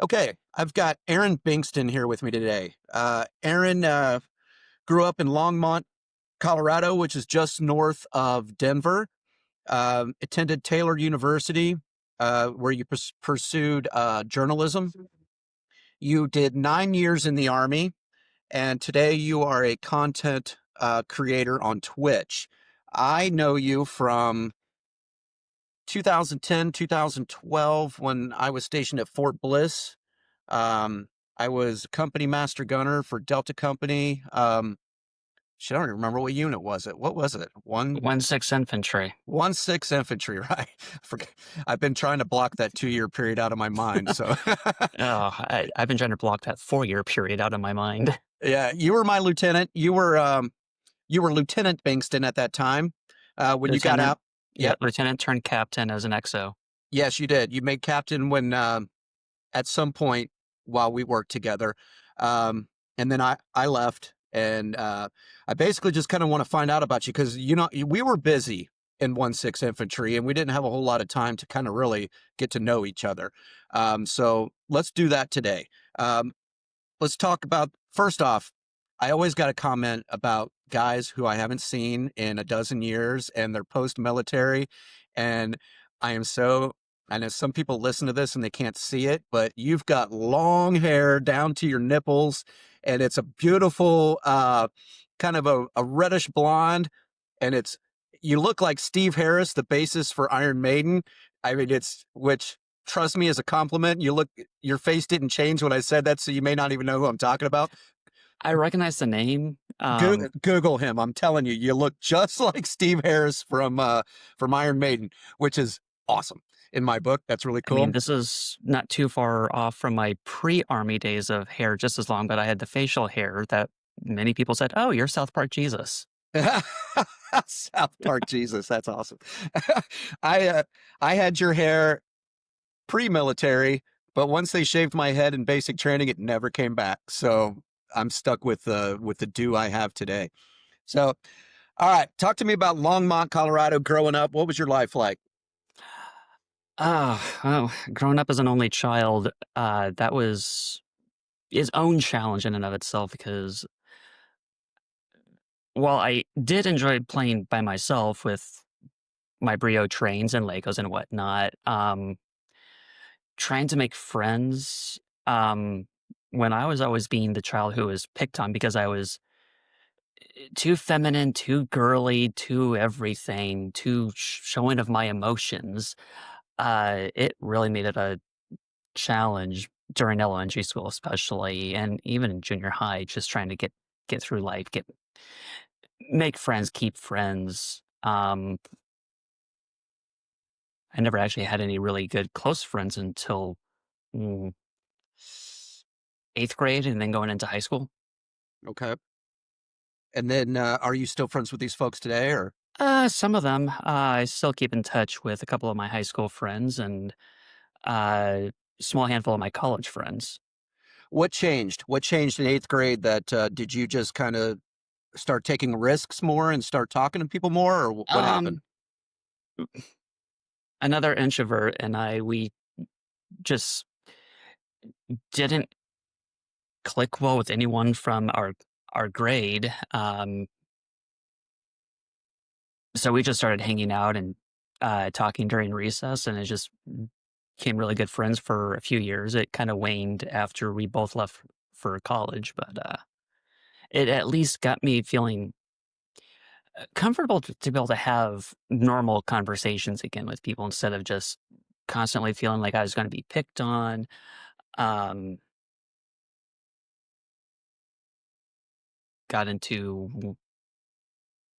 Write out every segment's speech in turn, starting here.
Okay, I've got Aaron Bengston here with me today. Aaron grew up in Longmont, Colorado, which is just north of Denver. Attended Taylor University, where you pursued journalism. You did 9 years in the Army, and today you are a content creator on Twitch. I know you from 2010, 2012, when I was stationed at Fort Bliss. I was company master gunner for Delta Company. Shit, I don't even remember what unit was it. What was it? 1/6 infantry. 1-6 infantry, right? I've been trying to block that 2 year period out of my mind. So I've been trying to block that 4-year period out of my mind. yeah, you were my lieutenant. You were Lieutenant Bengston at that time. When you got Lieutenant, out. yeah, Yep. lieutenant turned captain as an XO. Yes, you did. You made captain when at some point while we worked together. And then I left, and I basically just kind of want to find out about you because, we were busy in 1-6 infantry and we didn't have a whole lot of time to kind of really get to know each other. So let's do that today. Let's talk about, first off, I always got a comment about guys who I haven't seen in a dozen years and they're post-military. And I know some people listen to this and they can't see it, but you've got long hair down to your nipples and it's a beautiful, kind of a reddish blonde. And you look like Steve Harris, the bassist for Iron Maiden. I mean, which, trust me, is a compliment. Your face didn't change when I said that, so you may not even know who I'm talking about. I recognize the name. Google him. I'm telling you, you look just like Steve Harris from Iron Maiden, which is awesome in my book. That's really I mean, cool. this is not too far off from my pre-army days of hair just as long, but I had the facial hair that many people said, "Oh, you're South Park Jesus." South Park Jesus, that's awesome. I I had your hair pre-military, but once they shaved my head in basic training, it never came back. So I'm stuck with the do I have today. So, all right, talk to me about Longmont, Colorado. Growing up, what was your life like? Growing up as an only child, that was his own challenge in and of itself because while I did enjoy playing by myself with my Brio trains and Legos and whatnot, trying to make friends, when I was always being the child who was picked on because I was too feminine, too girly, too everything, too showing of my emotions, it really made it a challenge during elementary school, especially, and even in junior high, just trying to get through life, make friends, keep friends. I never actually had any really good close friends until mm, 8th grade, and then going into high school. Okay. And then, are you still friends with these folks today, or? Some of them, I still keep in touch with a couple of my high school friends and a small handful of my college friends. What changed? What changed in 8th grade that did you just kind of start taking risks more and start talking to people more, or what happened? Um, Another introvert and we just didn't click well with anyone from our grade. So we just started hanging out and talking during recess, and it just became really good friends for a few years. It kind of waned after we both left for college, but it at least got me feeling comfortable to be able to have normal conversations again with people instead of just constantly feeling like I was going to be picked on. Um, got into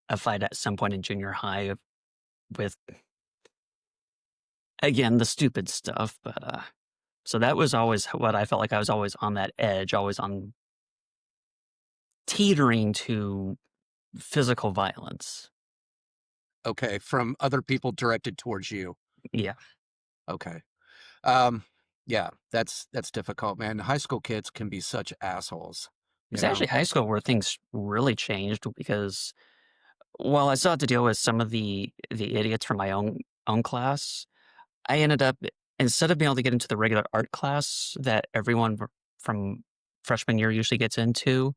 a fight at some point in junior high with, again, the stupid stuff. But so that was always what I felt like. I was always on that edge, always on teetering to physical violence. Okay, from other people directed towards you. Yeah. Okay. Yeah, that's difficult, man. High school kids can be such assholes, you It's know? actually high school where things really changed because while I still had to deal with some of the idiots from my own class, I ended up instead of being able to get into the regular art class that everyone from freshman year usually gets into,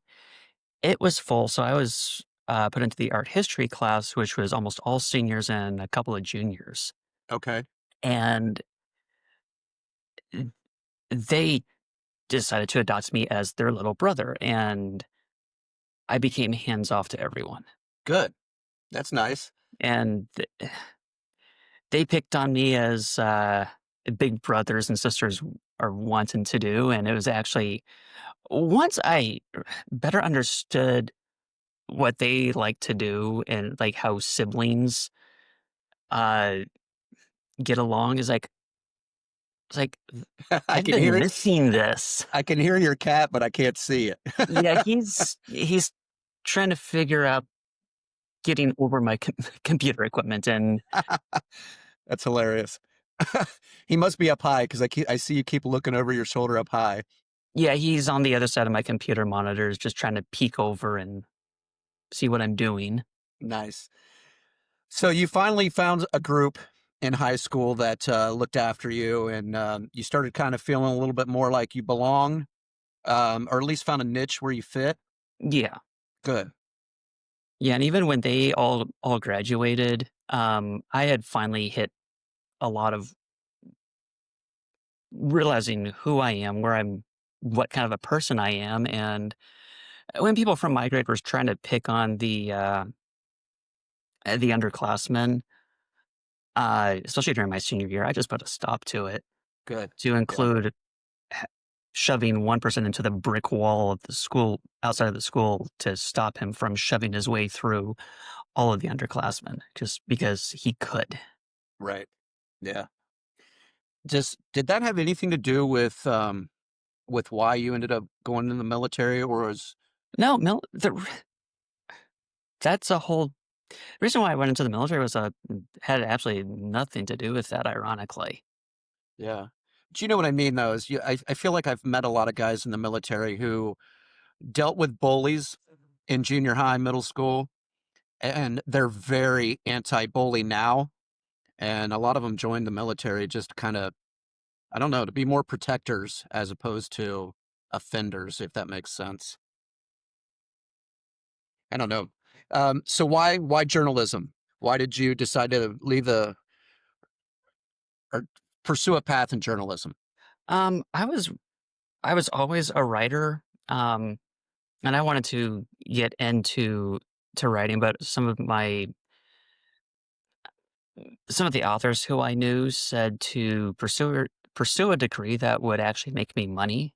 it was full. So I was put into the art history class, which was almost all seniors and a couple of juniors. Okay. And they decided to adopt me as their little brother. And I became hands off to everyone. Good. That's nice. And they picked on me as big brothers and sisters are wanting to do. And it was actually, once I better understood what they like to do and like how siblings uh get along, is like, it's like I I've can been hear it. missing this. I can hear your cat, but I can't see it. Yeah, he's trying to figure out getting over my computer equipment, and That's hilarious. He must be up high because I see you keep looking over your shoulder up high. yeah, he's on the other side of my computer monitors just trying to peek over and see what I'm doing. Nice. So you finally found a group in high school that looked after you, and you started kind of feeling a little bit more like you belong, or at least found a niche where you fit. Yeah. Good. Yeah, and even when they all graduated, I had finally hit a lot of realizing who I am, where I'm, what kind of a person I am, and when people from my grade was trying to pick on the underclassmen, especially during my senior year, I just put a stop to it. Good. To Yeah. include shoving one person into the brick wall of the school outside of the school to stop him from shoving his way through all of the underclassmen just because he could. Right. Yeah. Just did that have anything to do with why you ended up going in the military, or was No, that's a whole reason why I went into the military was had absolutely nothing to do with that, ironically. yeah? Do you know what I mean though? I feel like I've met a lot of guys in the military who dealt with bullies in junior high, middle school, and they're very anti-bully now. And a lot of them joined the military just kind of, I don't know, to be more protectors as opposed to offenders, if that makes sense. I don't know. So why journalism? Why did you decide to leave the or pursue a path in journalism? I was always a writer, and I wanted to get into writing, but some of the authors who I knew said to pursue a degree that would actually make me money.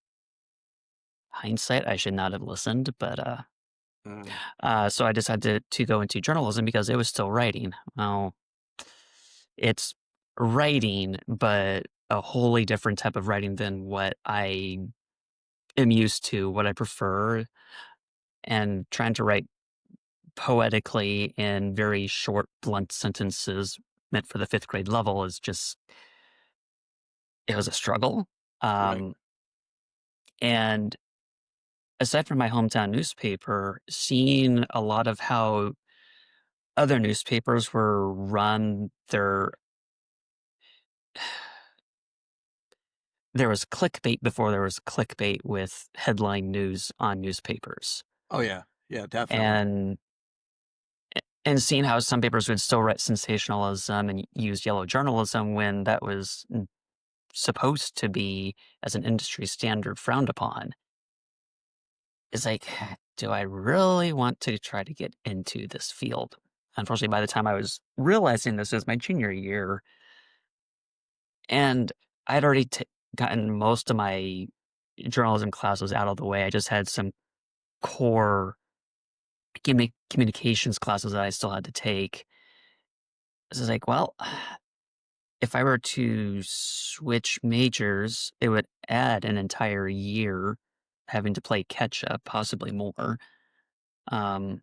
Hindsight, I should not have listened, but Mm, so I decided to go into journalism because it was still writing. Well, it's writing, but a wholly different type of writing than what I am used to, what I prefer, and trying to write poetically in very short, blunt sentences meant for the fifth grade level is just, it was a struggle. right. Um, and aside from my hometown newspaper, seeing a lot of how other newspapers were run, there was clickbait before there was clickbait with headline news on newspapers. Oh yeah, yeah, definitely. And and seeing how some papers would still write sensationalism and use yellow journalism when that was supposed to be, as an industry standard, frowned upon. It's like, do I really want to try to get into this field? Unfortunately, by the time I was realizing this was my junior year, and I'd already gotten most of my journalism classes out of the way. I just had some core communications classes that I still had to take. So it's like, well, if I were to switch majors, it would add an entire year having to play catch up, possibly more. Um,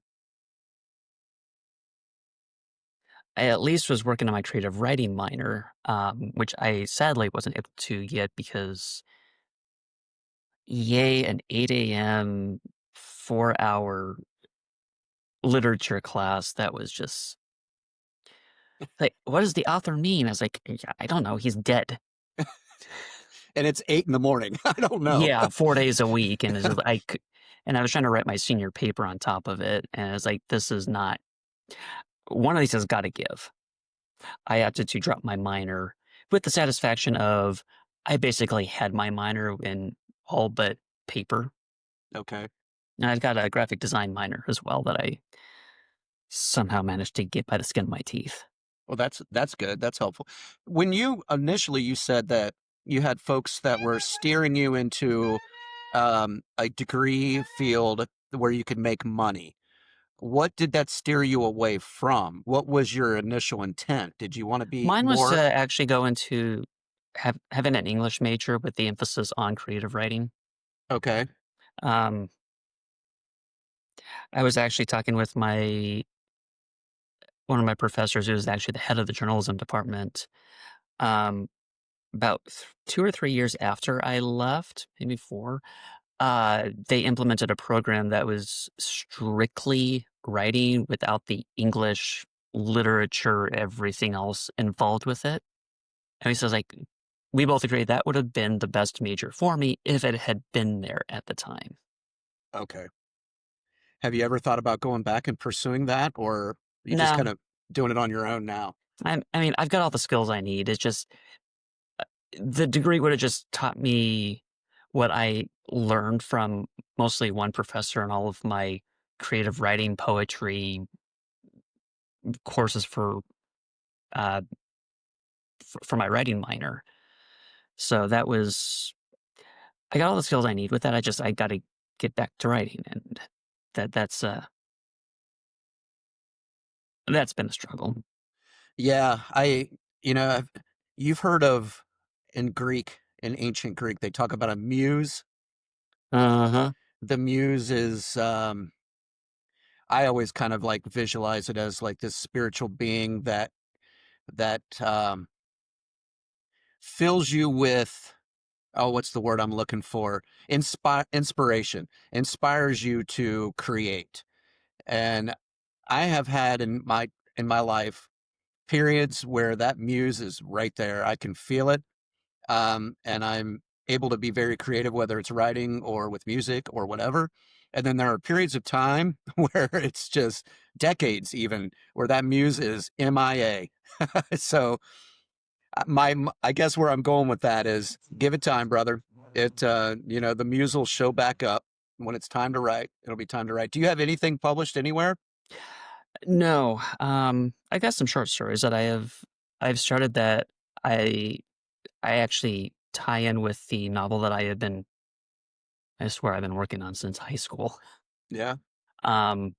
I at least was working on my creative writing minor, which I sadly wasn't able to get because, yay, an 8 a.m., 4 hour literature class that was just like, what does the author mean? I was like, "Yeah, I don't know. He's dead." and it's 8 in the morning. I don't know. Yeah, 4 days a week, and it's just and I was trying to write my senior paper on top of it, and it's like, this is not one of these has gotta give. I opted to drop my minor with the satisfaction of I basically had my minor in all but paper. Okay. And I've got a graphic design minor as well that I somehow managed to get by the skin of my teeth. Well, that's good. That's helpful. When you initially you said that you had folks that were steering you into a degree field where you could make money. What did that steer you away from? What was your initial intent? Did you want to be Mine was to more actually go into having an English major with the emphasis on creative writing. okay? Um, I was actually talking with my one of my professors who was actually the head of the journalism department um, about 2 or 3 years after I left, maybe four. They implemented a program that was strictly writing without the English literature, everything else involved with it. And he says, like, we both agree that would have been the best major for me if it had been there at the time. Okay. Have you ever thought about going back and pursuing that, or are you just kind No, of doing it on your own now? I mean, I've got all the skills I need. It's just the degree would have just taught me what I learned from mostly one professor and all of my creative writing, poetry courses uh, for my writing minor. So that was I got all the skills I need with that. I got to get back to writing, and that's been a struggle. Yeah, you've heard of in Greek, in ancient Greek, they talk about a muse. Uh huh. The muse is, I always kind of like visualize it as like this spiritual being that fills you with, oh, what's the word I'm looking for? Inspiration, inspires you to create. And I have had in my life periods where that muse is right there. I can feel it, and I'm able to be very creative, whether it's writing or with music or whatever. And then there are periods of time where it's just decades, even where that muse is MIA. So I guess where I'm going with that is give it time, brother. The muse will show back up when it's time to write. It'll be time to write. Do you have anything published anywhere? No, I got some short stories that I've started that I I actually tie in with the novel that I swear I've been working on since high school. Yeah, Um,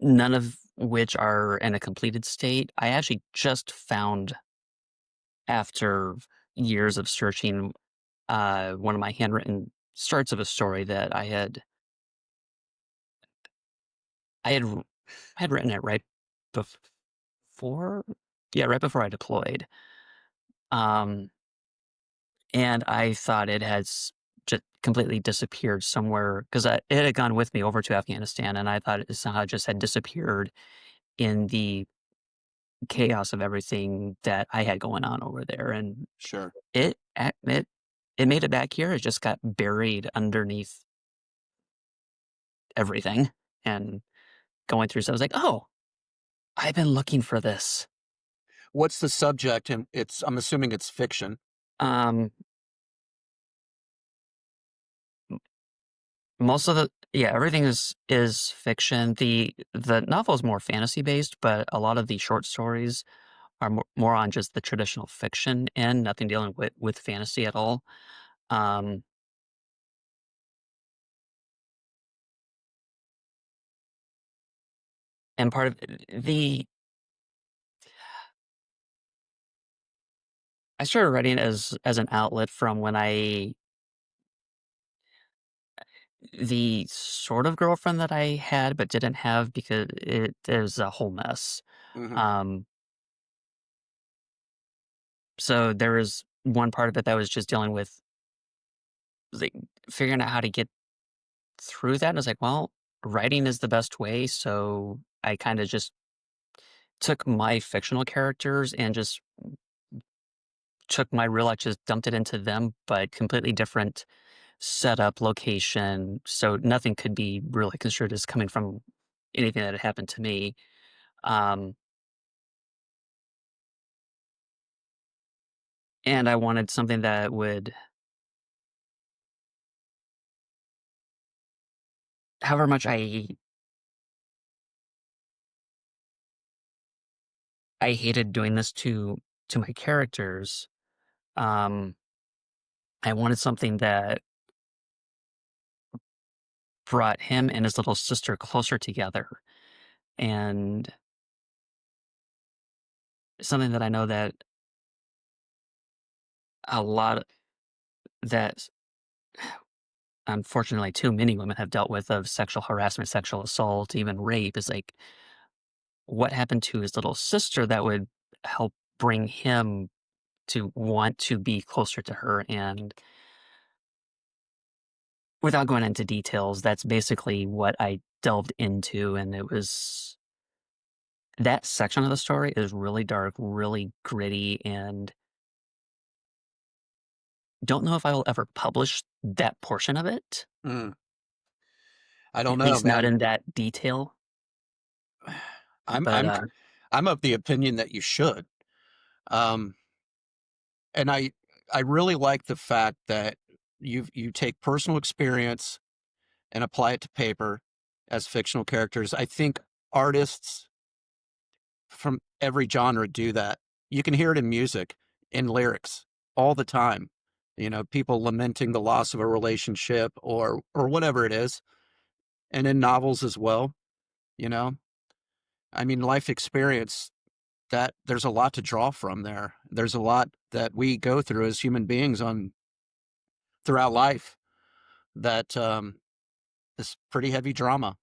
None of which are in a completed state. I actually just found after years of searching one of my handwritten starts of a story that I had I had written it right before yeah, right before I deployed. Um, and I thought it has just completely disappeared somewhere because it had gone with me over to Afghanistan, and I thought it somehow just had disappeared in the chaos of everything that I had going on over there. And sure. it ac- it made it back here. It just got buried underneath everything, and going through. So I was like, oh, I've been looking for this. What's the subject? And I'm assuming it's fiction. Um, Most of the yeah, everything is fiction. The novel is more fantasy based, but a lot of the short stories are more on just the traditional fiction and nothing dealing with fantasy at all. Um, and part of the I started writing as an outlet from when I the sort of girlfriend that I had but didn't have because it was a whole mess. Hmm. Um, so there was one part of it that was just dealing with like figuring out how to get through that, and I was like, well, writing is the best way. So I kind of just took my fictional characters and just took my real life, just dumped it into them, but completely different setup, location, so nothing could be really construed as coming from anything that had happened to me. Um, and I wanted something that would, however much I hated doing this to my characters, um, I wanted something that brought him and his little sister closer together, and something that I know that a lot that unfortunately too many women have dealt with of sexual harassment, sexual assault, even rape is like what happened to his little sister that would help bring him to want to be closer to her. And without going into details, that's basically what I delved into. And it was that section of the story is really dark, really gritty, and don't know if I will ever publish that portion of it, Mm. I don't at know, least not man. in that detail. I'm But I'm I'm of the opinion that you should. Um, and I really like the fact that you take personal experience and apply it to paper as fictional characters. I think artists from every genre do that. You can hear it in music, in lyrics, all the time. You know, people lamenting the loss of a relationship or whatever it is, and in novels as well. You know, I mean, life experience that there's a lot to draw from there. There's a lot that we go through as human beings on throughout life that is pretty heavy drama,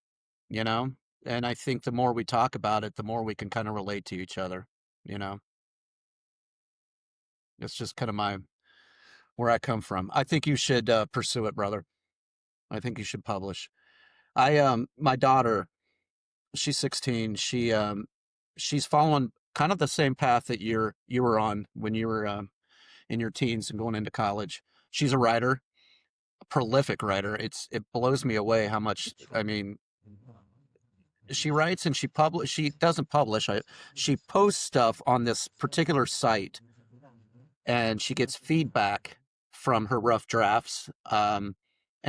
you know? And I think the more we talk about it, the more we can kind of relate to each other, you know? It's just kind of my where I come from. I think you should pursue it, brother. I think you should publish. My daughter, she's 16. She's following kind of the same path that you were on when you were in your teens and going into college. She's a writer, a prolific writer. It blows me away how much. I mean, she writes and she doesn't publish. She posts stuff on this particular site, and she gets feedback from her rough drafts. And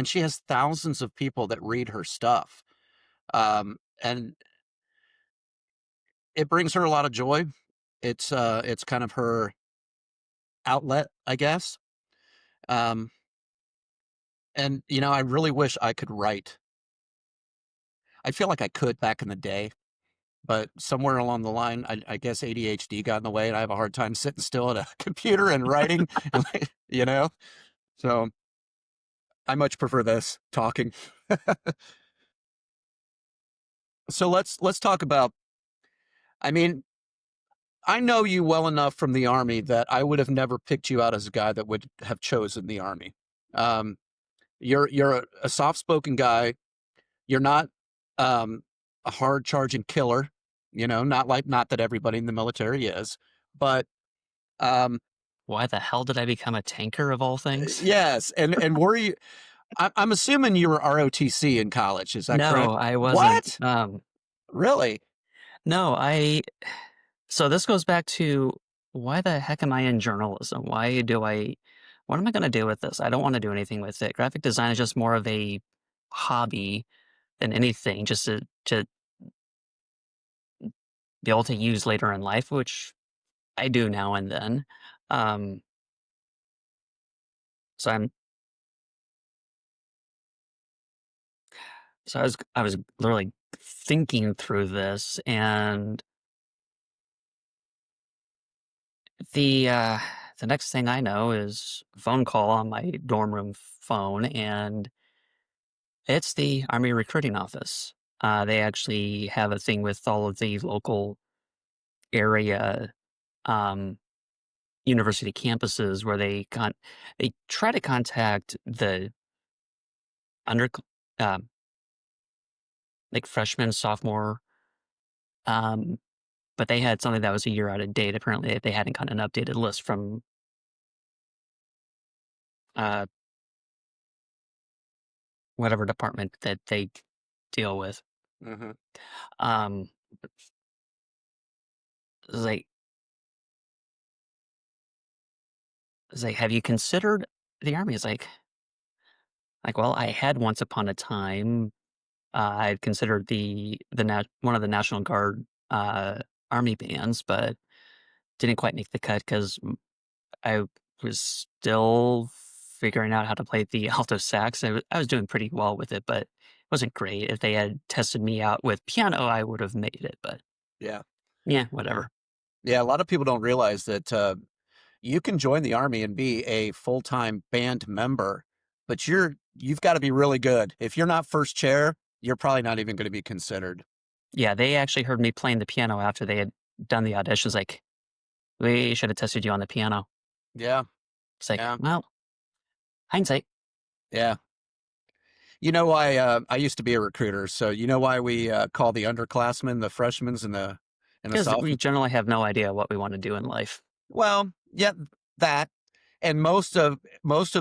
she has thousands of people that read her stuff, and it brings her a lot of joy. It's kind of her outlet, I guess. Um, and you know, I really wish I could write. I feel like I could back in the day, but somewhere along the line, I guess ADHD got in the way, and I have a hard time sitting still at a computer and writing. You know, so I much prefer this talking. So let's talk about. I mean, I know you well enough from the army that I would have never picked you out as a guy that would have chosen the army. Um, you're a soft spoken guy. You're not a hard charging killer. You know, not that everybody in the military is, but um, why the hell did I become a tanker of all things? yes. And were you? I'm assuming you were ROTC in college. Is that No, correct? I wasn't. What? Really? No, so this goes back to why the heck am I in journalism? What am I going to do with this? I don't want to do anything with it. Graphic design is just more of a hobby than anything, just to be able to use later in life, which I do now and then. Um, so I'm, so I was literally thinking through this, and the, uh, the next thing I know is a phone call on my dorm room phone, and it's the Army recruiting office. They actually have a thing with all of the local area um, university campuses where they try to contact the under um, like freshman, sophomore, um, but they had something that was a year out of date. Apparently, they hadn't gotten an updated list from uh, whatever department that they deal with. Hmm. Um, it's like, have you considered the army? It's well, I had once upon a time. I had considered one of the National Guard uh, army bands, but didn't quite make the cut because I was still figuring out how to play the alto sax. I was doing pretty well with it, but it wasn't great. If they had tested me out with piano, I would have made it. But Yeah. yeah, whatever. Yeah. A lot of people don't realize that you can join the army and be a full-time band member, but you've got to be really good. If you're not first chair, you're probably not even going to be considered. Yeah, they actually heard me playing the piano after they had done the auditions. Like, we should have tested you on the piano. Yeah. It's like, Yeah. well, hindsight. Yeah. You know why I used to be a recruiter, so you know why we call the underclassmen the freshmen and the Because we sophomore. generally have no idea what we want to do in life. Well, yeah, that and most of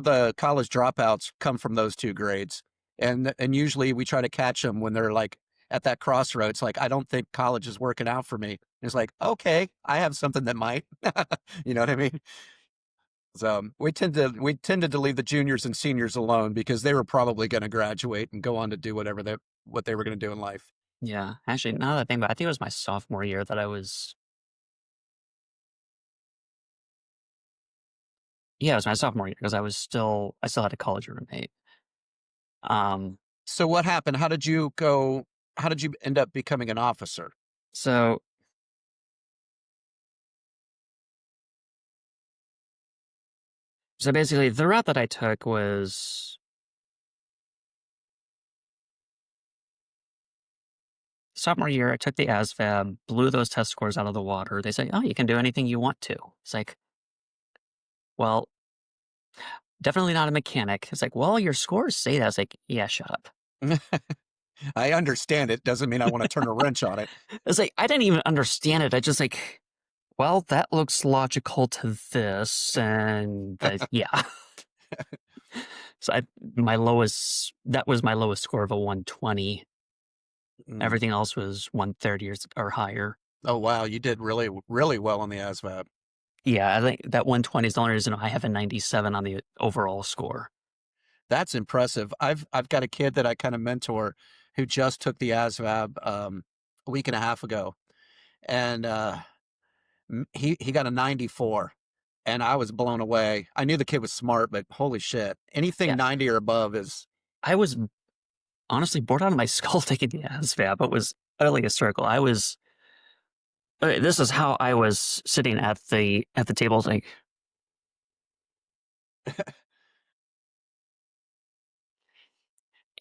the college dropouts come from those two grades, and usually we try to catch them when they're like at that crossroads. Like, I don't think college is working out for me. And it's like, okay, I have something that might. You know what I mean? So we tended to leave the juniors and seniors alone because they were probably going to graduate and go on to do what they were going to do in life. Yeah, actually, now that I think about it, I think it was my sophomore year that I was. Yeah, it was my sophomore year because I still had a college roommate. Um, So what happened? How did you go? How did you end up becoming an officer? so so basically, the route that I took was sophomore year. I took the ASVAB, blew those test scores out of the water. They say, "Oh, you can do anything you want to." It's like, well, definitely not a mechanic. It's like, well, your scores say that. It's like, yeah, shut up. I understand it. Doesn't mean I want to turn a wrench on it. It's like I didn't even understand it. I just well, that looks logical to this, and yeah. So that was my lowest score of a 120. Mm. Everything else was 130 or higher. Oh wow, you did really really well on the ASVAB. Yeah, I think that 120 is the only reason I have a 97 on the overall score. That's impressive. I've got a kid that I kind of mentor who just took the ASVAB a week and a half ago, and he got a 94, and I was blown away. I knew the kid was smart, but holy shit, anything Yeah, 90 or above is I was honestly bored out of my skull taking the ASVAB. It was utterly hysterical. This is how I was sitting at the table, like,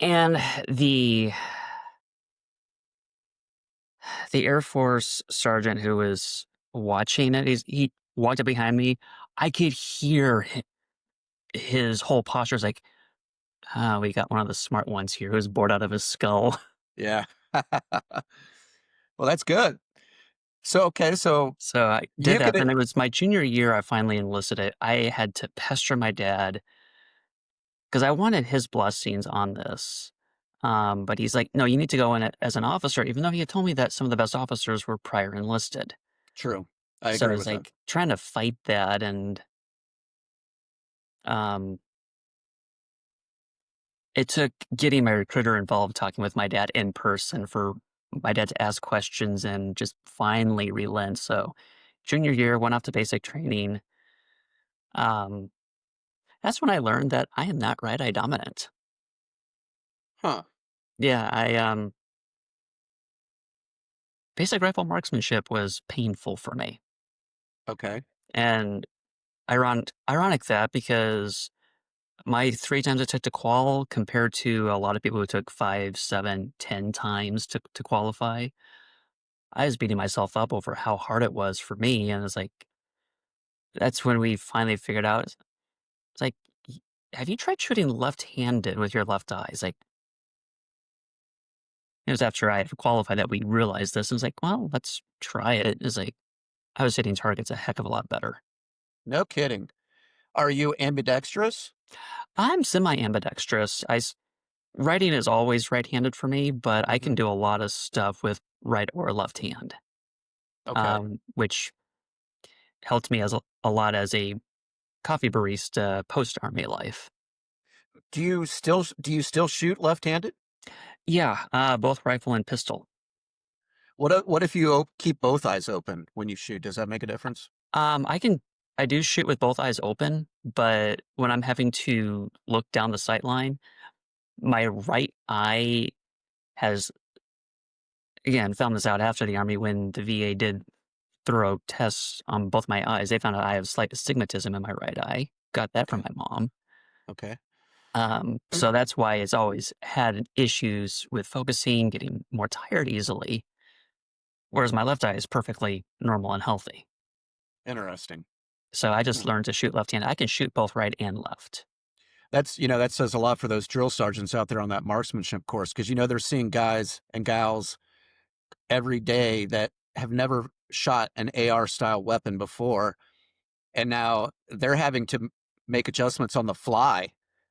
and the the Air Force sergeant who was watching it, he walked up behind me. I could hear his whole posture is like, "Ah, we got one of the smart ones here who's bored out of his skull." yeah. Well, that's good. So okay, so So I did you that. could Then it was my junior year, I finally enlisted it. I had to pester my dad because I wanted his blessings on this. But he's like, no, you need to go in it as an officer, even though he had told me that some of the best officers were prior enlisted. true. I So agree it's with that. like trying to fight that. And um, it took getting my recruiter involved, talking with my dad in person for my dad to ask questions and just finally relent. So junior year, went off to basic training. Um, that's when I learned that I am not right eye dominant. Huh. Yeah, basic rifle marksmanship was painful for me. Okay. And ironic that because my 3 times I took to qual compared to a lot of people who took 5, 7, 10 times to qualify, I was beating myself up over how hard it was for me, and it's like that's when we finally figured out it's like, "Y have you tried shooting left-handed with your left eye?" It's like it was after I had qualified that we realized this. It was like, "Well, let's try it." It's like I was hitting targets a heck of a lot better. No kidding. Are you ambidextrous? I'm semi-ambidextrous. Writing is always right-handed for me, but I Hmm. can do a lot of stuff with right or left hand, Okay. which helped me a lot as a coffee barista post-army life. Do you still shoot left-handed? Yeah, both rifle and pistol. What if you keep both eyes open when you shoot? Does that make a difference? I can I do shoot with both eyes open, but when I'm having to look down the sight line, my right eye has again found this out after the army when the VA did thorough tests on both my eyes. They found out I have slight astigmatism in my right eye. Got that from Okay. my mom. Okay. So that's why it's always had issues with focusing, getting more tired easily. Whereas my left eye is perfectly normal and healthy. Interesting. So I just Hmm. learned to shoot left-handed. I can shoot both right and left. That says a lot for those drill sergeants out there on that marksmanship course, because they're seeing guys and gals every day that have never shot an AR style weapon before, and now they're having to make adjustments on the fly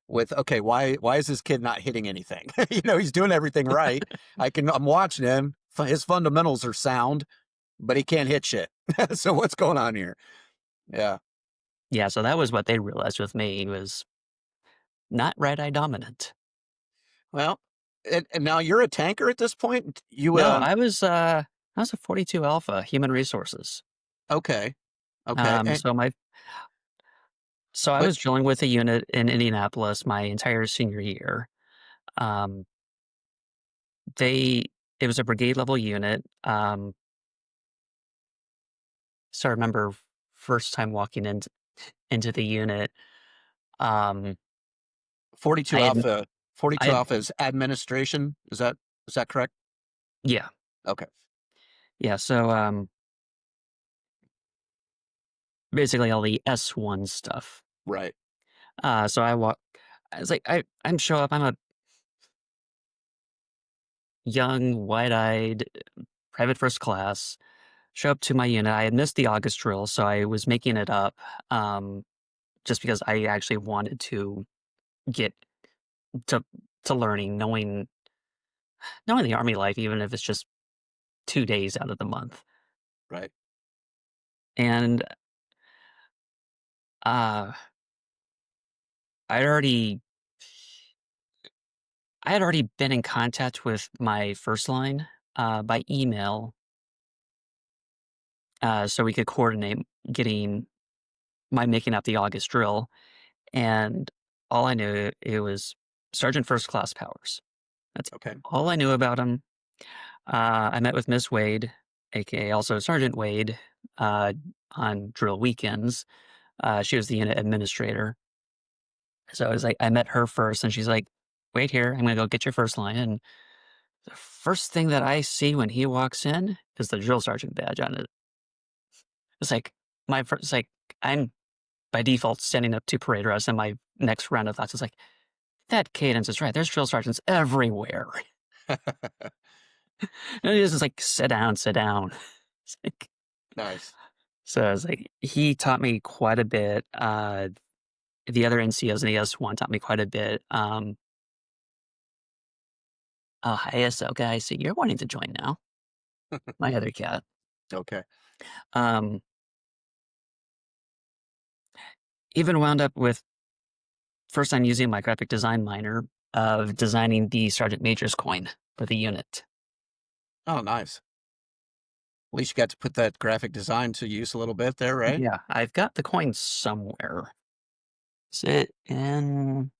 with, okay, why is this kid not hitting anything? He's doing everything right. I'm watching him. His fundamentals are sound, but he can't hit shit. So what's going on here? Yeah. Yeah, so that was what they realized with me was not right eye dominant. Well, and now you're a tanker at this point. No, I was a 42 Alpha Human Resources. Okay, okay, So I but was drilling with a unit in Indianapolis my entire senior year. Um, they it was a brigade level unit. So I remember first time walking into the unit. Um, 42 I had Alpha, I 42 had Alpha is administration. Is that correct? yeah Okay, yeah. So basically all the S1 stuff. right. So I walk. I was like I'm show up. I'm a young, wide eyed private first class. Show up to my unit. I had missed the August drill, so I was making it up um, just because I actually wanted to get to to learning, knowing the army life, even if it's just 2 days out of the month. Right. And uh, I'd already I had already been in contact with my first line by email, so we could coordinate getting my making up the August drill. And all I knew it was Sergeant First Class Powers. That's Okay. all I knew about him. I met with Miss Wade, aka also Sergeant Wade, uh, on drill weekends. She was the unit administrator. So I was like, I met her first, and she's like, "Wait here, I'm gonna go get your first line." And the first thing that I see when he walks in is the drill sergeant badge on it. It's like it's like I'm by default standing up to parade dress, and my next round of thoughts is like, that cadence is right. There's drill sergeants everywhere. And he just like, sit down, sit down. It's like, Nice. so I was like, he taught me quite a bit. The other NCOs in the S1 taught me quite a bit. Oh, ASO guy, so you're wanting to join now. My other cat. Okay. Um, even wound up with first time using my graphic design minor of designing the Sergeant Major's coin for the unit. Oh, nice. At least you got to put that graphic design to use a little bit there, right? Yeah, I've got the coin somewhere. Is it in?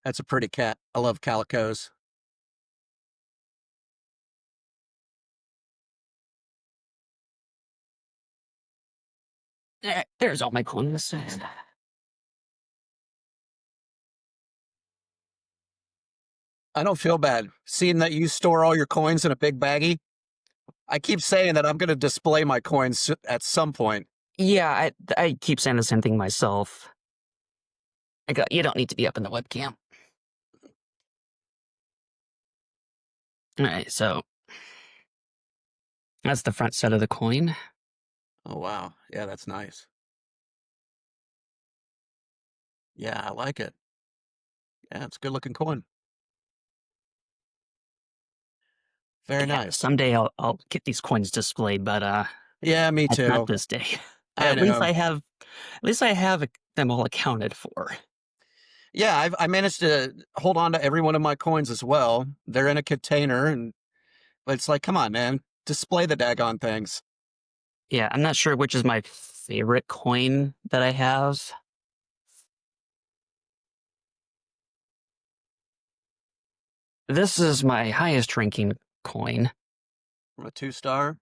That's a pretty cat. I love calicos. There's all my coins. I don't feel bad seeing that you store all your coins in a big baggie. I keep saying that I'm going to display my coins at some point. Yeah, I keep saying the same thing myself. I go, you don't need to be up in the webcam. All right, so that's the front side of the coin. Oh, wow. Yeah, that's nice. Yeah, I like it. Yeah, it's a good looking coin. Very Yeah, nice. someday I'll get these coins displayed, but Yeah, me not too. this day. I know. At least I have them all accounted for. Yeah, I managed to hold on to every one of my coins as well. They're in a container, and but it's like, come on, man, display the daggone things. Yeah, I'm not sure which is my favorite coin that I have. This is my highest ranking coin, From a 2-star.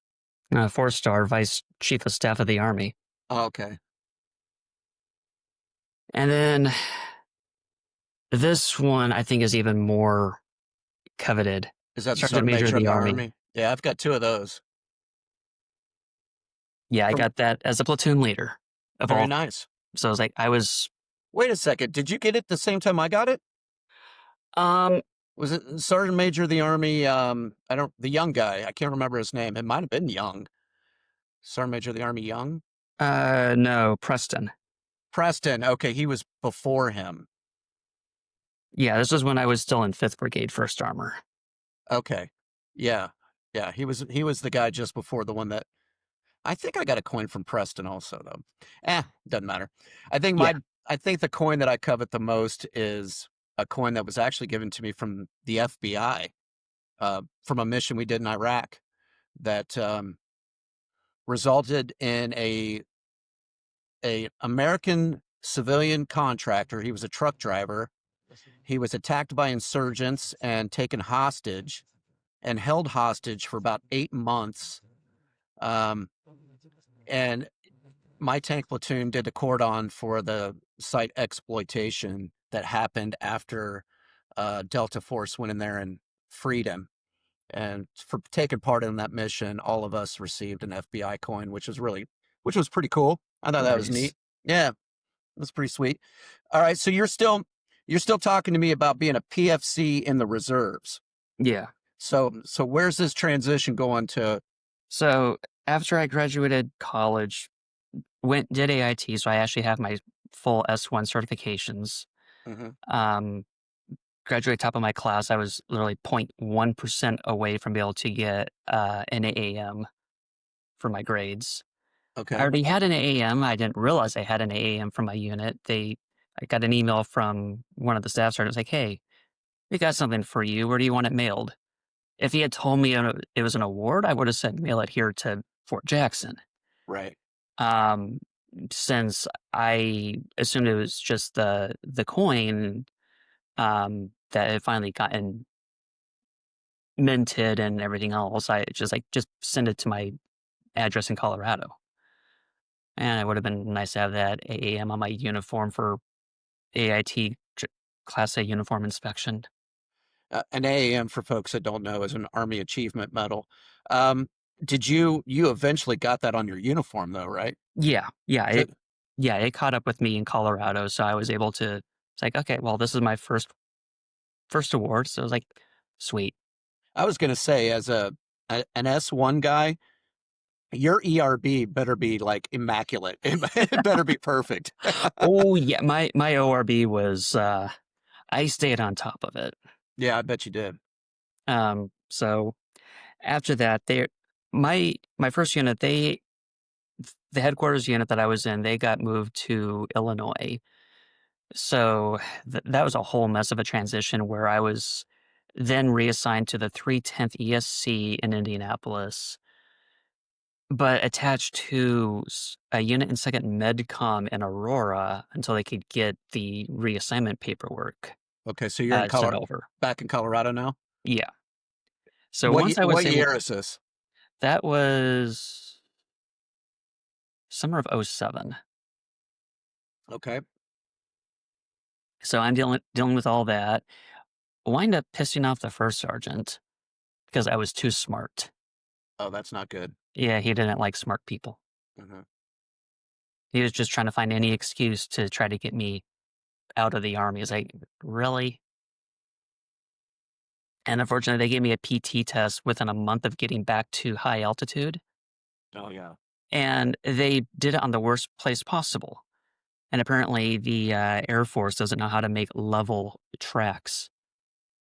4-star Vice Chief of Staff of the Army. Oh, okay. And then this one I think is even more coveted. Is that the Sergeant sergeant Major of major of the the Army. army? Yeah, I've got 2 of those. Yeah, I From got that as a platoon leader of Very all. nice. So I was like, Wait a second. Did you get it the same time I got it? um, Was it Sergeant Major of the Army? I don't, the young guy. I can't remember his name. It might have been Young. Sergeant Major of the Army Young? no, Preston. Preston. Okay, he was before him. Yeah, this was when I was still in 5th Brigade, 1st Armor. Okay. Yeah. Yeah, he was the guy just before the one that I think I got a coin from Preston also though. Doesn't matter. I think Yeah, I think the coin that I covet the most is a coin that was actually given to me from the FBI, from a mission we did in Iraq that resulted in a American civilian contractor. He was a truck driver. He was attacked by insurgents and taken hostage and held hostage for about 8 months. Um, and my tank platoon did the cordon for the site exploitation that happened after Delta Force went in there and freed him. And for taking part in that mission, all of us received an FBI coin, which was pretty cool. I thought that was nice. neat. Yeah, that's pretty sweet. All right, so you're still talking to me about being a PFC in the reserves. Yeah. So where's this transition going to? So after I graduated college, did AIT, so I actually have my full S1 certifications. Mhm. Um, Graduate top of my class, I was literally 0.1% away from being able to get an AAM for my grades. I Okay, already had an AAM. I didn't realize I had an AAM from my unit. I got an email from one of the staff sergeants like, "Hey, we got something for you. Where do you want it mailed?" If he had told me it was an award, I would have said mail it here to Fort Jackson. right. Um, since I assumed it was just the coin that had finally gotten minted and everything else, I just send it to my address in Colorado. And it would have been nice to have that AAM on my uniform for AIT Class A uniform inspection. An AAM, for folks that don't know, is an Army Achievement Medal. Um, did you eventually got that on your uniform though, right? Yeah, yeah, So it caught up with me in Colorado, so I was able to. It's like, okay, well, this is my first award, so I was like, sweet. I was gonna say, as an S1 guy, your ERB better be like immaculate. It better be perfect. Oh yeah, my ORB was I stayed on top of it. Yeah, I bet you did. So after that, my first unit, the headquarters unit that I was in, they got moved to Illinois. So that was a whole mess of a transition where I was then reassigned to the 310th ESC in Indianapolis, but attached to a unit in 2nd MedCom in Aurora until they could get the reassignment paperwork Okay, so you're in sent Colorado, over. back in Colorado now. Yeah. So once I was What able, year is this? that was summer of '07. Okay. So I'm dealing with all that. Wind up pissing off the first sergeant because I was too smart. Oh, that's not good. Yeah, he didn't like smart people. Mhm. He was just trying to find any excuse to try to get me out of the army. It's like, really? And unfortunately, they gave me a PT test within a month of getting back to high altitude, Oh yeah. and they did it on the worst place possible. And apparently the Air Force doesn't know how to make level tracks.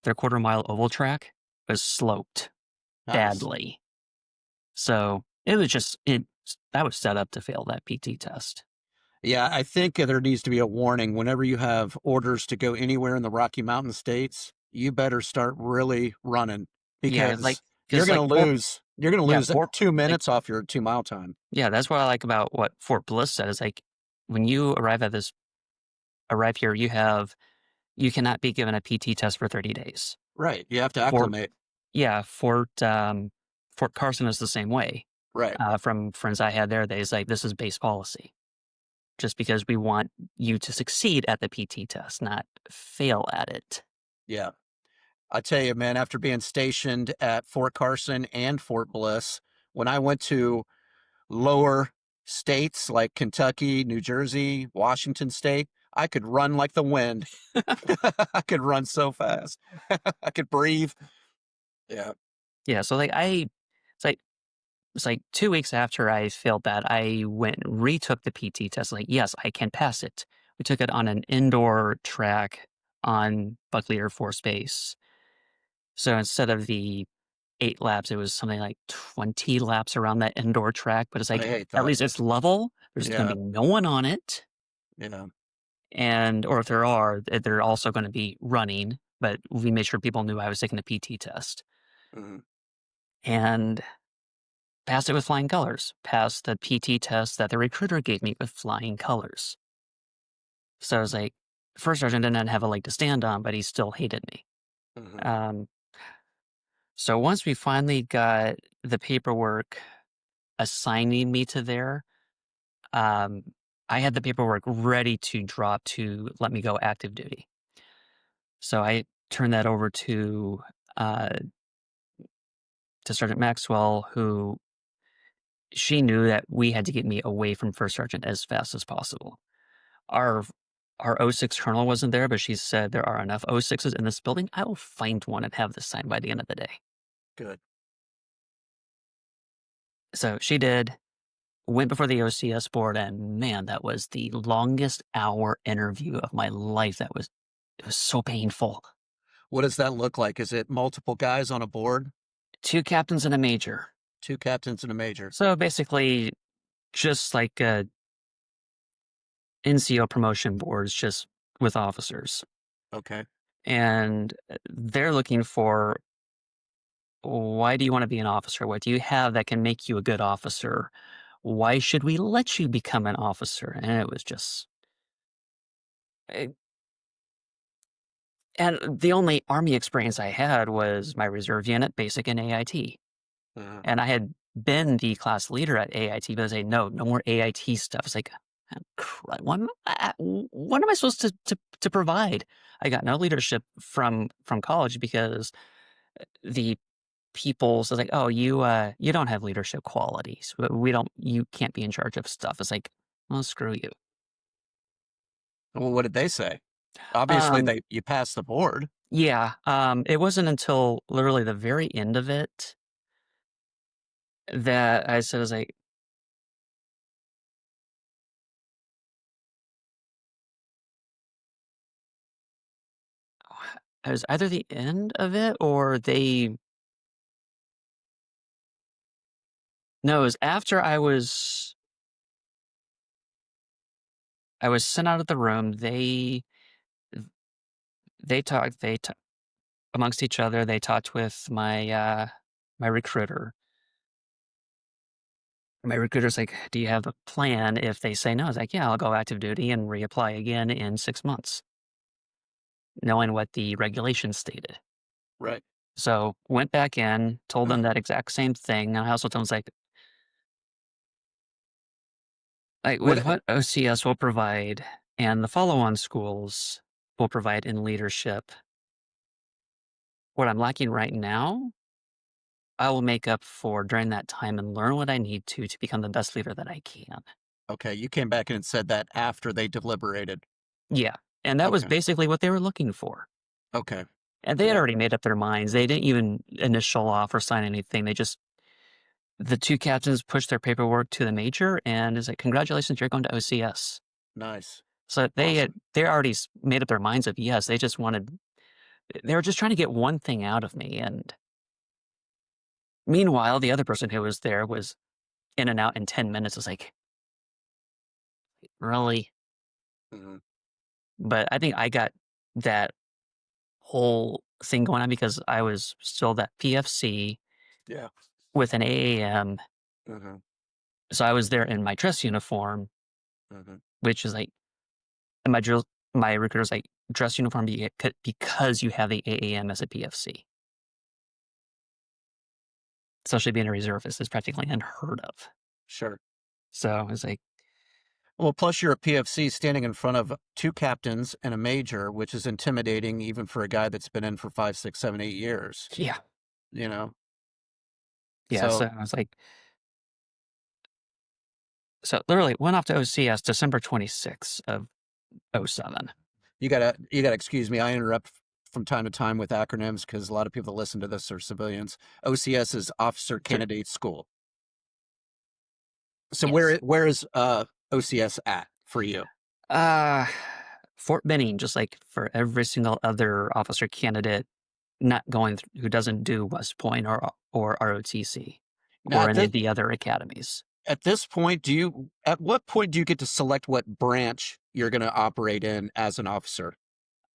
Their quarter-mile oval track was sloped Nice. badly. So, it was just that was set up to fail that PT test. Yeah, I think there needs to be a warning whenever you have orders to go anywhere in the Rocky Mountain states, you better start really running Yeah, because you're 'cause, going to Fort lose you're going to yeah, lose Fort 2 like minutes off your 2-mile time. yeah, that's what I like about what Fort Bliss said is, when you arrive here, you cannot be given a PT test for 30 days. Right. You have to Fort acclimate. Yeah, Fort Carson is the same way. Right. From friends I had there, they's like, "This is base policy, just because we want you to succeed at the PT test, not fail at it." Yeah. I tell you, man, after being stationed at Fort Carson and Fort Bliss, when I went to lower states like Kentucky, New Jersey, Washington State, I could run like the wind. I could run so fast. I could breathe. Yeah. Yeah, so, it's like it's like 2 weeks after I failed that, I went and retook the PT test, like, "Yes, I can pass it." We took it on an indoor track on Buckley Air Force Base. So instead of the 8 laps, it was something like 20 laps around that indoor track, but it's I like, hate at that. least it's level, there's gonna Yeah. be no one on it, Yeah. and or if there are, they're also gonna be running, but we made sure people knew I was taking a PT test, Mhm. and passed it with flying colors, passed the PT test that the recruiter gave me with flying colors. So I was like, first sergeant didn't have a leg to stand on, but he still hated me. Mhm. Um, so once we finally got the paperwork assigning me to there, um, I had the paperwork ready to drop to let me go active duty. So I turned that over uh, to Sergeant Maxwell, who she knew that we had to get me away from first sergeant as fast as possible. Our our O six colonel wasn't there, but she said there are enough O6s in this building. I will find one and have this signed by the end of the day. Good. So she did. Went before the OCS board, and man, that was the longest hour interview of my life. It was so painful. What does that look like? Is it multiple guys on a board? 2 captains and a major. 2 captains and a major. So basically, just like NCO promotion boards, just with officers. Okay. And they're looking for, why do you want to be an officer? What do you have that can make you a good officer? Why should we let you become an officer? And it was just, eh, and the only Army experience I had was my reserve unit, basic, and AIT. Mhm. And I had been the class leader at AIT, but they say, no, no more AIT stuff. It's like, what am I supposed to provide? I got no leadership from college because the people so like, oh, you don't have leadership qualities. We don't. You can't be in charge of stuff. It's like, well, screw you. Well, what did they say? Obviously, Um, you passed the board. yeah. It wasn't until literally the very end of it that I said, I was like, it was either the end of it or they. No, it was after I was sent out of the room. They talked amongst each other. They talked with my recruiter. My recruiter's like, "Do you have a plan if they say no?" I was like, "Yeah, I'll go active duty and reapply again in 6 months," knowing what the regulations stated. Right. So, went back in, told them that exact same thing, and I also told them, like, What with what OCS will provide and the follow-on schools will provide in leadership, what I'm lacking right now, I will make up for during that time and learn what I need to become the best leader that I can. Okay, you came back in and said that after they deliberated. Yeah, and that was Okay. basically what they were looking for. Okay. And they had Yeah. already made up their minds. They didn't even initial off or sign anything. The 2 captains pushed their paperwork to the major and is like, "Congratulations, you're going to OCS." Nice. So Awesome. they already made up their minds of yes. They were just trying to get one thing out of me. And meanwhile, the other person who was there was in and out in 10 minutes. I was like, really? Hmm. But I think I got that whole thing going on because I was still that PFC Yeah. with an AAM. Hmm. So I was there in my dress uniform, Hmm. which is like, and my recruiter's like, dress uniform because you have the AAM as a PFC. Especially being a reservist is practically unheard of. Sure. So it's like, Well, plus you're a PFC standing in front of two captains and a major, which is intimidating even for a guy that's been in for 5, 6, 7, 8 years, yeah. you know? Yeah. So So I was like, so literally went off to OCS December 26th of '07. you gotta excuse me. I interrupt from time to time with acronyms because a lot of people that listen to this are civilians. OCS is Officer Sure. Candidate School. So Yes. where is OCS at for you? Uh, Fort Benning, just like for every single other officer candidate not who doesn't do West Point or ROTC Now or any of the other academies. at this point, at what point do you get to select what branch you're going to operate in as an officer?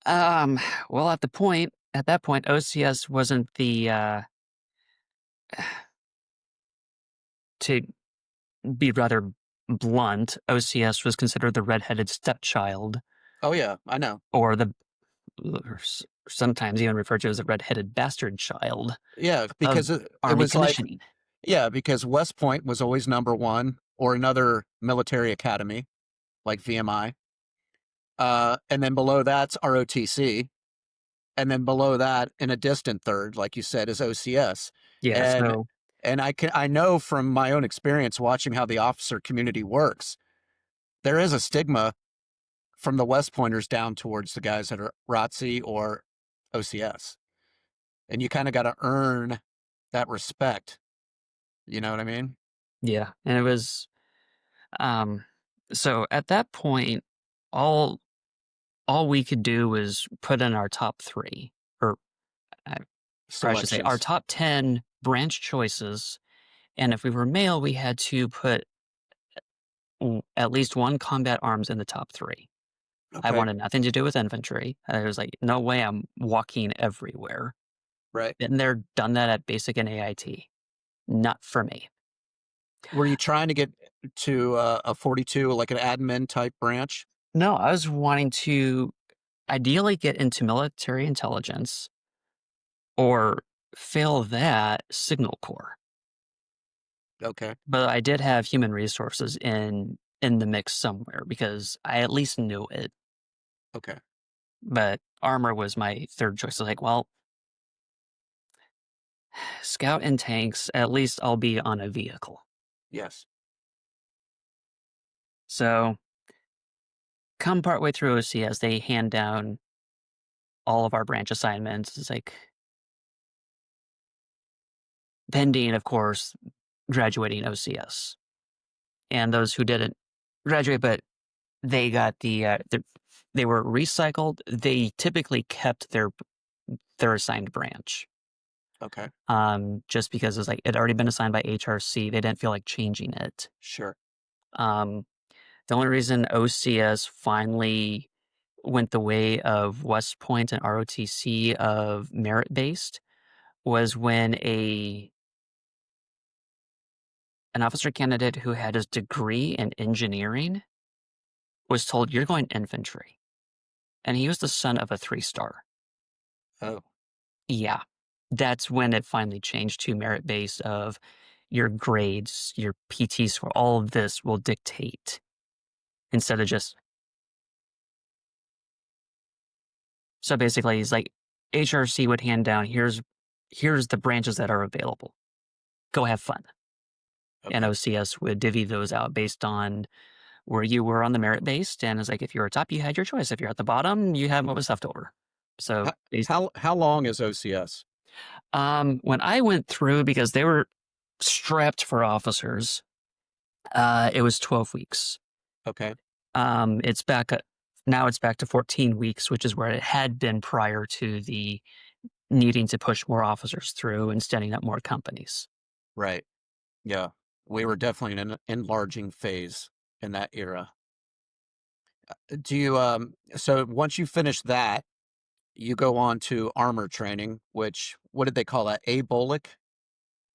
Um, well, at that point, OCS wasn't to be rather blunt, OCS was considered the redheaded stepchild, Oh yeah, I know. or sometimes even referred to as the redheaded bastard child Yeah, of because it Army was like, commissioning. yeah, because West Point was always number one or another military academy like VMI. And then below that's ROTC. And then below that, in a distant third, like you said, is OCS. Yeah, And so I know from my own experience watching how the officer community works, there is a stigma from the West Pointers down towards the guys that are ROTC or OCS. And you kind of got to earn that respect. You know what I mean? yeah, and it was um so at that point, all all we could do was put in our top three, or I probably should say our Selections. top 10 branch choices. And if we were male, we had to put at least one combat arms in the top three. I Okay. wanted nothing to do with infantry. I was like, no way I'm walking everywhere. Right. Been there, done that at basic and AIT. Not for me. Were you trying to get to a 42, like an admin type branch? No, I was wanting to ideally get into military intelligence or fail that signal corps. Okay. But I did have human resources in the mix somewhere because I at least knew it. Okay. But armor was my third choice. I was like, well, scout and tanks, at least I'll be on a vehicle. Yes. So come partway through OCS, they hand down all of our branch assignments. It's like pending, of course, graduating OCS. And those who didn't graduate, but they got they were recycled. They typically kept their assigned branch. Okay. Just because it's like it had already been assigned by HRC, they didn't feel like changing it. Sure. Um, the only reason OCS finally went the way of West Point and ROTC of merit based was when an officer candidate who had his degree in engineering was told, "You're going infantry," and he was the son of a 3-star. Oh, Yeah, that's when it finally changed to merit based of your grades, your PT score, all of this will dictate instead of just. So basically, he's like, HRC would hand down, here's the branches that are available. Go have fun. And okay. OCS would divvy those out based on where you were on the merit based. And it's like, if you were top, you had your choice. If you're at the bottom, you had what was left over. So How long is OCS? when I went through, because they were strapped for officers, it was 12 weeks. Okay. It's back. Now it's back to 14 weeks, which is where it had been prior to the needing to push more officers through and standing up more companies. Right. Yeah. We were definitely in an enlarging phase in that era. Do you so once you finish that, you go on to armor training, which what did they call that? A Bullock?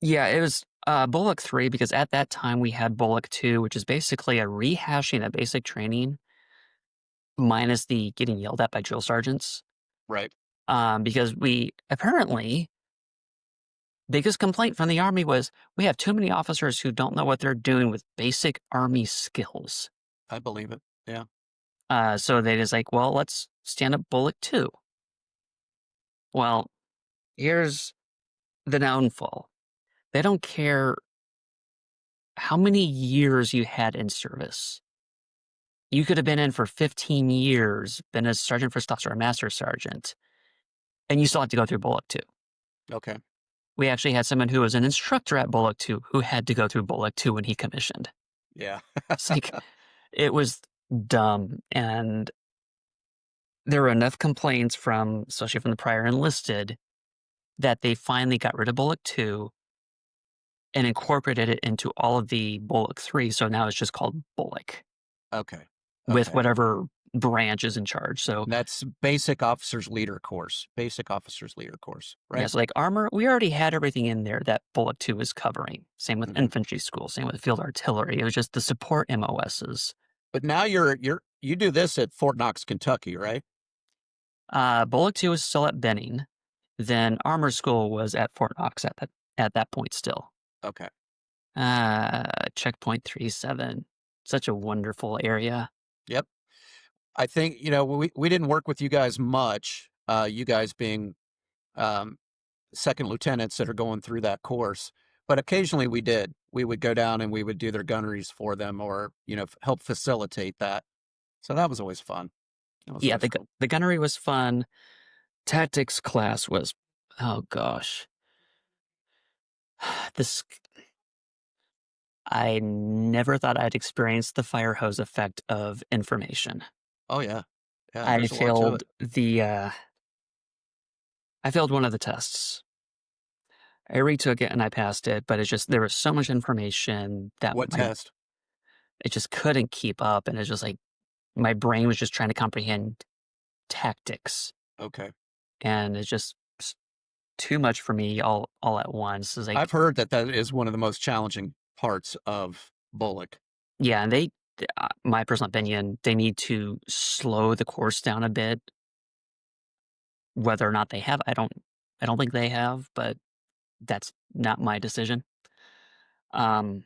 Yeah, it was Bullock 3 because at that time we had Bullock 2, which is basically a rehashing of basic training minus the getting yelled at by drill sergeants. Right. Because we apparently, biggest complaint from the Army was we have too many officers who don't know what they're doing with basic Army skills. I believe it. Yeah. So they just like, well, let's stand up Bullock 2. Well, here's the downfall. They don't care how many years you had in service. You could have been in for 15 years, been a sergeant first officer, a master sergeant, and you still have to go through Bullock 2. Okay. We actually had someone who was an instructor at Bullock 2 who had to go through Bullock 2 when he commissioned. Yeah. It's like, it was dumb. And there were enough complaints from, especially from the prior enlisted, that they finally got rid of Bullock 2 and incorporated it into all of the Bullock 3. So now it's just called Bullock Okay. with Okay. whatever branch is in charge. So, That's basic officers leader course. Basic officers leader course, yeah, right? so like armor, we already had everything in there that Bullock 2 was covering. Same with Hmm. infantry school, same with field artillery. It was just the support MOSs. But now you do this at Fort Knox, Kentucky, right? Bullock 2 was still at Benning. Then armor school was at Fort Knox at that point still. Okay. Checkpoint 37. Such a wonderful area. Yep. I think, we didn't work with you guys much, you guys being um, second lieutenants that are going through that course. But occasionally we did. We would go down and we would do their gunneries for them or, help facilitate that. So that was always fun. That was Yeah, always cool. the gunnery was fun. Tactics class was, oh gosh. This, I never thought I'd experience the fire hose effect of information. Oh, yeah. Yeah, I there's a lot to it. failed I failed one of the tests. I retook it and I passed it, but it's just there was so much information that What test? it just couldn't keep up, and it's just like my brain was just trying to comprehend tactics, Okay. and it's just too much for me all at once. It's like, I've heard that is one of the most challenging parts of Bullock. yeah, and my personal opinion, they need to slow the course down a bit. Whether or not they have, I don't think they have, but that's not my decision. Um,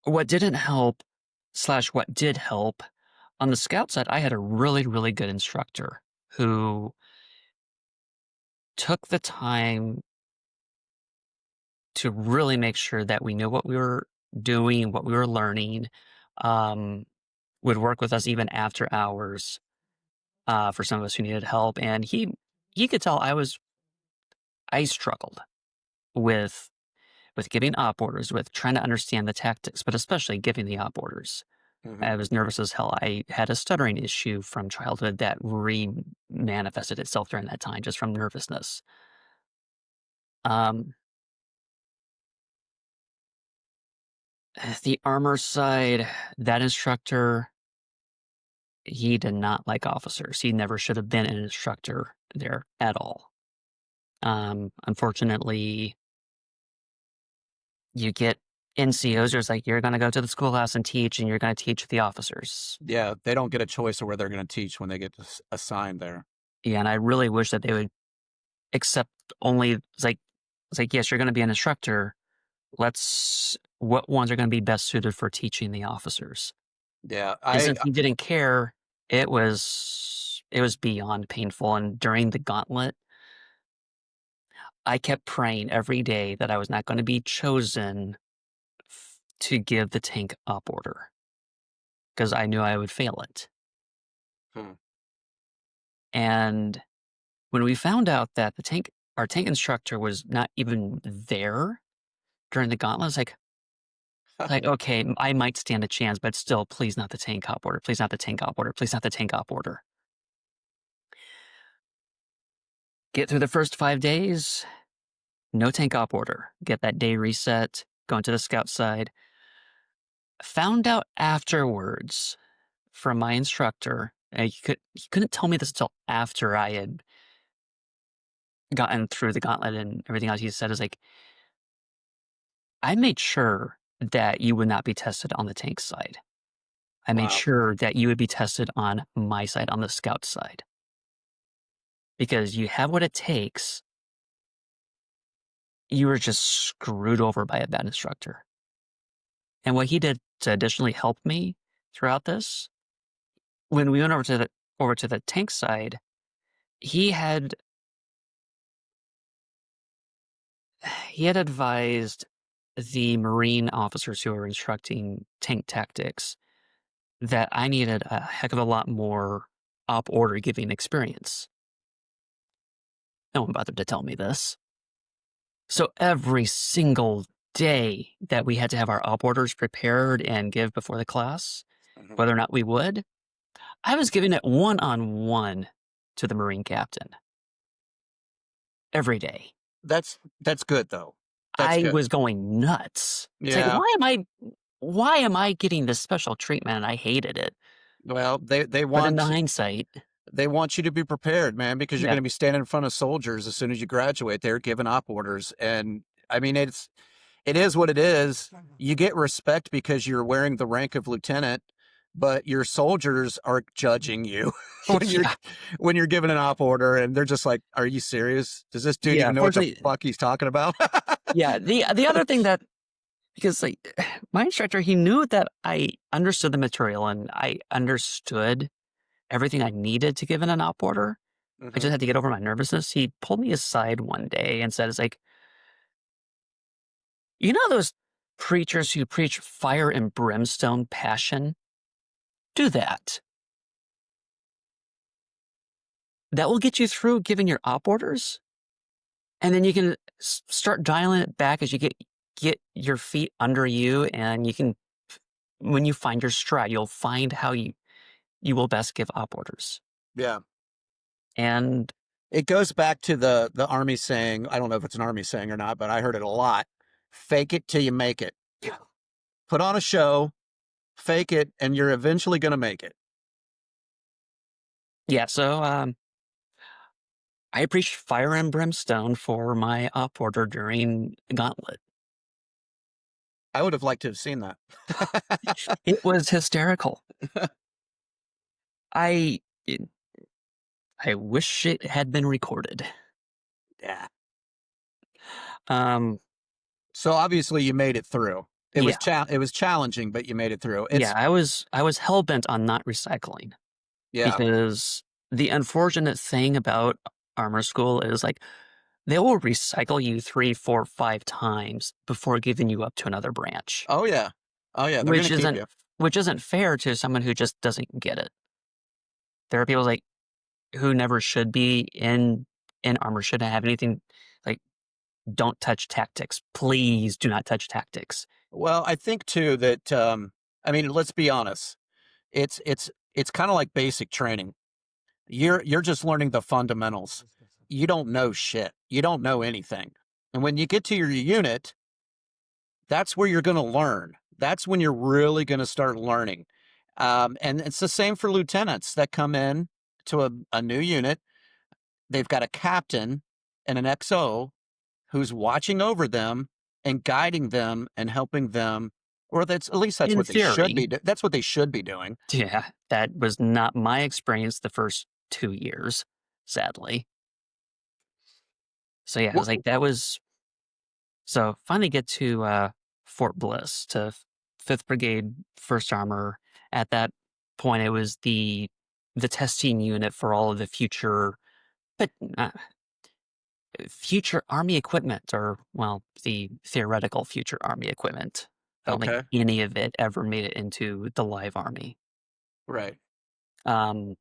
what didn't help slash what did help on the scout side, I had a really, really good instructor who took the time to really make sure that we knew what we were doing, what we were learning, um, would work with us even after hours for some of us who needed help. And he could tell I struggled with giving op orders, with trying to understand the tactics, but especially giving the op orders. Hmm. I was nervous as hell. I had a stuttering issue from childhood that manifested itself during that time just from nervousness. Um, the armor side, that instructor, he did not like officers. He never should have been an instructor there at all. Unfortunately, you get NCOs who's like, you're going to go to the schoolhouse and teach, and you're going to teach the officers. Yeah, they don't get a choice of where they're going to teach when they get assigned there. Yeah, and I really wish that they would accept only, it's like, yes, you're going to be an instructor. What ones are going to be best suited for teaching the officers? Yeah, And since he didn't care, it was beyond painful. And during the gauntlet, I kept praying every day that I was not going to be chosen to give the tank up order because I knew I would fail it. hmm, And when we found out that our tank instructor was not even there during the gauntlet, I was like, Like, okay, I might stand a chance, but still, please not the tank op order. Please not the tank op order. Please not the tank op order. Get through the first 5 days, no tank op order. Get that day reset, go into the scout side. Found out afterwards from my instructor, he couldn't tell me this until after I had gotten through the gauntlet and everything else. He said is like, I made sure that you would not be tested on the tank side. I made Wow. sure that you would be tested on my side, on the scout side, because you have what it takes. You were just screwed over by a bad instructor. And what he did to additionally help me throughout this, when we went over to the tank side, he had he had advised the Marine officers who were instructing tank tactics that I needed a heck of a lot more op order giving experience. No one bothered to tell me this. So every single day that we had to have our op orders prepared and give before the class, Mhm. whether or not we would, I was giving it one-on-one to the Marine captain every day. That's good though. That's I good. was going nuts. It's like, Yeah. why am I getting this special treatment? And I hated it. Well, But in the hindsight, they want you to be prepared, man, because you're yeah, going to be standing in front of soldiers as soon as you graduate. They're giving op orders, and I mean it is what it is. You get respect because you're wearing the rank of lieutenant, but your soldiers are judging you when you're yeah, when you're giving an op order, and they're just like, "Are you serious? Does this dude yeah. even know what the Fortunately, fuck he's talking about?" yeah. The other thing that because like my instructor, he knew that I understood the material and I understood everything I needed to give in an op order. I Hmm. just had to get over my nervousness. He pulled me aside one day and said, "It's like, you know those preachers who preach fire and brimstone passion? Do that. That will get you through giving your op orders, and then you can start dialing it back as you get your feet under you, and you can when you find your stride, you'll find how you will best give op orders." Yeah. And It goes back to the army saying, I don't know if it's an army saying or not, but I heard it a lot. Fake it till you make it. Put on a show, fake it, and you're eventually going to make it. yeah, so I preached fire and brimstone for my op order during Gauntlet. I would have liked to have seen that. It was hysterical. I I wish it had been recorded. Yeah. Um, So obviously you made it through. yeah, It was challenging, but you made it through. yeah. It's I was hell bent on not recycling yeah. because the unfortunate thing about armor school is like they will recycle you 3, 4, 5 times before giving you up to another branch, Oh yeah. Oh yeah. They're which gonna keep isn't you. which isn't fair to someone who just doesn't get it. There are people like who never should be in armor shouldn't have anything like don't touch tactics. Please do not touch tactics. Well, I think too that I mean, let's be honest. It's kind of like basic training. You're just learning the fundamentals. You don't know shit. You don't know anything. And when you get to your unit, that's where you're going to learn. That's when you're really going to start learning. And it's the same for lieutenants that come in to a new unit. They've got a captain and an XO who's watching over them and guiding them and helping them. Or that's at least that's In what they should theory, be. That's what they should be doing. yeah, that was not my experience the first 2 years, sadly. So, yeah, it was What? like that was so finally get to, Fort Bliss to 5th Brigade, 1st Armor. At that point, it was the testing unit for all of the but, uh, future Army equipment or, well, the theoretical future Army equipment. I don't think Okay. any of it ever made it into the live Army. Right. Um,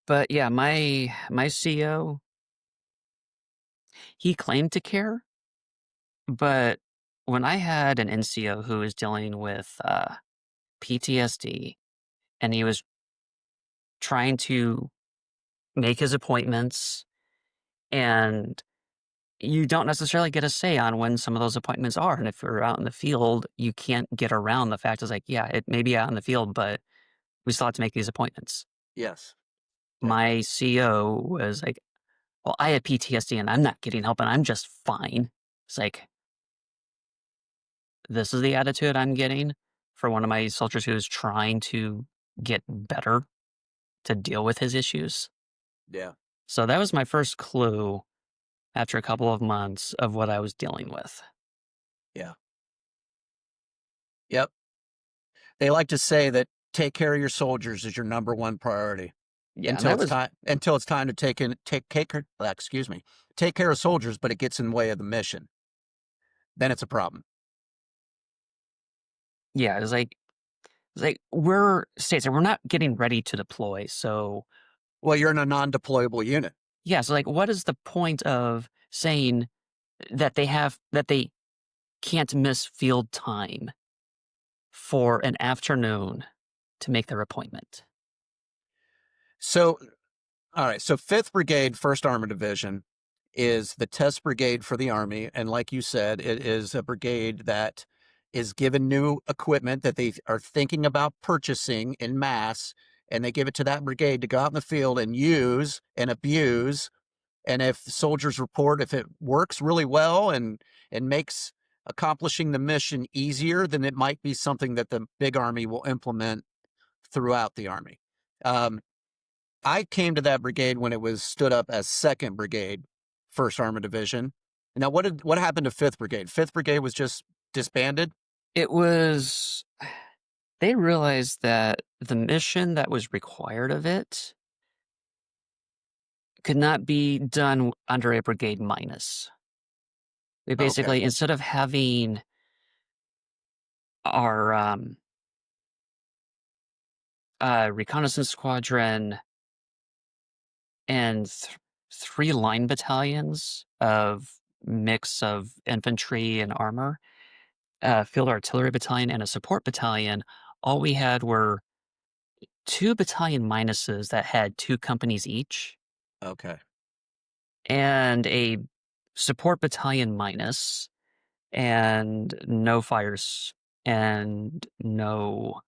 but yeah, my CO, he claimed to care, but when I had an NCO who was dealing with PTSD, and he was trying to make his appointments, and you don't necessarily get a say on when some of those appointments are. And if you're out in the field, you can't get around the fact is like, yeah, it may be out in the field, but we still have to make these appointments. Yes. Yeah. My CO was like, well, I had PTSD and I'm not getting help and I'm just fine. It's like, this is the attitude I'm getting for one of my soldiers who is trying to get better to deal with his issues. Yeah. So that was my first clue after a couple of months of what I was dealing with. Yeah. Yep. They like to say that take care of your soldiers is your number one priority Yeah, and until that it's was time to take care of soldiers, but it gets in the way of the mission. Then it's a problem. yeah, it's like we're states and we're not getting ready to deploy. So Well, you're in a non-deployable unit. yeah, so like what is the point of saying that they can't miss field time for an afternoon to make their appointment? So, all right. So 5th Brigade, 1st Armored Division is the test brigade for the Army. And like you said, it is a brigade that is given new equipment that they are thinking about purchasing in mass. And they give it to that brigade to go out in the field and use and abuse. And if the soldiers report, if it works really well and makes accomplishing the mission easier, then it might be something that the big Army will implement throughout the Army. Um, I came to that brigade when it was stood up as 2nd Brigade, 1st Armored Division. Now, what happened to 5th Brigade? 5th Brigade was just disbanded? It was they realized that the mission that was required of it could not be done under a brigade minus. We Okay. basically, instead of having our reconnaissance squadron and 3 line battalions of mix of infantry and armor, field artillery battalion, and a support battalion, all we had were 2 battalion minuses that had 2 companies each, Okay. and a support battalion minus, and no fires, and no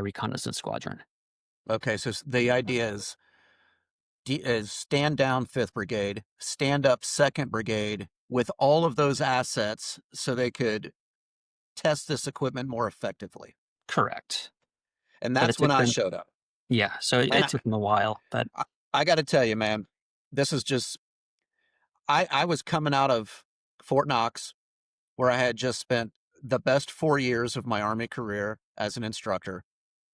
reconnaissance squadron. Okay. So the idea is stand down 5th Brigade, stand up 2nd Brigade with all of those assets so they could test this equipment more effectively. Correct. And But it that's when took I them, showed up. yeah, so And it took them a while, but I got to tell you, man, this is just, I was coming out of Fort Knox where I had just spent the best 4 years of my Army career as an instructor.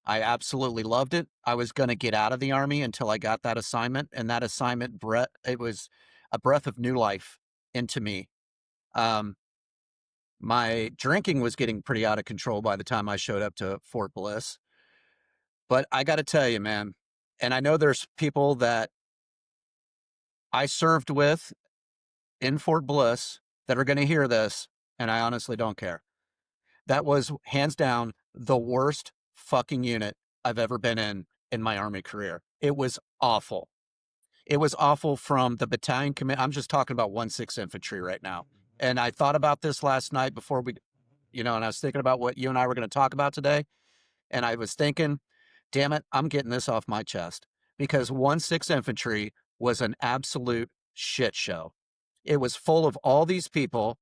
I absolutely loved it. I was going to get out of the Army until I got that assignment, and that assignment, it was a breath of new life into me. Um, my drinking was getting pretty out of control by the time I showed up to Fort Bliss. But I got to tell you, man, and I know there's people that I served with in Fort Bliss that are going to hear this, and I honestly don't care. That was hands down the worst fucking unit I've ever been in my Army career. It was awful. It was awful from the battalion command. I'm just talking about 1/6 infantry right now. And I thought about this last night before and I was thinking about what you and I were going to talk about today. And I was thinking, damn it, I'm getting this off my chest because 1/6 infantry was an absolute shit show. It was full of all these people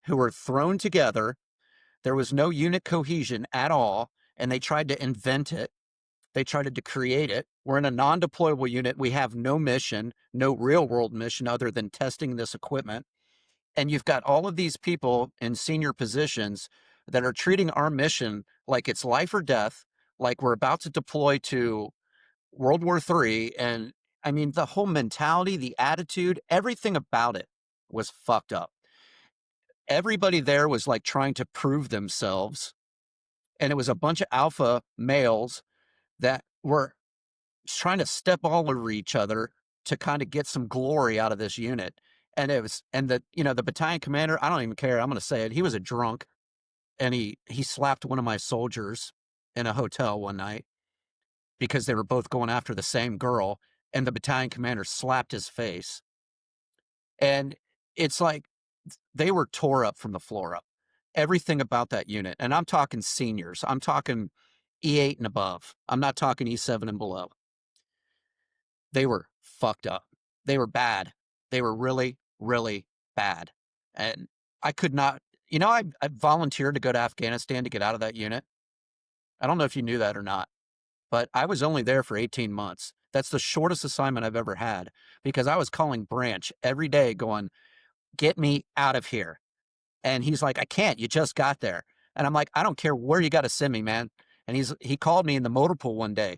who were thrown together. There was no unit cohesion at all, and they tried to invent it. They tried to create it. We're in a non-deployable unit. We have no mission, no real world mission other than testing this equipment. And you've got all of these people in senior positions that are treating our mission like it's life or death, like we're about to deploy to World War III. And I mean, the whole mentality, the attitude, everything about it was fucked up. Everybody there was like trying to prove themselves. And it was a bunch of alpha males that were trying to step all over each other to kind of get some glory out of this unit. And it was, and the battalion commander, I don't even care. I'm going to say it. He was a drunk, and he slapped one of my soldiers in a hotel one night because they were both going after the same girl, and the battalion commander slapped his face. And it's like they were tore up from the floor up. Everything about that unit, and I'm talking seniors, I'm talking E8 and above. I'm not talking E7 and below. They were fucked up. They were bad. They were really, really bad. And I could not, I volunteered to go to Afghanistan to get out of that unit. I don't know if you knew that or not, but I was only there for 18 months. That's the shortest assignment I've ever had because I was calling Branch every day going, get me out of here. And he's like, I can't, you just got there. And I'm like, I don't care where you got to send me, man. And he called me in the motor pool one day.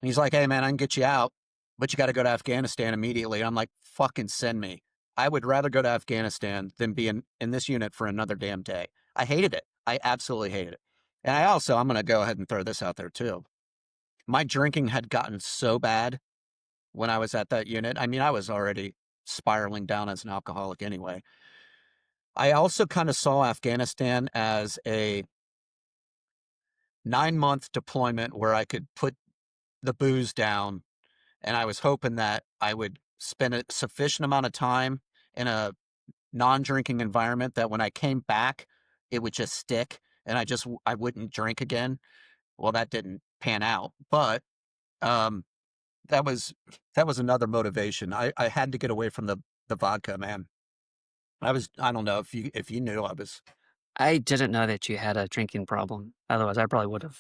And he's like, hey, man, I can get you out, but you got to go to Afghanistan immediately. And I'm like, fucking send me. I would rather go to Afghanistan than be in this unit for another damn day. I hated it. I absolutely hated it. And I'm going to go ahead and throw this out there too. My drinking had gotten so bad when I was at that unit. I mean, I was already spiraling down as an alcoholic anyway. I also kind of saw Afghanistan as a 9-month deployment where I could put the booze down. And I was hoping that I would spend a sufficient amount of time in a non-drinking environment that when I came back, it would just stick and I wouldn't drink again. Well, that didn't pan out, but um, that was another motivation. I had to get away from the vodka, man. I don't know if you knew I was. I didn't know that you had a drinking problem. Otherwise, I probably would have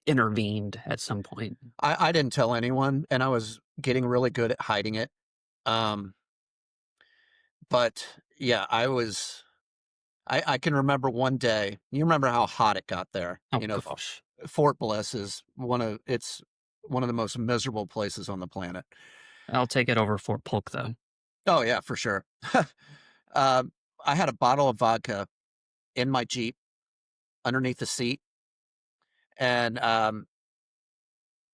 intervened at some point. I didn't tell anyone, and I was getting really good at hiding it. Um, but yeah, I can remember one day. You remember how hot it got there? Oh gosh. Fort Bliss is one of the most miserable places on the planet. I'll take it over Fort Polk though. Oh yeah, for sure. um, I had a bottle of vodka in my Jeep underneath the seat, and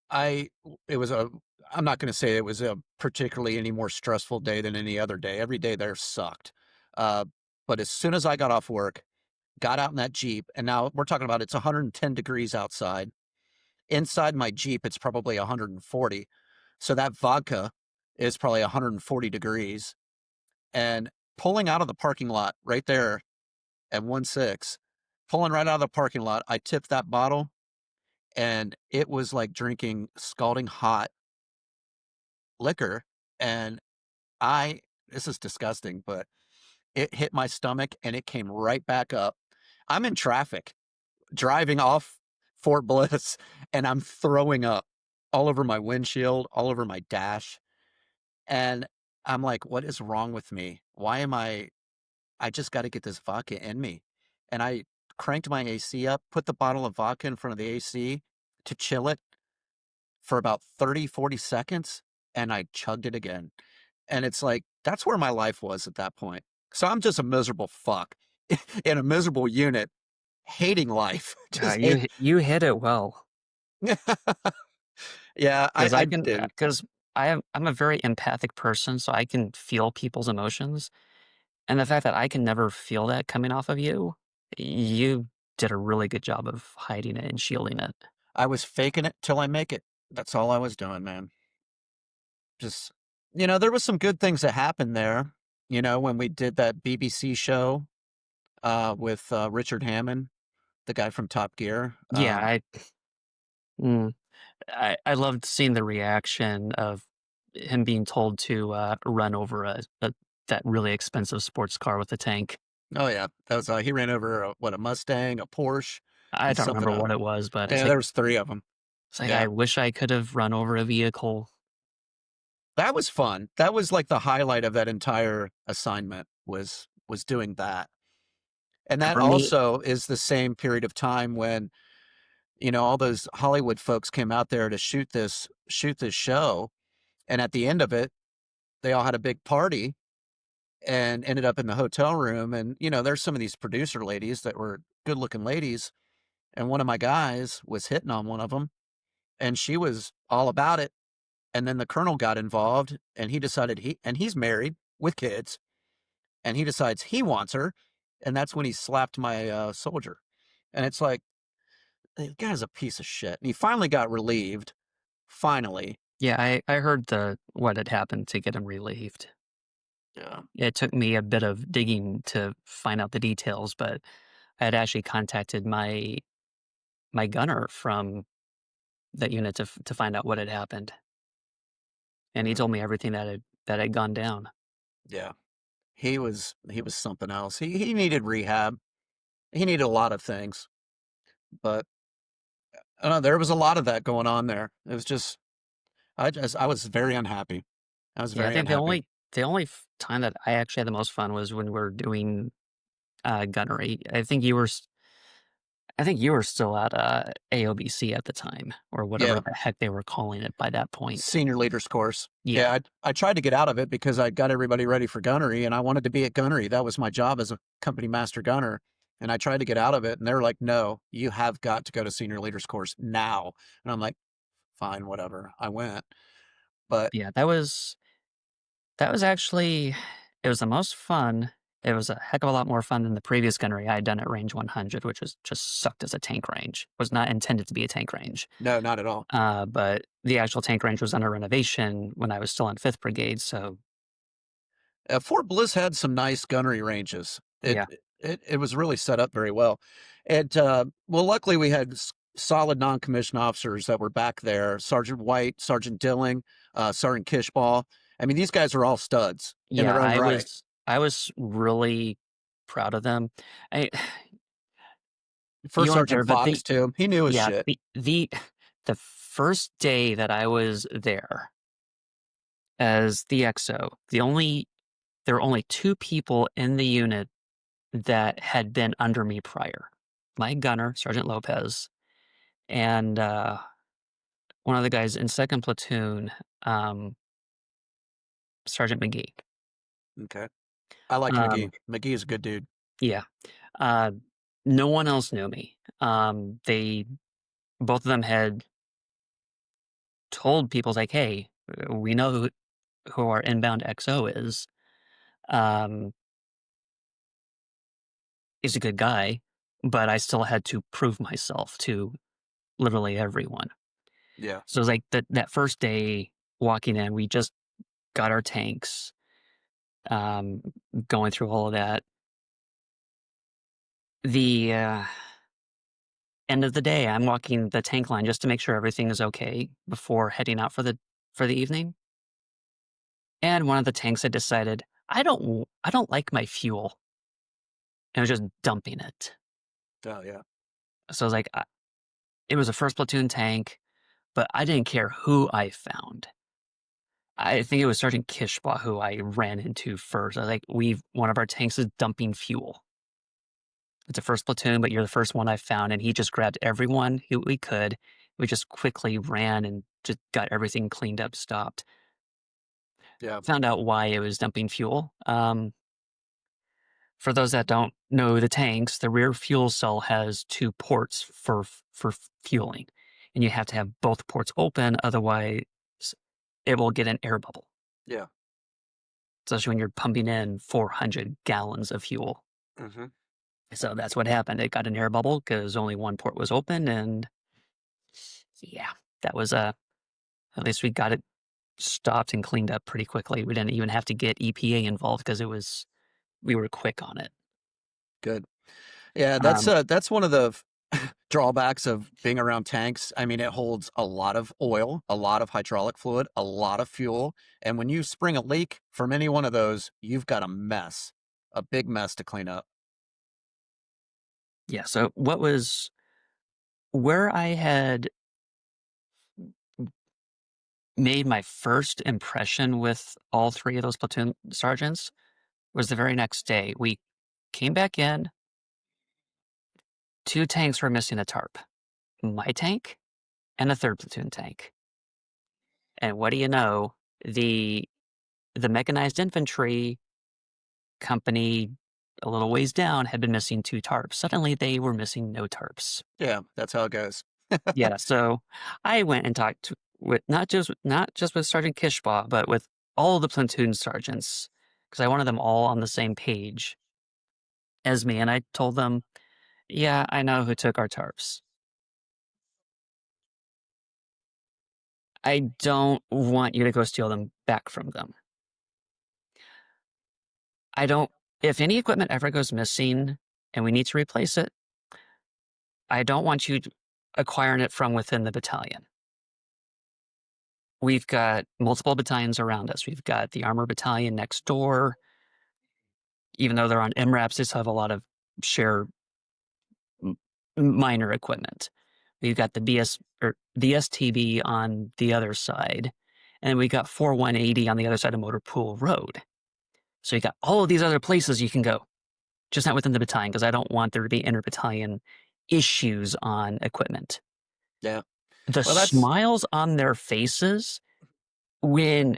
I it was a I'm not going to say it was a particularly any more stressful day than any other day. Every day there sucked. Uh, but as soon as I got off work, got out in that Jeep, and now we're talking about it's 110 degrees outside. Inside my Jeep, it's probably 140. So that vodka is probably 140 degrees. And pulling out of the parking lot right there at 1-6, pulling right out of the parking lot, I tipped that bottle, and it was like drinking scalding hot liquor. And this is disgusting, but it hit my stomach and it came right back up. I'm in traffic driving off Fort Bliss and I'm throwing up all over my windshield, all over my dash. And I'm like, what is wrong with me? Why am I just got to get this vodka in me. And I cranked my AC up, put the bottle of vodka in front of the AC to chill it for about 30, 40 seconds. And I chugged it again. And it's like, that's where my life was at that point. So I'm just a miserable fuck in a miserable unit, hating life. Just hate. You hit it well. Yeah, Because I I can, do. because I'm a very empathic person, so I can feel people's emotions. And the fact that I can never feel that coming off of you, you did a really good job of hiding it and shielding it. I was faking it till I make it. That's all I was doing, man. Just, there was some good things that happened there. When we did that BBC show with Richard Hammond, the guy from Top Gear. Yeah, mm, I loved seeing the reaction of him being told to run over that really expensive sports car with a tank. Oh yeah, that was he ran over a Mustang, a Porsche, I and don't something remember else. what it was, but Yeah, there was 3 of them. it's like I Yeah, wish I could have run over a vehicle. that was fun. That was like the highlight of that entire assignment was doing that. And that For me, also is the same period of time when all those Hollywood folks came out there to shoot this show, and at the end of it, they all had a big party and ended up in the hotel room. And there's some of these producer ladies that were good looking ladies, and one of my guys was hitting on one of them, and she was all about it. And then the colonel got involved, and he decided he's married. with kids, and he decides he wants her, and that's when he slapped my soldier. And it's like, the guy's a piece of shit. And he finally got relieved. Finally. Yeah, I heard what had happened to get him relieved. Yeah. It took me a bit of digging to find out the details, but I had actually contacted my gunner from that unit to find out what had happened, and he Mm, told me everything that had gone down. yeah. He was something else. He needed rehab. He needed a lot of things, but I don't know, there was a lot of that going on there. It was just I was very unhappy. I was Yeah, I very think unhappy. the only time that I actually had the most fun was when we were doing gunnery. I think you were still at AOBC at the time, or whatever Yeah. the heck they were calling it by that point. Senior leaders course. Yeah, Yeah, I tried to get out of it because I got everybody ready for gunnery and I wanted to be at gunnery. That was my job as a company master gunner. And I tried to get out of it and they were like, no, you have got to go to senior leaders course now. And I'm like, fine, whatever. I went. But yeah, that was actually it was the most fun. It was a heck of a lot more fun than the previous gunnery I had done at range 100, which was just sucked as a tank range. Was not intended to be a tank range. no, not at all. But the actual tank range was under renovation when I was still on 5th Brigade, so Fort Bliss had some nice gunnery ranges. yeah. It was really set up very well. And well, luckily we had solid non-commissioned officers that were back there. Sergeant White, Sergeant Dilling, Sergeant Kishball. I mean, these guys are all studs in Yeah, their own right. I was really proud of them. I First you weren't there, Sergeant but Fox too. He knew his yeah, shit. the first day that I was there as the XO, there were only 2 people in the unit that had been under me prior. My gunner, Sergeant Lopez, and, one of the guys in 2nd platoon, um, Sergeant McGee. Okay, I liked McGee. Um, McGee is a good dude. yeah. Uh, no one else knew me. They both of them had told people like, "Hey, we know who our inbound XO is. Um, he's a good guy," but I still had to prove myself to literally everyone. Yeah, So it was like that first day walking in, we just got our tanks, um, going through all of that. The end of the day, I'm walking the tank line just to make sure everything is okay before heading out for the evening. And one of the tanks had decided, I don't like my fuel, and was just dumping it. oh yeah, So I was like, it was a first platoon tank, but I didn't care who I found. I think it was Sergeant Kishbaugh who I ran into first. I was like, one of our tanks is dumping fuel. It's a first platoon, but you're the first one I found. And he just grabbed everyone who we could. We just quickly ran and just got everything cleaned up, stopped. yeah, Found out why it was dumping fuel. For those that don't know the tanks, the rear fuel cell has 2 ports for fueling, and you have to have both ports open, otherwise it will get an air bubble, yeah. especially when you're pumping in 400 gallons of fuel. Hmm. So that's what happened. It got an air bubble because only one port was open, and yeah, that was at least we got it stopped and cleaned up pretty quickly. We didn't even have to get EPA involved because we were quick on it. Good. Yeah, Um, that's one of the drawbacks of being around tanks. I mean, it holds a lot of oil, a lot of hydraulic fluid, a lot of fuel. And when you spring a leak from any one of those, you've got a mess, a big mess to clean up. yeah. So where I had made my first impression with all 3 of those platoon sergeants was the very next day. We came back in, 2 tanks were missing a tarp. My tank and a 3rd platoon tank. And what do you know? The the mechanized infantry company a little ways down had been missing 2 tarps. Suddenly they were missing no tarps. Yeah, that's how it goes. Yeah, so I went and talked with not just with Sergeant Kishbaugh, but with all the platoon sergeants. because I wanted them all on the same page as me, and I told them, "Yeah, I know who took our tarps. I don't want you to go steal them back from them. I don't if any equipment ever goes missing and we need to replace it, I don't want you acquiring it from within the battalion. We've got multiple battalions around us. We've got the armor battalion next door. Even though they're on MRAPs, they still have a lot of share minor equipment. We've got the the STB on the other side, and we got 4180 on the other side of Motor Pool Road. So you got all of these other places you can go, just not within the battalion, because I don't want there to be inter-battalion issues on equipment. Yeah. The Well, that's smiles on their faces when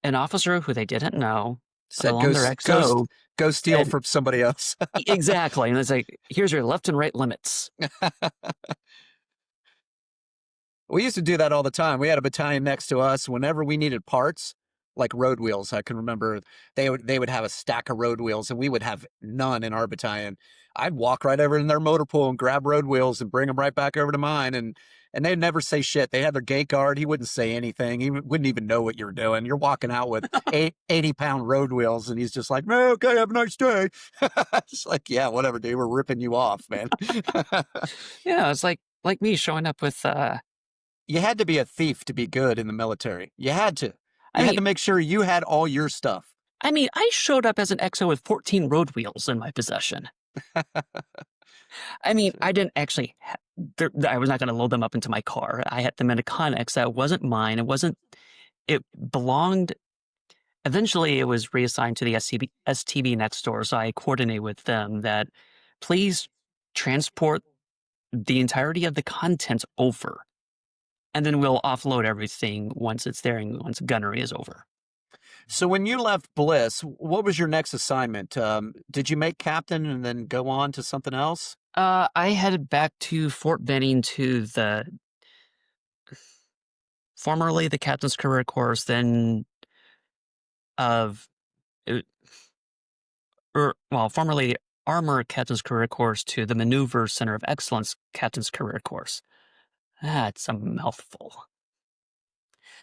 an officer who they didn't know put said along their XO go steal said, from somebody else. exactly. And it's like, here's your left and right limits. We used to do that all the time. We had a battalion next to us. Whenever we needed parts, like road wheels, I can remember they would have a stack of road wheels, and we would have none in our battalion. I'd walk right over in their motor pool and grab road wheels and bring them right back over to mine, and they'd never say shit. They had their gate guard. He wouldn't say anything. He wouldn't even know what you're doing. You're walking out with 80-pound road wheels, and he's just like, "Man, okay, have a nice day." It's like, yeah, whatever, dude. We're ripping you off, man. Yeah, it's like me showing up with You had to be a thief to be good in the military. You had to. I You had mean to make sure you had all your stuff. I showed up as an XO with 14 road wheels in my possession. I mean, I didn't actually I was not going to load them up into my car. I had them in a Connex that wasn't mine. It belonged eventually it was reassigned to the STB next door, so I coordinated with them that please transport the entirety of the contents over, and then we'll offload everything once it's there and once gunnery is over. So when you left Bliss, what was your next assignment? Did you make captain and then go on to something else? I headed back to Fort Benning to the formerly the Captain's Career Course, then of formerly Armor Captain's Career Course to the Maneuver Center of Excellence Captain's Career Course. That's a mouthful.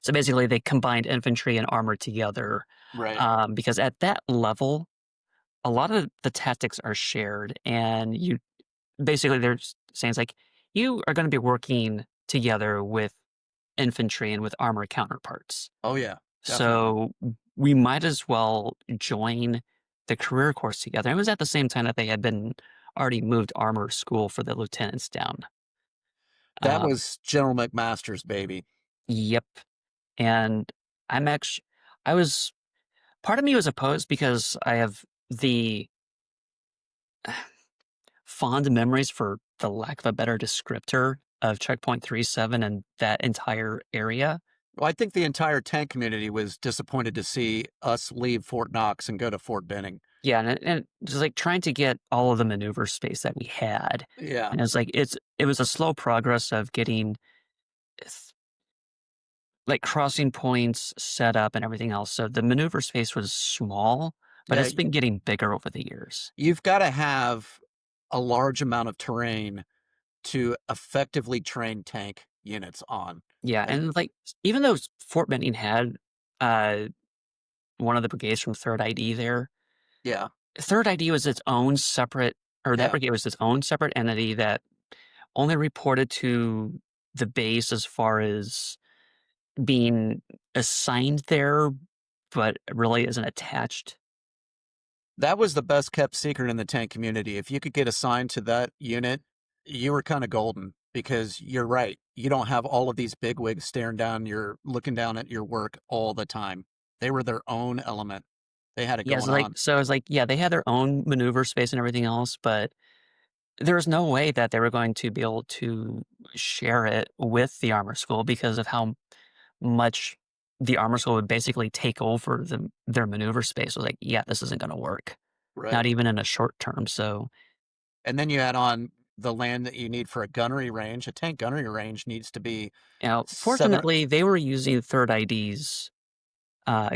So basically, they combined infantry and armor together Right. because at that level, a lot of the tactics are shared, and you basically they're saying it's like you are going to be working together with infantry and with armor counterparts. Oh yeah, definitely. So we might as well join the career course together. It was at the same time that they had been already moved armor school for the lieutenants down. That Uh, was General McMaster's baby. yep. And I'm actually, I was, part of me was opposed because I have the fond memories, for the lack of a better descriptor, of Checkpoint 37 and that entire area. Well, I think the entire tank community was disappointed to see us leave Fort Knox and go to Fort Benning. Yeah, and just like trying to get all of the maneuver space that we had. Yeah. And it's like it was a slow progress of getting like crossing points set up and everything else. So the maneuver space was small, but Yeah, it's been getting bigger over the years. you've got to have a large amount of terrain to effectively train tank units on. Yeah, And and like even though Fort Benning had uh one of the brigades from 3rd ID there, yeah, 3rd ID was its own separate, or that yeah. brigade was its own separate entity that only reported to the base as far as being assigned there, but really isn't attached. That was the best kept secret in the tank community. If you could get assigned to that unit, you were kind of golden, because you're right. You don't have all of these bigwigs staring down your looking down at your work all the time. They were their own element. They had it Yeah, going on. so it's like, yeah, they had their own maneuver space and everything else, but there was no way that they were going to be able to share it with the armor school because of how much the armor school would basically take over their maneuver space. So like, yeah, this isn't going to work, Right. not even in a short term. So, And then you add on the land that you need for a gunnery range. A tank gunnery range needs to be you know, 7. fortunately, they were using 3rd ID's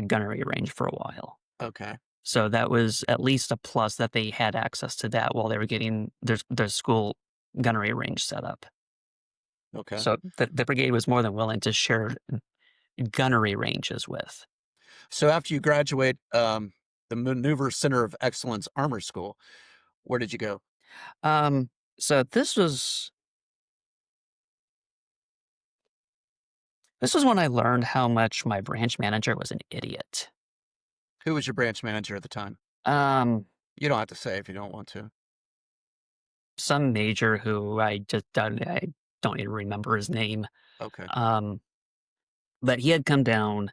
gunnery range for a while. Okay. So that was at least a plus that they had access to that while they were getting their school gunnery range set up. Okay. So the brigade was more than willing to share gunnery ranges with. So after you graduate, the Maneuver Center of Excellence Armor School, where did you go? Um, so this was when I learned how much my branch manager was an idiot. Who was your branch manager at the time? Um, You don't have to say if you don't want to. some major who I don't even remember his name. Okay. Um, but he had come down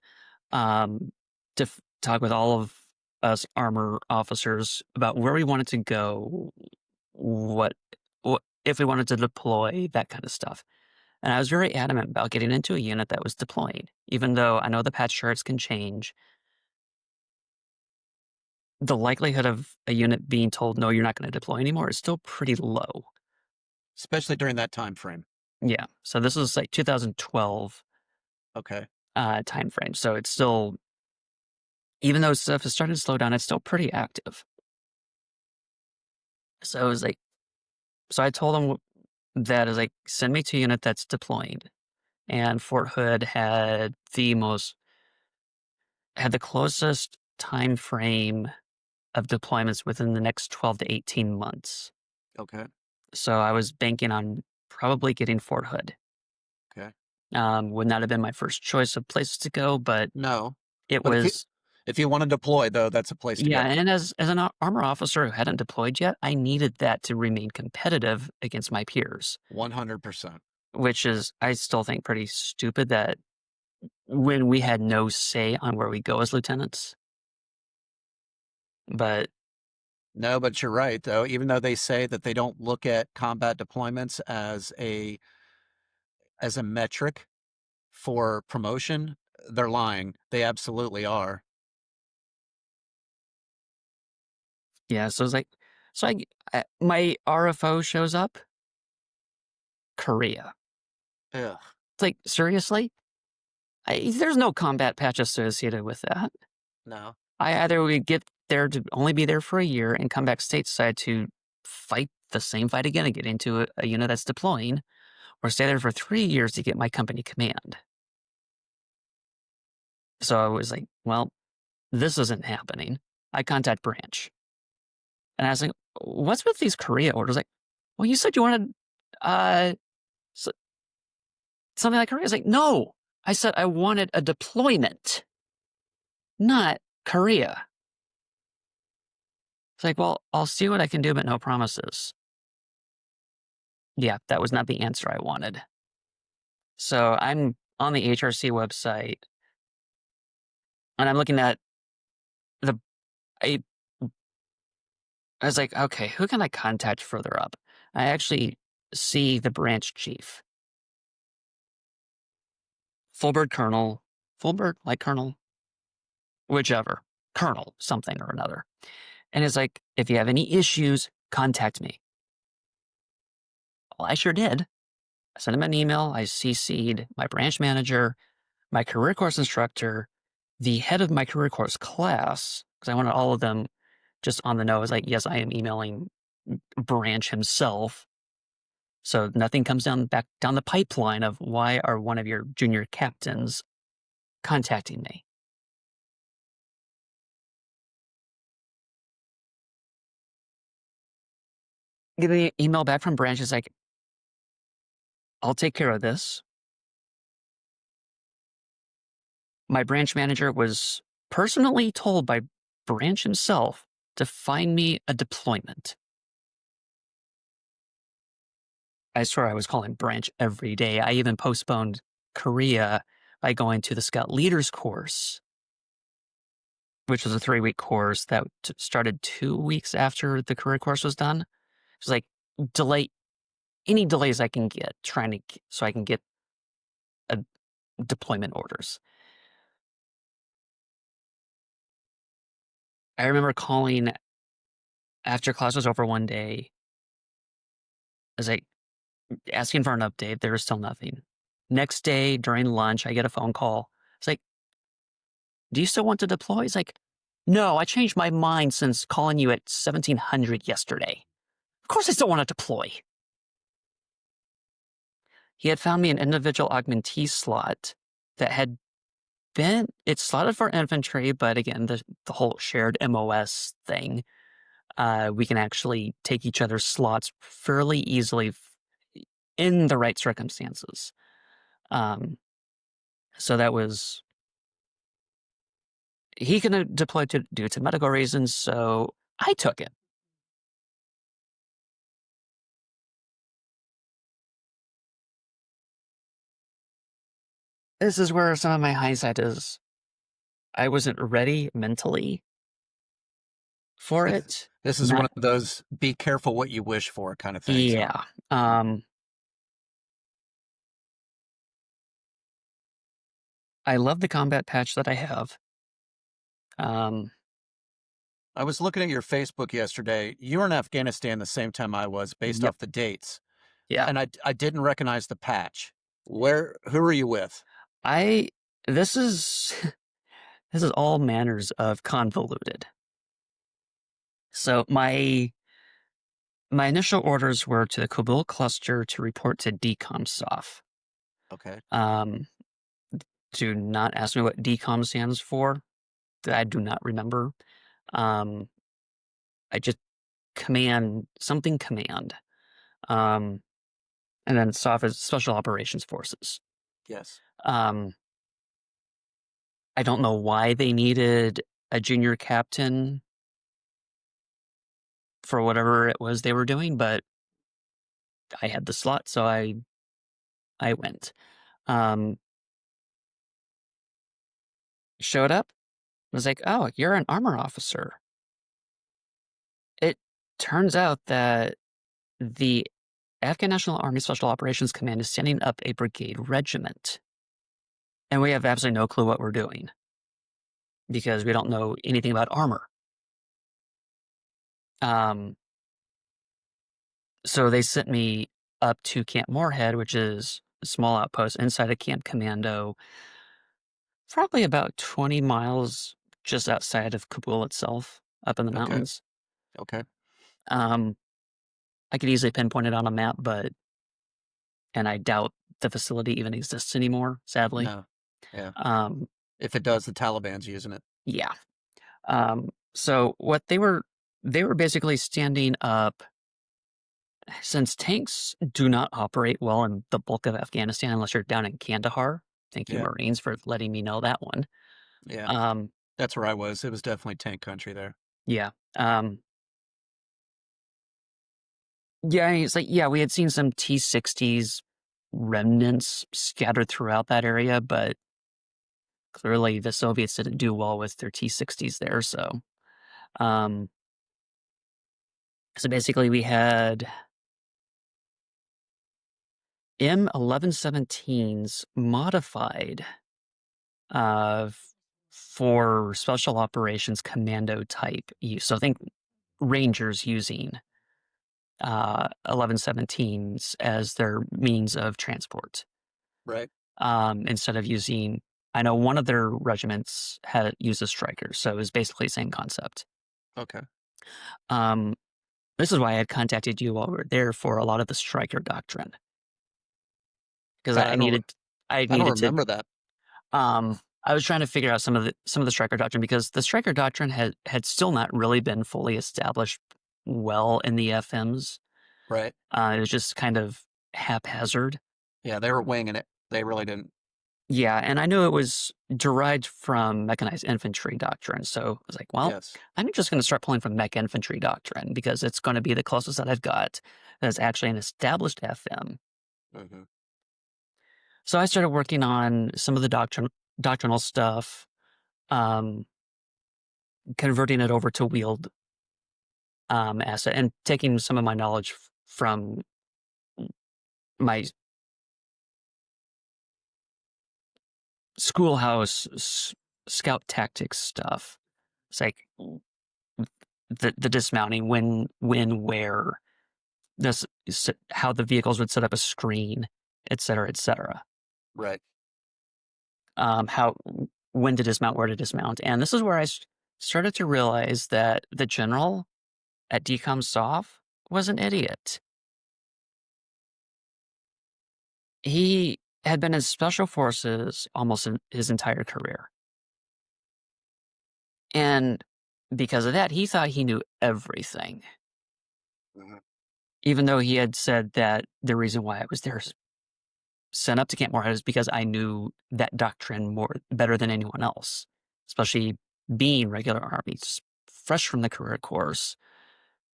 to talk with all of us armor officers about where we wanted to go, what, what if we wanted to deploy, that kind of stuff. And I was very adamant about getting into a unit that was deployed, even though I know the patch charts can change. The likelihood of a unit being told, no, you're not going to deploy anymore is still pretty low. Especially during that time frame. Yeah. So this is like 2012 Okay. time frame. So it's still, even though stuff is starting to slow down, it's still pretty active. So it was like, so I told them that is like, send me to a unit that's deploying. And Fort Hood had the closest time frame of deployments within the next 12 to 18 months. Okay. So I was banking on probably getting Fort Hood. Okay. Would not have been my first choice of places to go, but No. it But was, if you want to deploy though, that's a place to yeah. go. And as an armor officer who hadn't deployed yet, I needed that to remain competitive against my peers, 100%. which is, I still think, pretty stupid that when we had no say on where we go as lieutenants. But No, but you're right though. Even though they say that they don't look at combat deployments as a metric for promotion, they're lying. They absolutely are. yeah, so it's like, my RFO shows up, Korea. Ugh. It's like, seriously? There's no combat patch associated with that. No. I either would get there to only be there for a year and come back stateside to fight the same fight again and get into a unit that's deploying, or stay there for 3 years to get my company command. So I was like, well, this isn't happening. I contact branch. And I was like, what's with these Korea orders? Like, well, you said you wanted uh, s- something like Korea. I was like, no, I said I wanted a deployment, not Korea. It's like, well, I'll see what I can do, but no promises. Yeah, that was not the answer I wanted. So I'm on the HRC website and I'm looking at the, I, I was like, okay, who can I contact further up? I actually see the branch chief, Fullbird Colonel, Fullbird, like Colonel, whichever, Colonel, something or another. And it's like, if you have any issues, contact me. Well, I sure did. I sent him an email. I CC'd my branch manager, my career course instructor, the head of my career course class, because I wanted all of them just on the nose, like, yes, I am emailing Branch himself. So nothing comes back down the pipeline of why are one of your junior captains contacting me. Get an email back from Branch. It's like, I'll take care of this. My branch manager was personally told by Branch himself to find me a deployment. I swear I was calling Branch every day. I even postponed Korea by going to the Scout Leaders course, which was a 3-week course that started 2 weeks after the career course was done. It was like, delay any delays I can get, so I can get a deployment orders. I remember calling after class was over one day. I was like, asking for an update. There was still nothing. Next day during lunch, I get a phone call. It's like, do you still want to deploy? He's like, No, I changed my mind since calling you at 1700 yesterday. Of course I still want to deploy. He had found me an individual augmentee slot that had it's slotted for infantry, but again, the whole shared MOS thing, we can actually take each other's slots fairly easily in the right circumstances. So that was, he can deploy due to medical reasons, so I took it. This is where some of my hindsight is. I wasn't ready mentally for it. This is one Not, of those be careful what you wish for kind of things. Huh? yeah. I love the combat patch that I have. I was looking at your Facebook yesterday. You were in Afghanistan the same time I was, based Yep. off the dates. Yeah. And I didn't recognize the patch. Who are you with? This is this is all manners of convoluted. So my initial orders were to the Kabul cluster to report to DCOMSOF. Okay. Do not ask me what DCOM stands for. I do not remember. I just command. And then SOF is Special Operations Forces. Yes. I don't know why they needed a junior captain for whatever it was they were doing, but I had the slot, so I went. Showed up, was like, "Oh, you're an armor officer." It turns out that the Afghan National Army Special Operations Command is standing up a brigade regiment, and we have absolutely no clue what we're doing because we don't know anything about armor. So they sent me up to Camp Moorhead, which is a small outpost inside of Camp Commando, probably about 20 miles just outside of Kabul itself, up in the Okay. mountains. Okay. I could easily pinpoint it on a map, and I doubt the facility even exists anymore, sadly. No. Yeah. Um, If it does, the Taliban's using it. yeah. So what they were basically standing up, since tanks do not operate well in the bulk of Afghanistan unless you're down in Kandahar. Thank you, Yeah. Marines, for letting me know that one. Yeah. That's where I was. It was definitely tank country there. Yeah. Yeah, it's like, yeah, we had seen some T-60s remnants scattered throughout that area, but clearly the Soviets didn't do well with their T-60s there, so um so basically we had M1117s modified for special operations commando type use. So I think Rangers using 1117s as their means of transport. Right. Instead of using, I know one of their regiments uses Strikers, so it was basically the same concept. Okay. This is why I had contacted you while we were there for a lot of the Striker doctrine. Because God, I I don't needed to, remember that. I was trying to figure out some of the Striker doctrine because the Striker doctrine had still not really been fully established well in the FMs. Right. It was just kind of haphazard. Yeah, they were winging it. They really didn't. Yeah, and I knew it was derived from mechanized infantry doctrine. So I was like, well, Yes. I'm just going to start pulling from mech infantry doctrine because it's going to be the closest that I've got that's actually an established FM. Mm-hmm. So I started working on some of the doctrinal stuff, converting it over to wheeled asset and taking some of my knowledge from my schoolhouse scout tactics stuff. It's like the dismounting, when, where, this, how the vehicles would set up a screen, et cetera, et cetera. Right. How, when to dismount, where to dismount, and this is where I started to realize that the general at DCOM Sov was an idiot. He had been in special forces almost his entire career. And because of that, he thought he knew everything. Mhm. Even though he had said that the reason why I was there sent up to Camp Moorhead is because I knew that doctrine better than anyone else, especially being regular Army, fresh from the career course,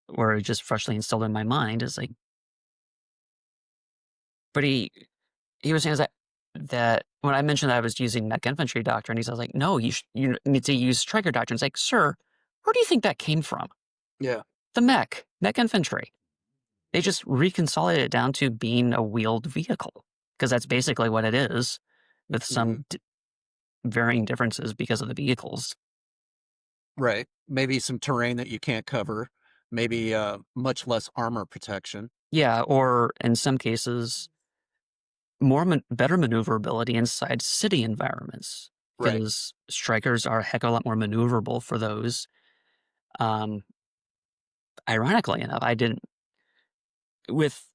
where it just freshly instilled in my mind is like, but he was saying is that when I mentioned that I was using mech infantry doctrine, he was like, no, you need to use striker doctrine. It's like, sir, where do you think that came from? Yeah. The mech infantry. They just reconsolidated it down to being a wheeled vehicle because that's basically what it is, with Mhm. some varying differences because of the vehicles. Right. Maybe some terrain that you can't cover. Maybe much less armor protection. Yeah, or in some cases, better maneuverability inside city environments Right. because strikers are a heck of a lot more maneuverable for those. Um, Ironically enough, I didn't with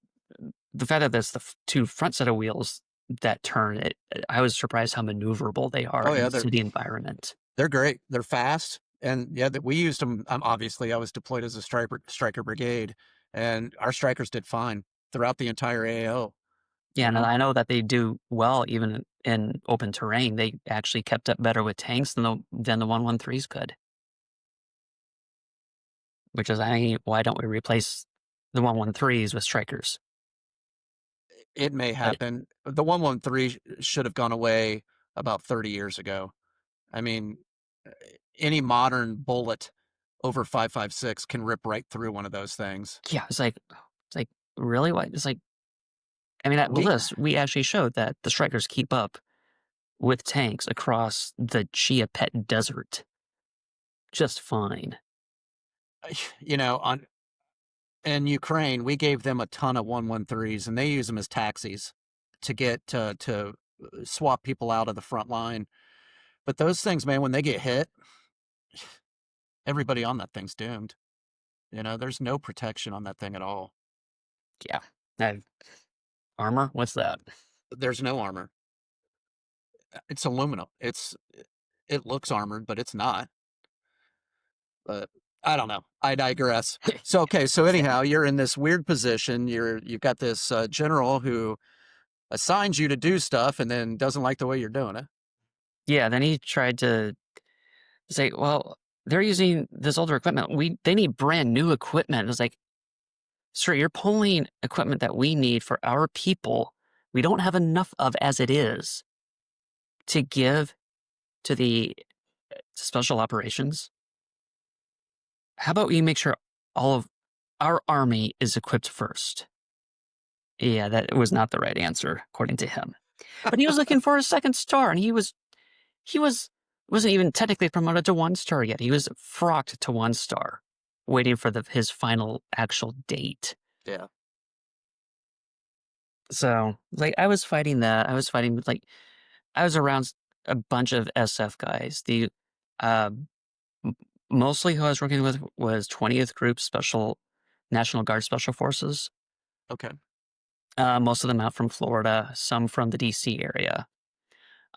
the fact that there's the two front set of wheels that turn it. I was surprised how maneuverable they are Oh in yeah, the city environment. they're great. They're fast, and yeah, that we used them. Obviously, I was deployed as a striker brigade, and our strikers did fine throughout the entire AO. Yeah, You and know, I know that they do well even in open terrain. They actually kept up better with tanks than the 113s could. Which is, why don't we replace the 113s with strikers? it may But happen. The 113 should have gone away about 30 years ago. I mean, any modern bullet over 5.56 can rip right through one of those things. yeah, it's like really what? It's like I mean, that We, list we actually showed that the strikers keep up with tanks across the Chia Pet Desert just fine. on in Ukraine, we gave them a ton of 113s, and they use them as taxis to get to swap people out of the front line. But those things, man, when they get hit, everybody on that thing's doomed. There's no protection on that thing at all. Yeah, armor. What's that? There's no armor. It's aluminum. It looks armored, but it's not. But I don't know. I digress. So okay, so Yeah, anyhow, you're in this weird position. You've got this general who assigns you to do stuff and then doesn't like the way you're doing it. yeah. Then he tried to say, "Well, they're using this older equipment. They need brand new equipment." It's like, sir, you're pulling equipment that we need for our people. We don't have enough of as it is to give to the special operations. How about we make sure all of our army is equipped first? Yeah, that was not the right answer, according to him. But he was looking for a second star, and he wasn't even technically promoted to 1 star yet. He was frocked to 1 star, waiting for his final actual date. Yeah. So, like, I was fighting that. I was fighting with I was around a bunch of SF guys. Uh, m- Mostly who I was working with was 20th Group Special National Guard Special Forces. Okay. Most of them out from Florida, some from the DC area.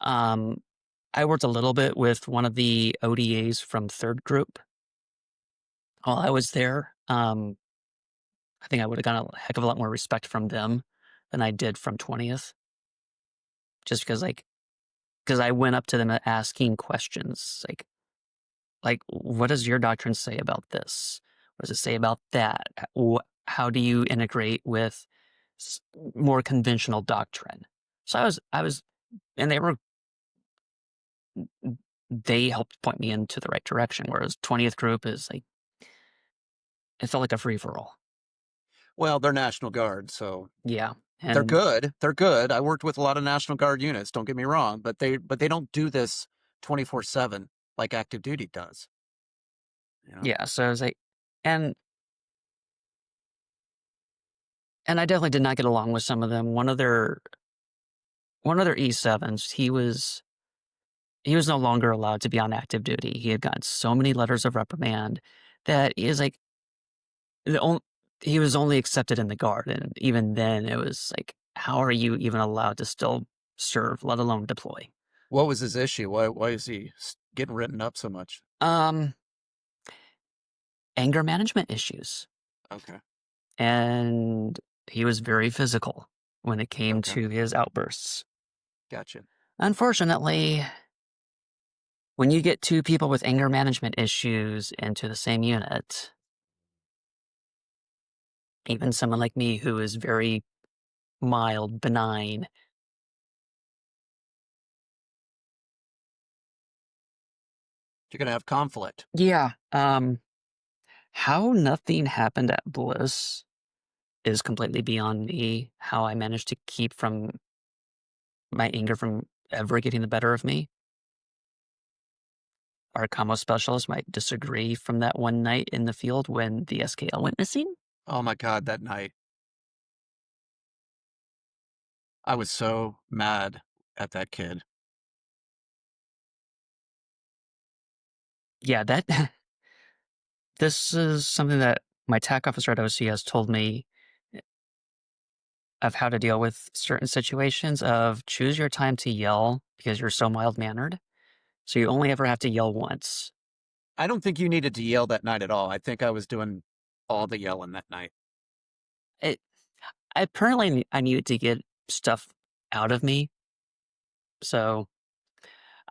Um, I worked a little bit with one of the ODAs from Third Group while I was there. I think I would have gotten a heck of a lot more respect from them than I did from 20th, just because I went up to them asking questions like, what does your doctrine say about this? What does it say about that? How do you integrate with more conventional doctrine? So and they helped point me into the right direction. Whereas 20th Group is like, it felt like a free for all. Well, they're National Guard, so Yeah. they're And good. They're good. I worked with a lot of National Guard units. Don't get me wrong, but they don't do this 24/7 like active duty does. You know. yeah, so I was like, and, and I definitely did not get along with some of them. One of their E7s, he was no longer allowed to be on active duty. He had gotten so many letters of reprimand that he is like the on he was only accepted in the Guard, and even then, it was like, how are you even allowed to still serve, let alone deploy? What was his issue? Why is he getting written up so much? Um, Anger management issues, Okay. and he was very physical when it came Okay. to his outbursts. Gotcha. Unfortunately, when you get 2 people with anger management issues into the same unit, even someone like me who is very mild, benign. You're gonna have conflict. Yeah. How nothing happened at Bliss is completely beyond me. How I managed to keep from my anger from ever getting the better of me. Our commo specialist might disagree from that one night in the field when the SKL went missing. Oh my God, that night. I was so mad at that kid. Yeah, that this is something that my TAC officer at OC has told me of how to deal with certain situations of choose your time to yell because you're so mild-mannered. So you only ever have to yell once. I don't think you needed to yell that night at all. I think I was doing all the yelling that night. It apparently I needed to get stuff out of me. So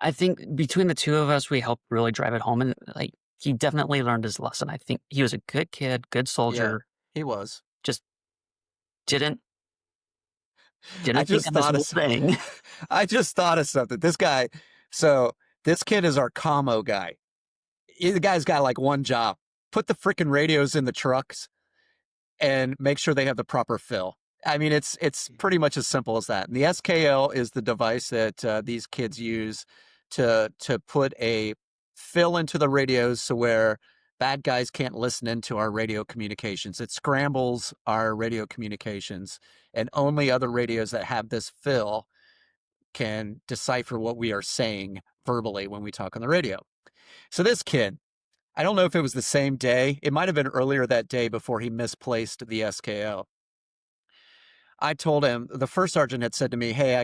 I think between the 2 of us, we helped really drive it home, and, like, he definitely learned his lesson. I think he was a good kid, good Yeah, soldier, he was. just didn't I didn't think just on this thought of whole thing. I just thought of something. This guy, so this kid is our commo guy. The guy's got like one job: put the freaking radios in the trucks and make sure they have the proper fill. I mean, it's pretty much as simple as that. And the SKL is the device that these kids use to put a fill into the radios, so where bad guys can't listen into our radio communications. It scrambles our radio communications, and only other radios that have this fill can decipher what we are saying verbally when we talk on the radio. So this kid, I don't know if it was the same day. It might have been earlier that day before he misplaced the SKL. I told him, the first sergeant had said to me, "Hey, I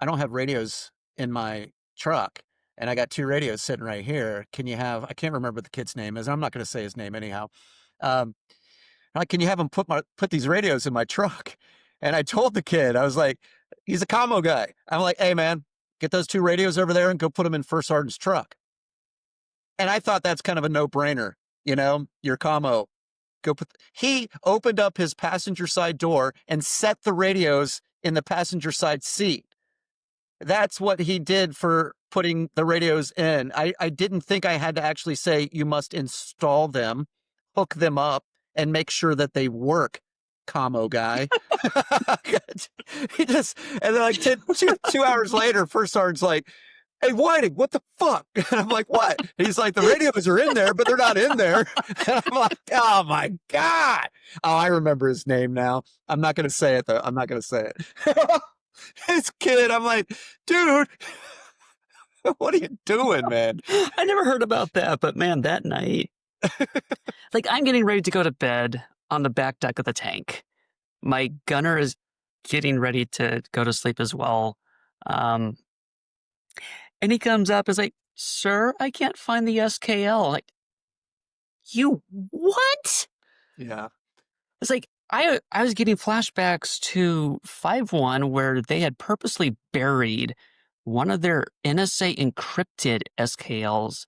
don't have radios in my truck, and I got 2 radios sitting right here. Can you have," I can't remember what the kid's name is. I'm not going to say his name anyhow. Um, like, "Can you have him put these radios in my truck?" And I told the kid, I was like, he's a commo guy. I'm like, "Hey man, get those 2 radios over there and go put them in first sergeant's truck." And I thought that's kind of a no-brainer, your commo. He opened up his passenger side door and set the radios in the passenger side seat. That's what he did for putting the radios in. I didn't think I had to actually say you must install them, hook them up, and make sure that they work, commo guy. He just, and then like 2 hours later, first sergeant's like, "Hey, Whiting, what the fuck?" And I'm like, "What?" And he's like, "The radios are in there, but they're not in there." And I'm like, "Oh my God." Oh, I remember his name now. I'm not going to say it though. I'm not going to say it. This kid, I'm like, "Dude, what are you doing, man?" I never heard about that, but man, that night, like, I'm getting ready to go to bed on the back deck of the tank. My gunner is getting ready to go to sleep as well. Um, and he comes up, is like, "Sir, I can't find the SKL." Like, you what? Yeah. It's like I was getting flashbacks to 5-1 where they had purposely buried one of their NSA encrypted SKLs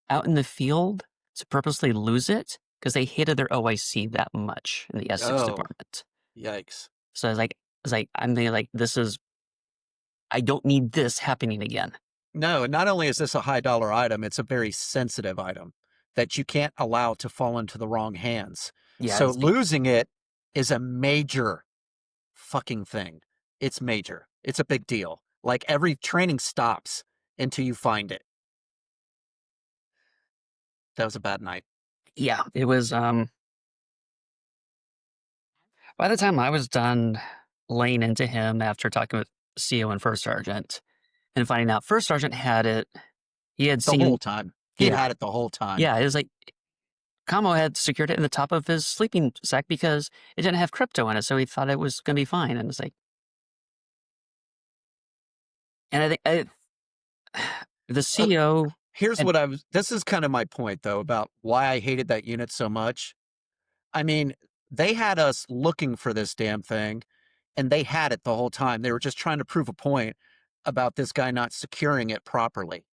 out in the field to purposely lose it because they hated their OIC that much in the S6 Oh, department. yikes. So I'm thinking like this is I don't need this happening again. No, not only is this a high dollar item, it's a very sensitive item that you can't allow to fall into the wrong hands. Yeah, So losing it is a major fucking thing. It's major. It's a big deal. Like, every training stops until you find it. That was a bad night. yeah, it was by the time I was done laying into him after talking with CO and first sergeant, and finding out first sergeant had it. He had The whole seen, time. He yeah, had it the whole time. yeah. It was like Kamo had secured it in the top of his sleeping sack because it didn't have crypto in it, so he thought it was going to be fine. And it's like, and I think the Uh, CO Here's and what this is kind of my point though about why I hated that unit so much. I mean, they had us looking for this damn thing and they had it the whole time. They were just trying to prove a point about this guy not securing it properly.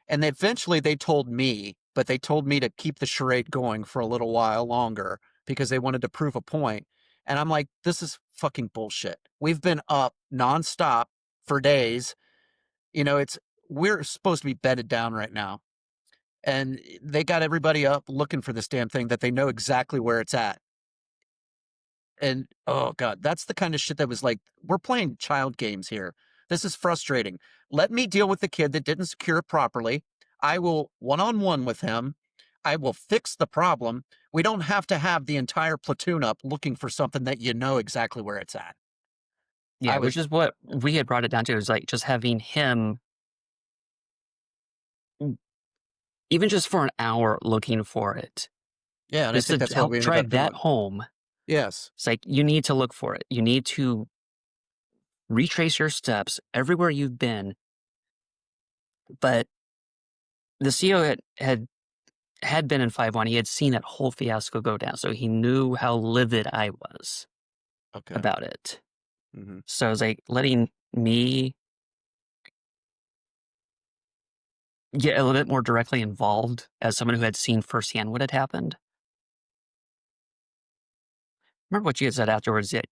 And eventually they told me, but they told me to keep the charade going for a little while longer because they wanted to prove a point. And I'm like, this is fucking bullshit. We've been up nonstop for days. You know, we're supposed to be bedded down right now. And they got everybody up looking for this damn thing that they know exactly where it's at. And oh God, that's the kind of shit that was like, we're playing child games here. This is frustrating. Let me deal with the kid that didn't secure it properly. I will one-on-one with him. I will fix the problem. We don't have to have the entire platoon up looking for something that you know exactly where it's at. yeah, I which was, is what we had brought it down to, is like just having him even just for an hour looking for it, yeah, and I just think to that's what help we ended up drive that doing. home. Yes. It's like, you need to look for it. You need to retrace your steps everywhere you've been. But the CO had been in 5-1. He had seen that whole fiasco go down, so he knew how livid I was Okay. about it. Hmm. So it was like letting me get a little bit more directly involved as someone who had seen firsthand what had happened. Remember what you had said afterwards, that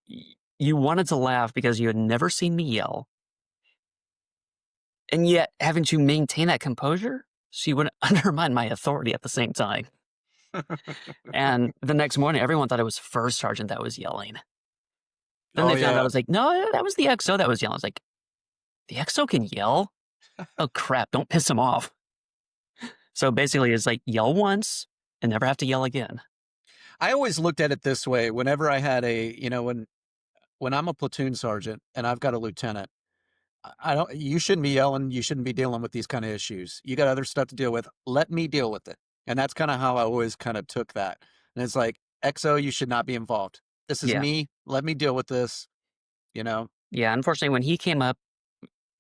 you wanted to laugh because you had never seen me yell, and yet having to maintain that composure so you wouldn't undermine my authority at the same time. And the next morning, everyone thought it was first sergeant that was yelling. Then Oh they found out, I yeah. was like, no, that was the XO that was yelling. I was like, the XO can yell? Oh crap, don't piss him off. So basically it's like, yell once and never have to yell again. I always looked at it this way. Whenever I had when I'm a platoon sergeant and I've got a lieutenant, I don't. You shouldn't be yelling. You shouldn't be dealing with these kind of issues. You got other stuff to deal with. Let me deal with it. And that's kind of how I always kind of took that. And it's like, XO, you should not be involved. This is Yeah. me. Let me deal with this. You know. Yeah. Unfortunately, when he came up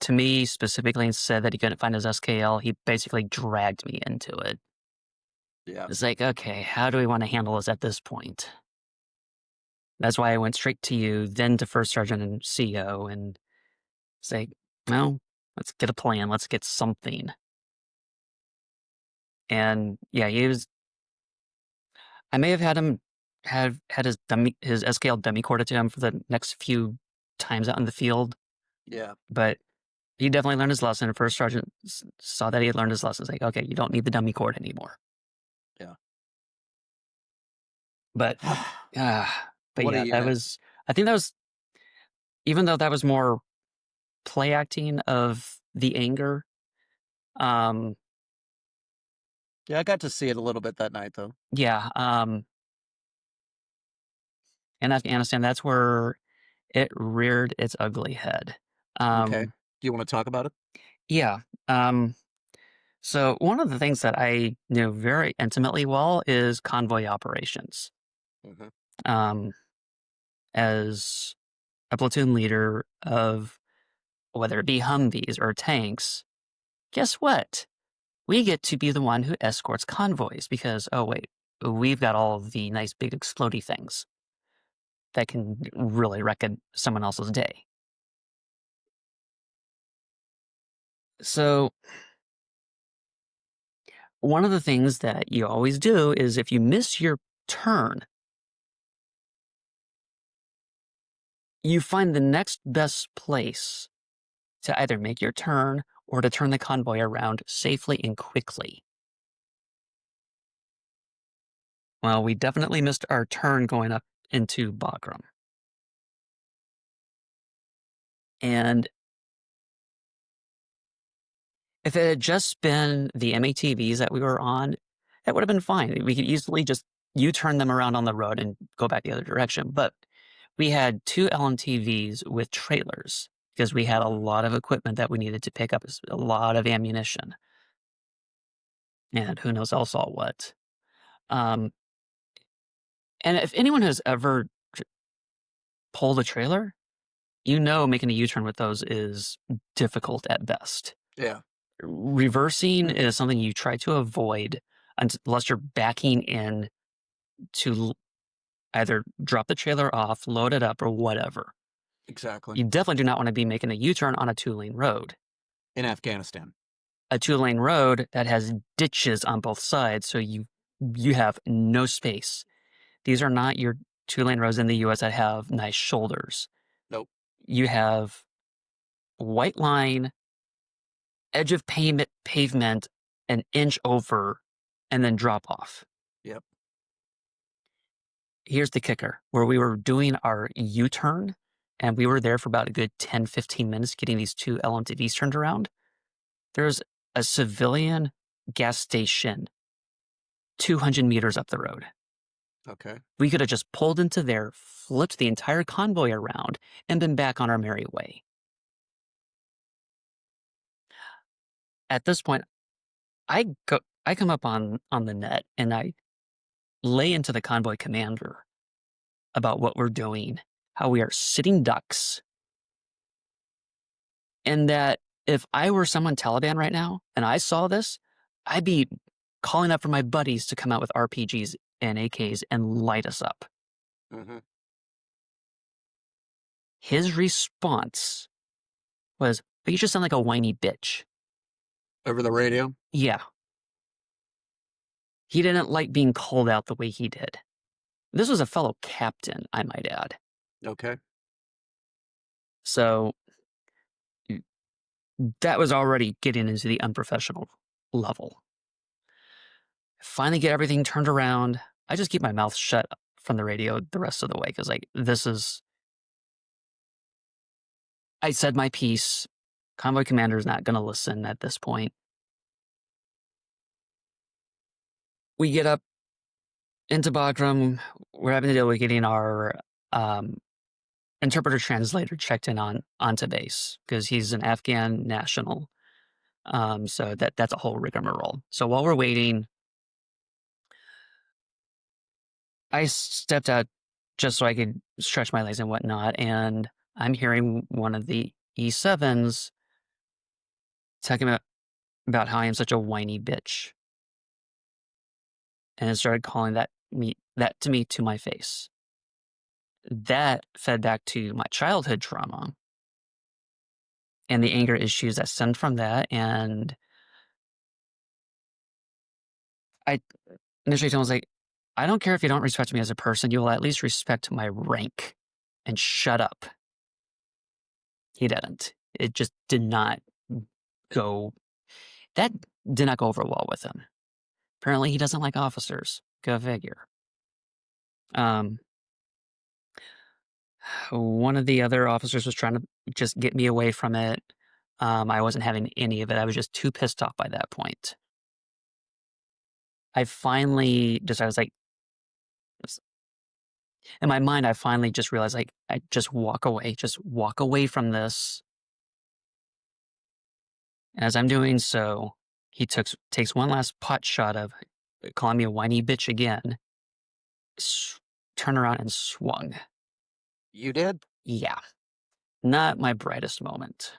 to me specifically and said that he couldn't find his SKL, he basically dragged me into it. Yeah. It's like, okay, how do we want to handle this at this point? That's why I went straight to you, then to first sergeant and CO, and say, well, let's get a plan. Let's get something. And yeah, I may have had him had his SKL dummy corded to him for the next few times out in the field, Yeah. but he definitely learned his lesson. And first sergeant saw that he had learned his lesson. It's like, okay, you don't need the dummy cord anymore. Yeah. But but What a yeah, unit. I think that was, even though that was more play acting of the anger. Um, Yeah, I got to see it a little bit that night though. yeah, in Afghanistan, that's where it reared its ugly head. Okay. Do you want to talk about it? Yeah. Um, so one of the things that I knew very intimately well is convoy operations. Hmm. Um, as a platoon leader of, whether it be Humvees or tanks, guess what? We get to be the one who escorts convoys because, oh wait, we've got all the nice big explodey things that can really wreck someone else's day. So one of the things that you always do is, if you miss your turn, you find the next best place to either make your turn or to turn the convoy around safely and quickly. Well, we definitely missed our turn going up into Bagram. And if it had just been the MATVs that we were on, that would have been fine. We could easily just U-turn them around on the road and go back the other direction. But we had two LMTVs with trailers. because we had a lot of equipment that we needed to pick up, a lot of ammunition, and who knows else all what. Um, and if anyone has ever pulled a trailer, making a U-turn with those is difficult at best. Yeah. Reversing is something you try to avoid unless you're backing in to either drop the trailer off, load it up, or whatever. Exactly. You definitely do not want to be making a U-turn on a 2-lane road. In Afghanistan. A 2-lane road that has ditches on both sides, so you have no space. These are not your 2-lane roads in the U.S. that have nice shoulders. Nope. You have white line, edge of pavement, an inch over, and then drop off. Yep. Here's the kicker. Where we were doing our U-turn, and we were there for about a good 10, 15 minutes getting these 2 LMTVs turned around, there's a civilian gas station 200 meters up the road. Okay. We could have just pulled into there, flipped the entire convoy around, and been back on our merry way. At this point, I come up on the net and I lay into the convoy commander about what we're doing, how we are sitting ducks, and that if I were someone Taliban right now and I saw this, I'd be calling up for my buddies to come out with RPGs and AKs and light us up. Mm-hmm. His response was, "But you just sound like a whiny bitch." Over the radio? Yeah. He didn't like being called out the way he did. This was a fellow captain, I might add. Okay. So that was already getting into the unprofessional level. Finally get everything turned around. I just keep my mouth shut from the radio the rest of the way because I said my piece. Convoy commander is not going to listen at this point. We get up into Bagram. We're having to deal with getting our interpreter translator checked in onto base because he's an Afghan national. So that's a whole rigmarole. So while we're waiting, I stepped out just so I could stretch my legs and whatnot, and I'm hearing one of the E7s talking about how I am such a whiny bitch. And it started calling that to me to my face. That fed back to my childhood trauma and the anger issues that stemmed from that. And I initially told him, I was like, I don't care if you don't respect me as a person, you will at least respect my rank and shut up. He didn't. It just did not go. That did not go over well with him. Apparently, he doesn't like officers. Go figure. One of the other officers was trying to just get me away from it. I wasn't having any of it. I was just too pissed off by that point. I was like, in my mind, I finally just realized, like, I just walk away from this. As I'm doing so, he takes one last pot shot of calling me a whiny bitch again, turned around and swung. You did? Yeah. Not my brightest moment.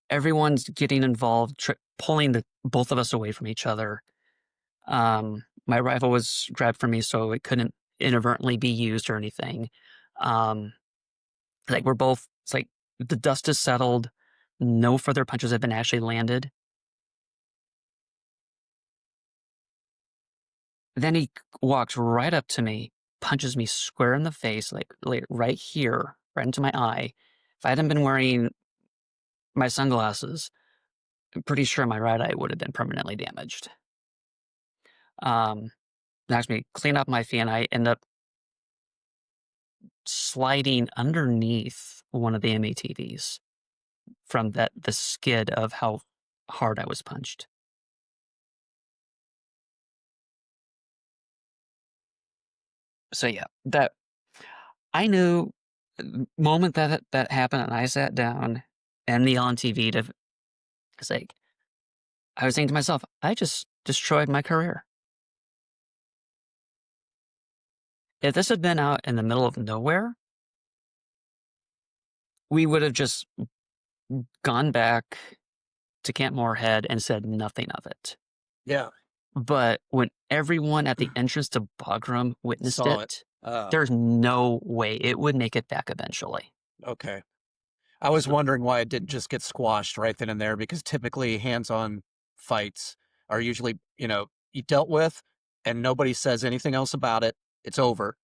Everyone's getting involved, pulling both of us away from each other. My rifle was grabbed from me so it couldn't inadvertently be used or anything. Like it's like the dust is settled. No further punches have been actually landed. Then he walks right up to me, punches me square in the face, like right here, right into my eye. If I hadn't been wearing my sunglasses, I'm pretty sure my right eye would have been permanently damaged. Knocks me clean up my feet, and I end up sliding underneath one of the MATVs from the skid of how hard I was punched. So yeah, that I knew moment that happened, and I sat down and the on TV to it's like I was saying to myself, I just destroyed my career. If this had been out in the middle of nowhere, we would have just gone back to Camp Moorhead and said nothing of it. Yeah. But when everyone at the entrance to Bagram witnessed Saw it. it, there's no way it would make it back eventually. Okay. I was wondering why it didn't just get squashed right then and there, because typically hands-on fights are usually, you dealt with and nobody says anything else about it. It's over.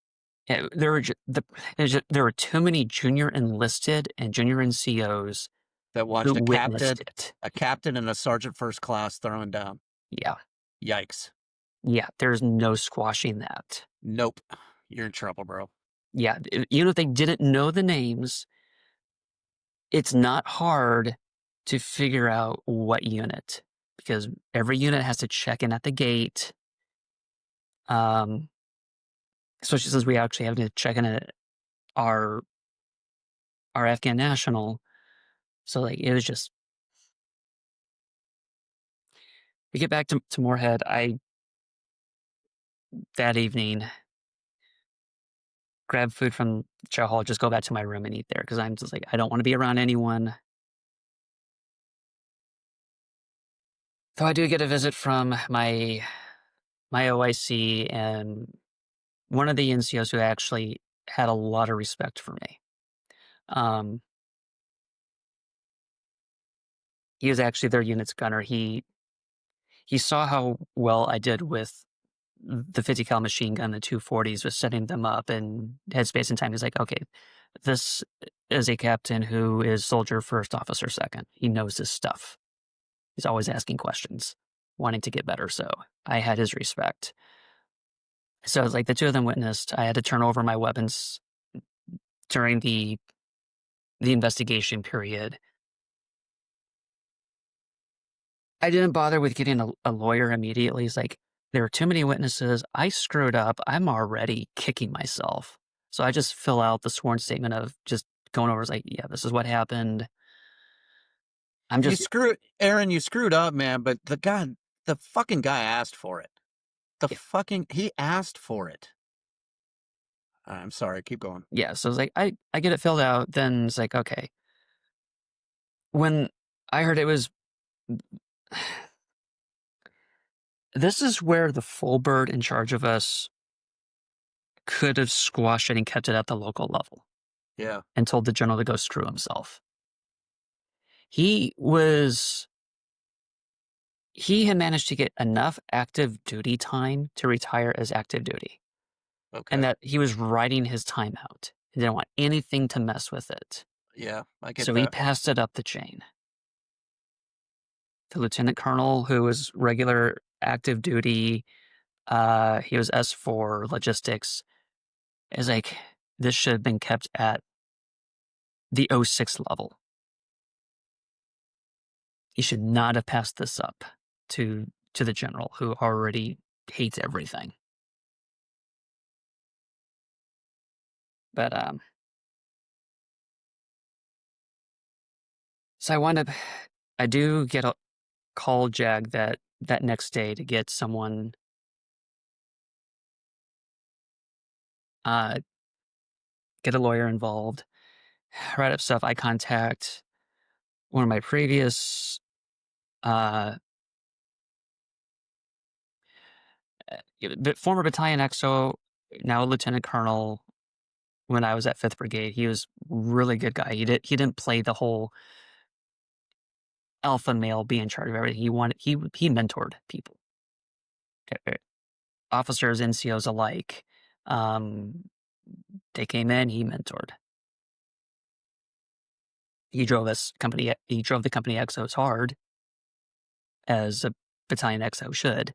Yeah, there were too many junior enlisted and junior NCOs That who watched witnessed it. a captain and a sergeant first class throwing down. Yeah. Yikes. Yeah, there's no squashing that. Nope. You're in trouble, bro. Yeah, even if they didn't know the names, it's not hard to figure out what unit, because every unit has to check in at the gate. Especially since we actually have to check in at our Afghan national. So like it was just we get back to Moorhead. That evening grab food from the chow hall, just go back to my room and eat there because I'm just like I don't want to be around anyone. Though I do get a visit from my OIC and one of the NCOs who actually had a lot of respect for me. Um, he was actually their unit's gunner. He saw how well I did with the 50 cal machine gun, the 240s, was setting them up and headspace and time. He's like, okay, this is a captain who is soldier first, officer second. He knows his stuff. He's always asking questions, wanting to get better. So I had his respect. So it was like the two of them witnessed. I had to turn over my weapons during the investigation period. I didn't bother with getting a lawyer immediately. It's like, there are too many witnesses. I screwed up. I'm already kicking myself. So I just fill out the sworn statement of just going over, it's like, yeah, this is what happened. Aaron, you screwed up, man, but the fucking guy asked for it. Yeah, He asked for it. I'm sorry, keep going. yeah. So it's like, I get it filled out. Then it's like, okay. When I heard it was, this is where the full bird in charge of us could have squashed it and kept it at the local level Yeah. and told the general to go screw himself. He had managed to get enough active duty time to retire as active duty. Okay. And that he was riding his time out. He didn't want anything to mess with it. Yeah, I get So he that. passed it up the chain. The lieutenant colonel, who was regular active duty, he was S4 logistics, is like, this should have been kept at the 06 level. He should not have passed this up to the general, who already hates everything. But so I do get a call JAG that next day to get someone get a lawyer involved, write up stuff. I contact one of my previous former battalion XO, now lieutenant colonel. When I was at 5th Brigade, he was a really good guy. He didn't play the whole alpha male, be in charge of everything. He mentored people, officers, NCOs alike. They came in, he mentored. He drove the company XOs hard, as a battalion XO should.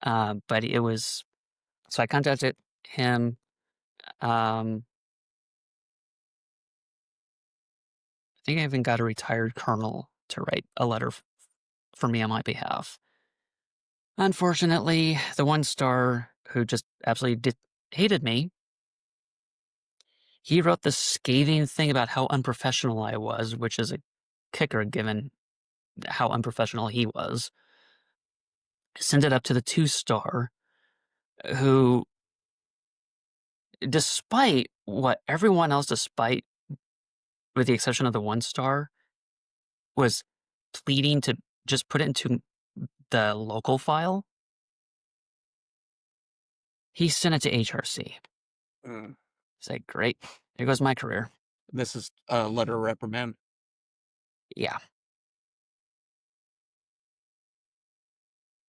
But it was, so I contacted him. I think I even got a retired colonel to write a letter for me on my behalf. Unfortunately, the 1-star who just absolutely hated me, he wrote this scathing thing about how unprofessional I was, which is a kicker given how unprofessional he was. Sent it up to the 2-star, who, despite what everyone else, despite with the exception of the 1-star, was pleading to just put it into the local file, he sent it to HRC. Mm. It's like, great, here goes my career. This is a letter of reprimand. Yeah.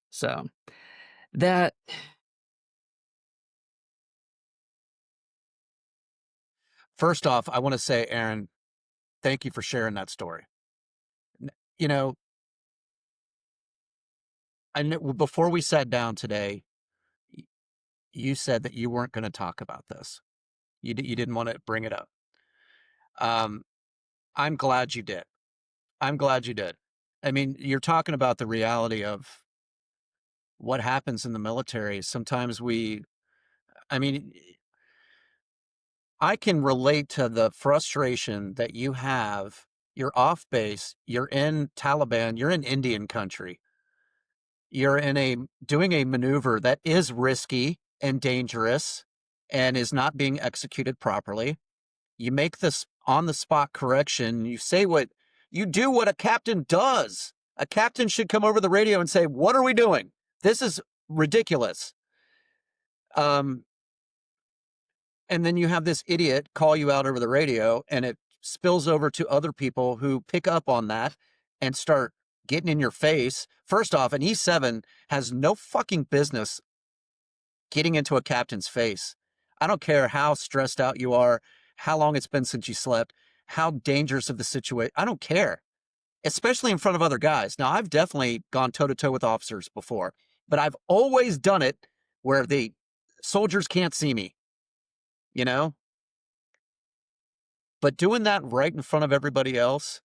So that First off, I want to say, Aaron, thank you for sharing that story. You know, I knew before we sat down today, you said that you weren't going to talk about this. You didn't want to bring it up. Um, I'm glad you did. I'm glad you did. I mean, you're talking about the reality of what happens in the military. Sometimes I mean, I can relate to the frustration that you have. You're off base, you're in Taliban, you're in Indian country. You're doing a maneuver that is risky and dangerous and is not being executed properly. You make this on the spot correction. You do what a captain does. A captain should come over the radio and say, "What are we doing? This is ridiculous." Um, and then you have this idiot call you out over the radio, and it spills over to other people who pick up on that and start getting in your face. First off, an E7 has no fucking business getting into a captain's face. I don't care how stressed out you are, how long it's been since you slept, how dangerous of the situation. I don't care, especially in front of other guys. Now, I've definitely gone toe to toe with officers before, but I've always done it where the soldiers can't see me, you know? But doing that right in front of everybody else,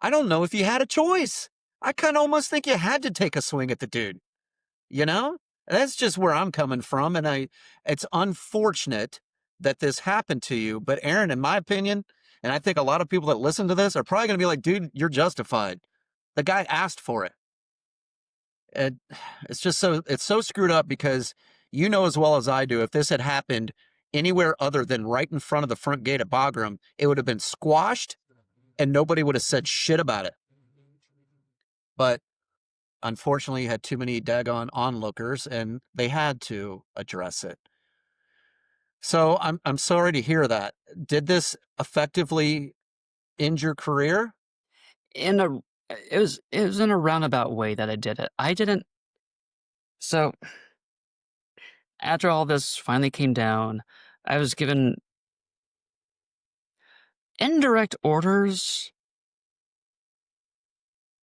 I don't know if you had a choice. I kind of almost think you had to take a swing at the dude, you know? That's just where I'm coming from. And it's unfortunate that this happened to you. But Aaron, in my opinion, and I think a lot of people that listen to this are probably going to be like, dude, you're justified. The guy asked for it. And it's so screwed up because you know as well as I do, if this had happened anywhere other than right in front of the front gate at Bagram, it would have been squashed and nobody would have said shit about it. But unfortunately, you had too many daggone onlookers and they had to address it. So I'm sorry to hear that. Did this effectively end your career? in a it was in a roundabout way that I did it. I didn't. So after all this finally came down, I was given indirect orders.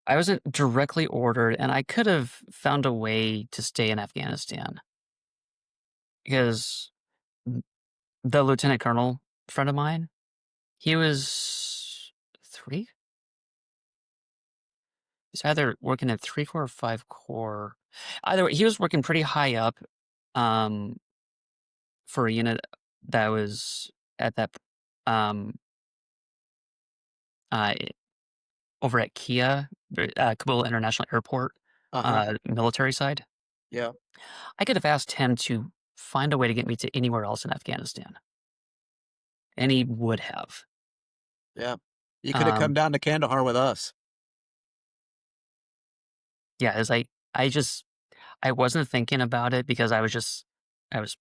I wasn't directly ordered, and I could have found a way to stay in Afghanistan because the lieutenant colonel friend of mine, he was three. He's either working at 3 Corps or 5 Corps. Either way, he was working pretty high up, um, for a unit that was at that um uh over at Kia, Kabul International Airport, Uh-huh. military side. Yeah. I could have asked him to find a way to get me to anywhere else in Afghanistan, and he would have. Yeah. You could have come Um, down to Kandahar with us. yeah, it's like I wasn't thinking about it because I was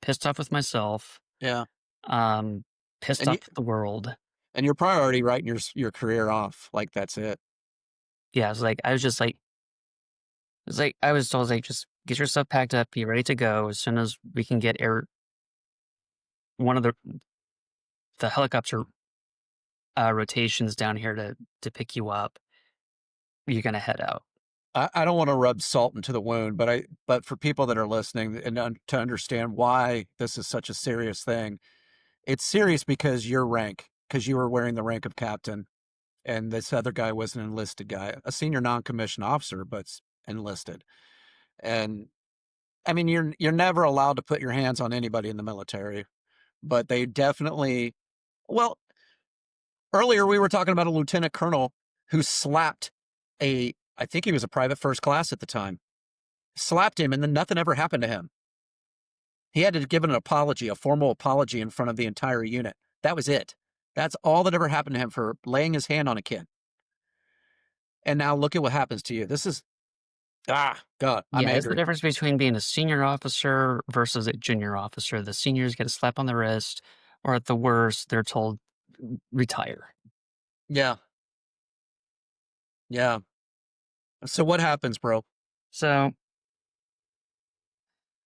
pissed off with myself, Yeah. um, pissed And you off at the world. and your priority writing your career off. Like that's it. Yeah, it's like I was just like it's like I was told like just get your stuff packed up, be ready to go as soon as we can get air one of the helicopter rotations down here to pick you up. You're gonna head out. I don't want to rub salt into the wound, but for people that are listening and to understand why this is such a serious thing, it's serious because because you were wearing the rank of captain, and this other guy was an enlisted guy, a senior non-commissioned officer, but enlisted. And I mean, you're never allowed to put your hands on anybody in the military, but they definitely Well, earlier we were talking about a lieutenant colonel who slapped I think he was a private first class at the time, slapped him, and then nothing ever happened to him. He had to give an apology, a formal apology in front of the entire unit. That was it. That's all that ever happened to him for laying his hand on a kid. And now look at what happens to you. This is, God, I'm Yeah, it's the angry. difference between being a senior officer versus a junior officer. The seniors get a slap on the wrist, or at the worst, they're told retire. Yeah. Yeah. So what happens, bro? So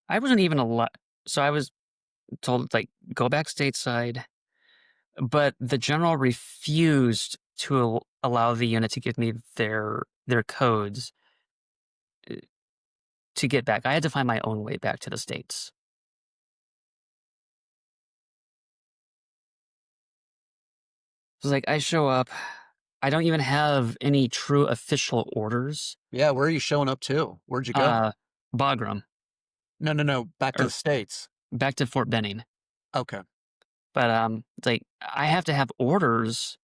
I wasn't even allowed. So I was told like go back stateside, but the general refused to allow the unit to give me their codes uh, to get back. I had to find my own way back to the states. So like I show up, I don't even have any true official orders. Yeah, where are you showing up to? Where'd you go? Uh, Bagram No, no, no. Back to the or States. back to Fort Benning. Okay. But it's like I have to have orders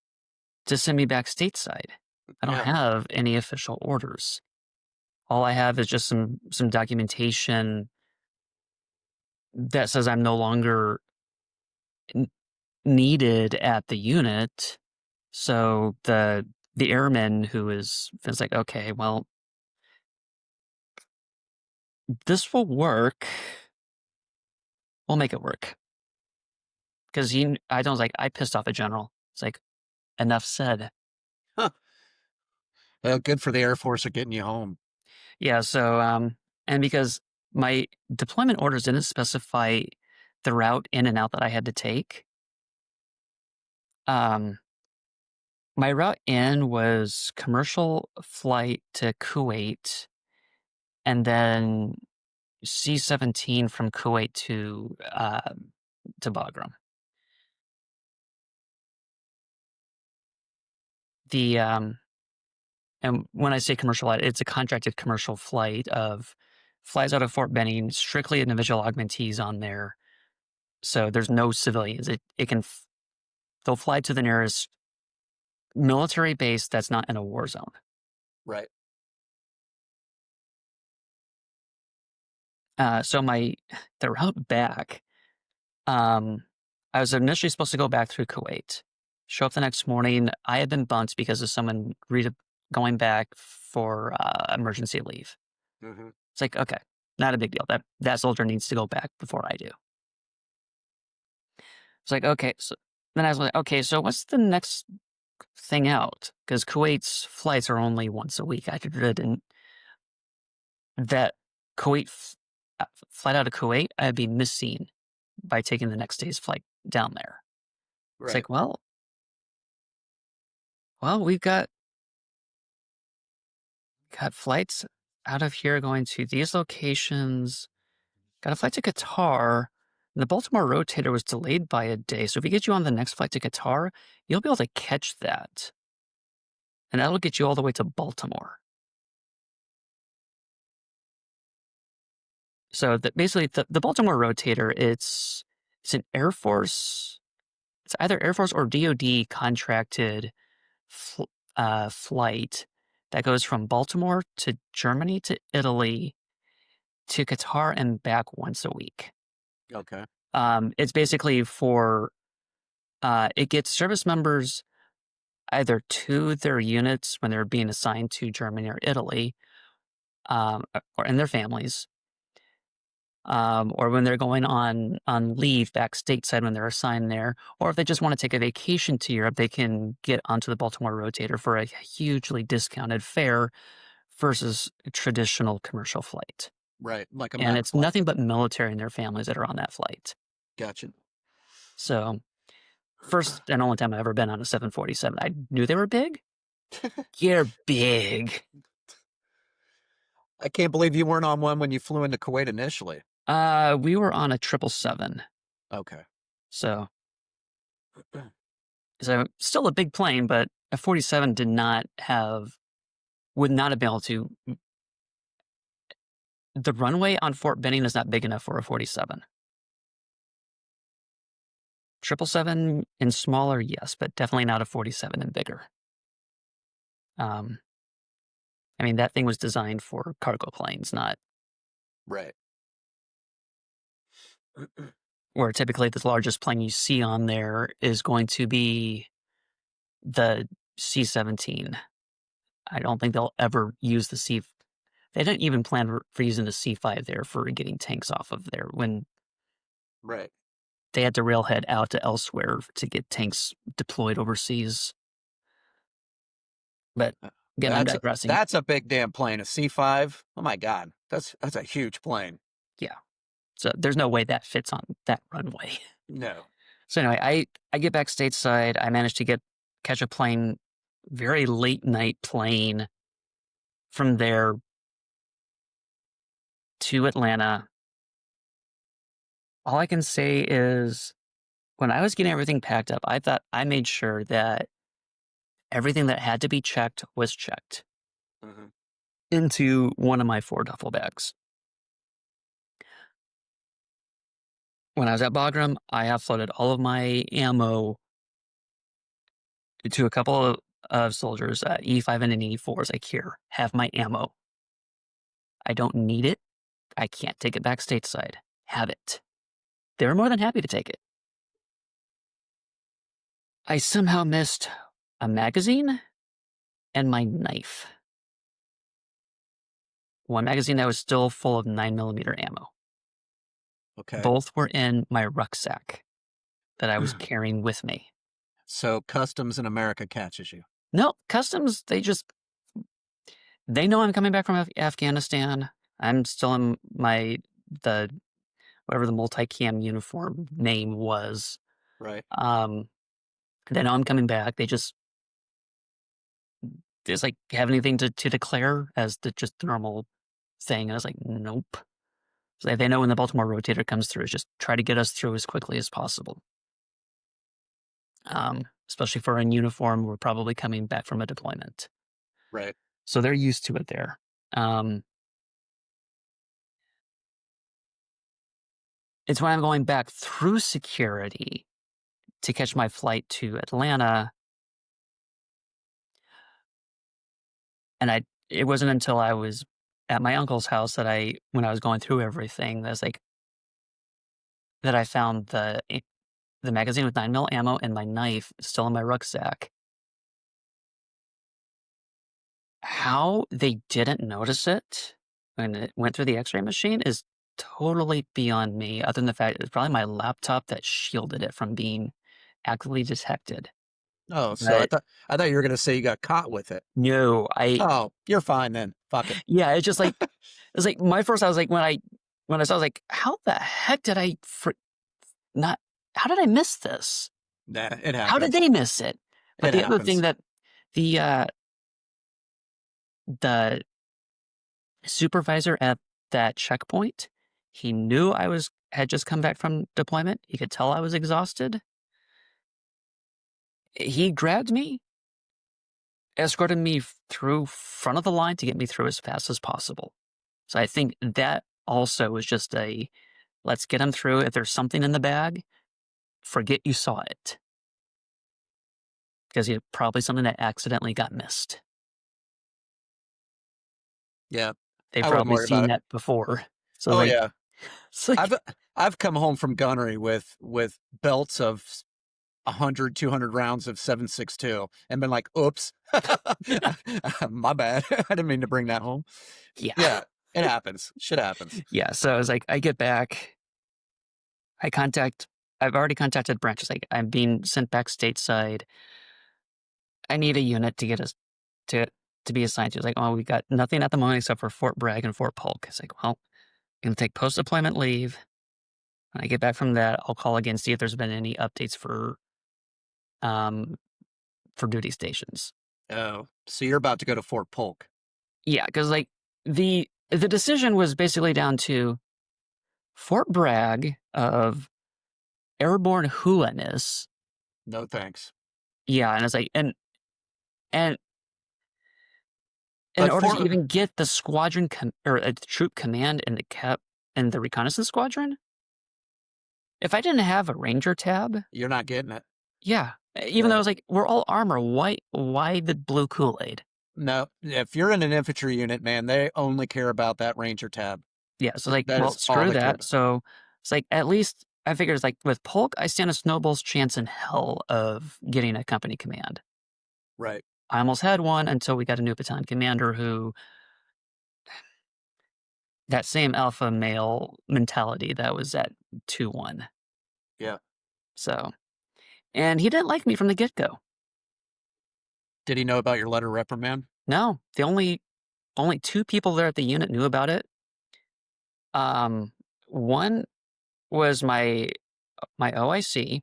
to send me back stateside. I don't Yeah. have any official orders. All I have is just some documentation that says I'm no longer n- needed at the unit. So the airman who is like, okay, well, this will work. We'll make it work. Because I don't like, I pissed off a general. It's like, enough said. Huh. Well, good for the Air Force for getting you home. Yeah. So, and because my deployment orders didn't specify the route in and out that I had to take, um, my route in was commercial flight to Kuwait and then C-17 from Kuwait to Bagram. The and when I say commercial flight, it's a contracted commercial flight of flies out of Fort Benning, strictly individual augmentees on there. So there's no civilians. They'll fly to the nearest military base that's not in a war zone. Right. So the route back, I was initially supposed to go back through Kuwait. Show up the next morning. I had been bumped because of someone going back for emergency leave. Mm-hmm. It's like, okay, not a big deal. That soldier needs to go back before I do. It's like, okay. So then I was like, okay, so what's the next thing out? Because Kuwait's flights are only once a week. I didn't that flight out of Kuwait, I'd be missing by taking the next day's flight down there. It's Right. like, well, we've got flights out of here going to these locations. Got a flight to Qatar. The Baltimore rotator was delayed by a day. So if we get you on the next flight to Qatar, you'll be able to catch that. And that'll get you all the way to Baltimore. So basically, the Baltimore rotator, it's an Air Force, it's either Air Force or DoD contracted flight that goes from Baltimore to Germany to Italy to Qatar and back once a week. Okay. It's basically it gets service members either to their units when they're being assigned to Germany or Italy, or and their families, or when they're going on leave back stateside when they're assigned there, or if they just want to take a vacation to Europe, they can get onto the Baltimore rotator for a hugely discounted fare versus a traditional commercial flight. Right. Like a And MAX it's flight. nothing but military and their families that are on that flight. Gotcha. So, first and only time I've ever been on a 747. I knew they were big. You're big. I can't believe you weren't on one when you flew into Kuwait initially. We were on a 777. Okay. So still a big plane, but a 47 would not have been able to. The runway on Fort Benning is not big enough for a 47. 777 and smaller, yes, but definitely not a 47 and bigger. I mean, that thing was designed for cargo planes, not Right. where typically the largest plane you see on there is going to be the C-17. I don't think they'll ever use the C. They didn't even plan for using the C-5 there for getting tanks off of there when Right. they had to railhead out to elsewhere to get tanks deployed overseas. But again, I'm That's digressing. that's a big damn plane. A C5. Oh my god, that's a huge plane. Yeah. So there's no way that fits on that runway. No. So anyway, I get back stateside. I managed to catch a plane, very late night plane from there to Atlanta. All I can say is when I was getting everything packed up, I thought I made sure that everything that had to be checked was checked Mhm. into one of my 4 duffel bags. When I was at Bagram, I offloaded all of my ammo to a couple of soldiers, E5 and an E4. Is like, here, have my ammo. I don't need it. I can't take it back stateside. Have it. They were more than happy to take it. I somehow missed a magazine and my knife. One magazine that was still full of 9mm ammo. Okay. Both were in my rucksack that I was carrying with me. So customs in America catches you. No, customs, they know I'm coming back from Afghanistan. I'm still in the whatever the multicam uniform name was. Right. They know I'm coming back. They just like, have anything to declare as just the normal thing. I was like, nope. So they know when the Baltimore rotator comes through, just try to get us through as quickly as possible. Especially for in uniform, we're probably coming back from a deployment. Right. So they're used to it there. It's when I'm going back through security to catch my flight to Atlanta. And it wasn't until I was at my uncle's house when I was going through everything, that I found the magazine with 9mm ammo and my knife still in my rucksack. How they didn't notice it when it went through the x-ray machine is totally beyond me, other than the fact it's probably my laptop that shielded it from being actively detected. Oh, so But I thought you were gonna say you got caught with it. no, Oh, you're fine then. Fuck it. yeah, it's like my first, I was like, when I saw, I was like, how the heck did not, how did I miss this? Nah, it How did happens. they miss it? But It the other thing happens. that the supervisor at that checkpoint, he knew I had just come back from deployment. He could tell I was exhausted. He grabbed me, escorted me through front of the line to get me through as fast as possible. So I think that also was just let's get him through. If there's something in the bag, forget you saw it. Because it's probably something that accidentally got missed. Yeah. They've I wouldn't probably worry about seen it. that before. So Oh like, yeah. it's like, I've come home from gunnery with belts of 100, 200 rounds of 7.62 and been like, oops, my bad. I didn't mean to bring that home. yeah. Yeah, it happens. Shit happens. Yeah. So I was like, I get back, I've already contacted branches. Like, I'm being sent back stateside. I need a unit to get us to be assigned to. It's like, oh, we got nothing at the moment except for Fort Bragg and Fort Polk. It's like, well, I'm going to take post-deployment leave. When I get back from that, I'll call again, see if there's been any updates for duty stations. Oh, so you're about to go to Fort Polk. Yeah, because like the decision was basically down to Fort Bragg of airborne hooliganism. No thanks. Yeah, and it's like, and in But order to Fort, even get the squadron or a troop command and the reconnaissance squadron, if I didn't have a ranger tab, You're not getting it. yeah, even though Yeah. I was like, we're all armor. Why the blue Kool-Aid? No, if you're in an infantry unit, man, they only care about that ranger tab. Yeah, so like, That well, is all screw they care that. about. So it's like at least I figured it's like with Polk, I stand a snowball's chance in hell of getting a company command. Right. I almost had one until we got a new battalion commander who that same alpha male mentality that was at 2-1. Yeah. So, and he didn't like me from the get-go. Did he know about your letter of reprimand? No, the only two people there at the unit knew about it. One was my OIC,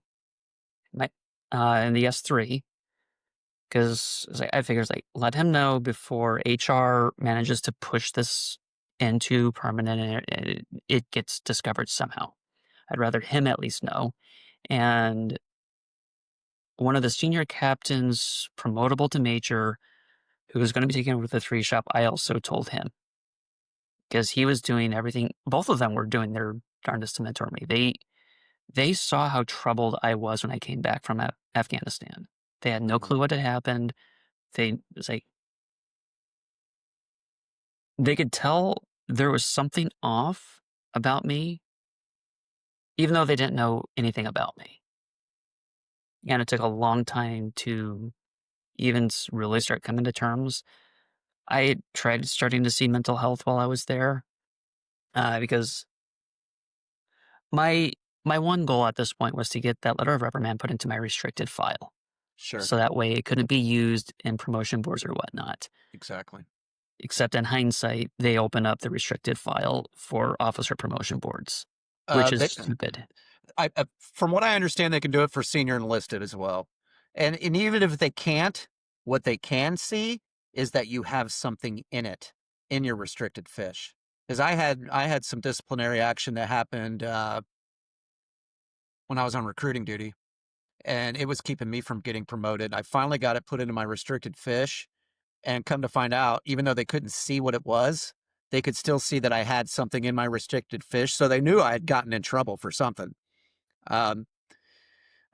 my in the S3, because I figure it's like let him know before HR manages to push this into permanent and it gets discovered somehow. I'd rather him at least know. And one of the senior captains, promotable to major, who was going to be taking over the 3 shop, I also told him because he was doing everything. Both of them were doing their darndest to mentor me. They saw how troubled I was when I came back from Afghanistan. They had no Mhm. clue what had happened. They was like they could tell there was something off about me, even though they didn't know anything about me. And it took a long time to even really start coming to terms. I tried starting to see mental health while I was there because my my one goal at this point was to get that letter of reprimand put into my restricted file, Sure. so that way it couldn't be used in promotion boards or whatnot. Exactly. Except in hindsight, they open up the restricted file for officer promotion boards, which is They stupid. from what I understand, they can do it for senior enlisted as well. And even if they can't, what they can see is that you have something in it in your restricted fish. Because I had some disciplinary action that happened when I was on recruiting duty, and it was keeping me from getting promoted. I finally got it put into my restricted fish, and come to find out, even though they couldn't see what it was, they could still see that I had something in my restricted fish, so they knew I had gotten in trouble for something. Um,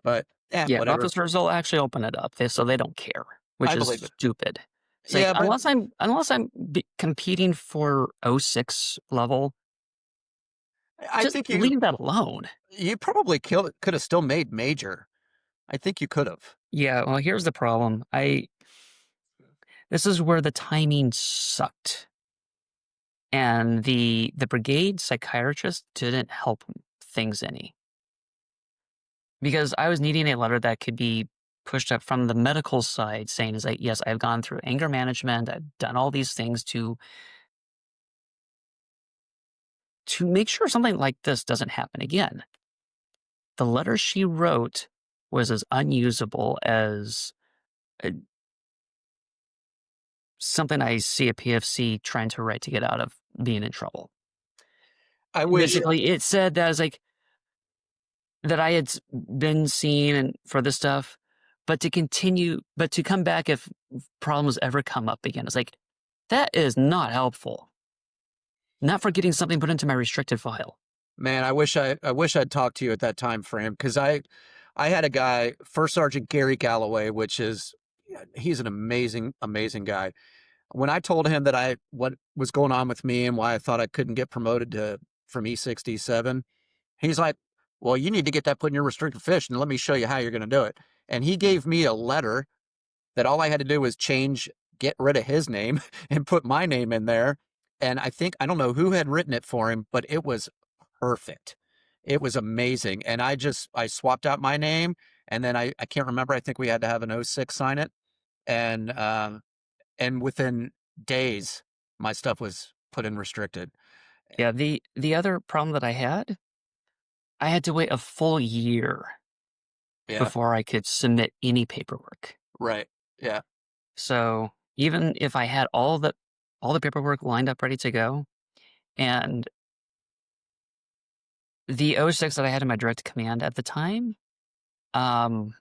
but yeah, Yeah, whatever. officers will actually open it up, so they don't care, which I is believe it. stupid. It's like Yeah, but unless I'm competing for '06 level, I just think leave that alone. you probably killed it. Could have still made major. I think you could have. Yeah, well, here's the problem. I This is where the timing sucked, and the brigade psychiatrist didn't help things any because I was needing a letter that could be pushed up from the medical side, saying is like, yes, I've gone through anger management, I've done all these things to make sure something like this doesn't happen again. The letter she wrote was as unusable as uh, something I see a PFC trying to write to get out of being in trouble. I wish. Basically, it said that I was like that I had been seen and for this stuff, but to come back if problems ever come up again. It's like that is not helpful. Not for getting something put into my restricted file. Man, I wish I'd talked to you at that time frame because I had a guy, First Sergeant Gary Galloway, which is he's an amazing guy. When I told him that I what was going on with me and why I thought I couldn't get promoted to from E6 to E7, he's like, "Well, you need to get that put in your restricted fish, and let me show you how you're going to do it." And he gave me a letter that all I had to do was get rid of his name and put my name in there. And I don't know who had written it for him, but it was perfect. It was amazing. And I swapped out my name, and then I can't remember. I think we had to have an '06 sign it. And within days, my stuff was put in restricted. Yeah, the other problem that I had to wait a full year Yeah, before I could submit any paperwork. right. Yeah. So even if I had all the paperwork lined up ready to go, and the '06 that I had in my direct command at the time, I'm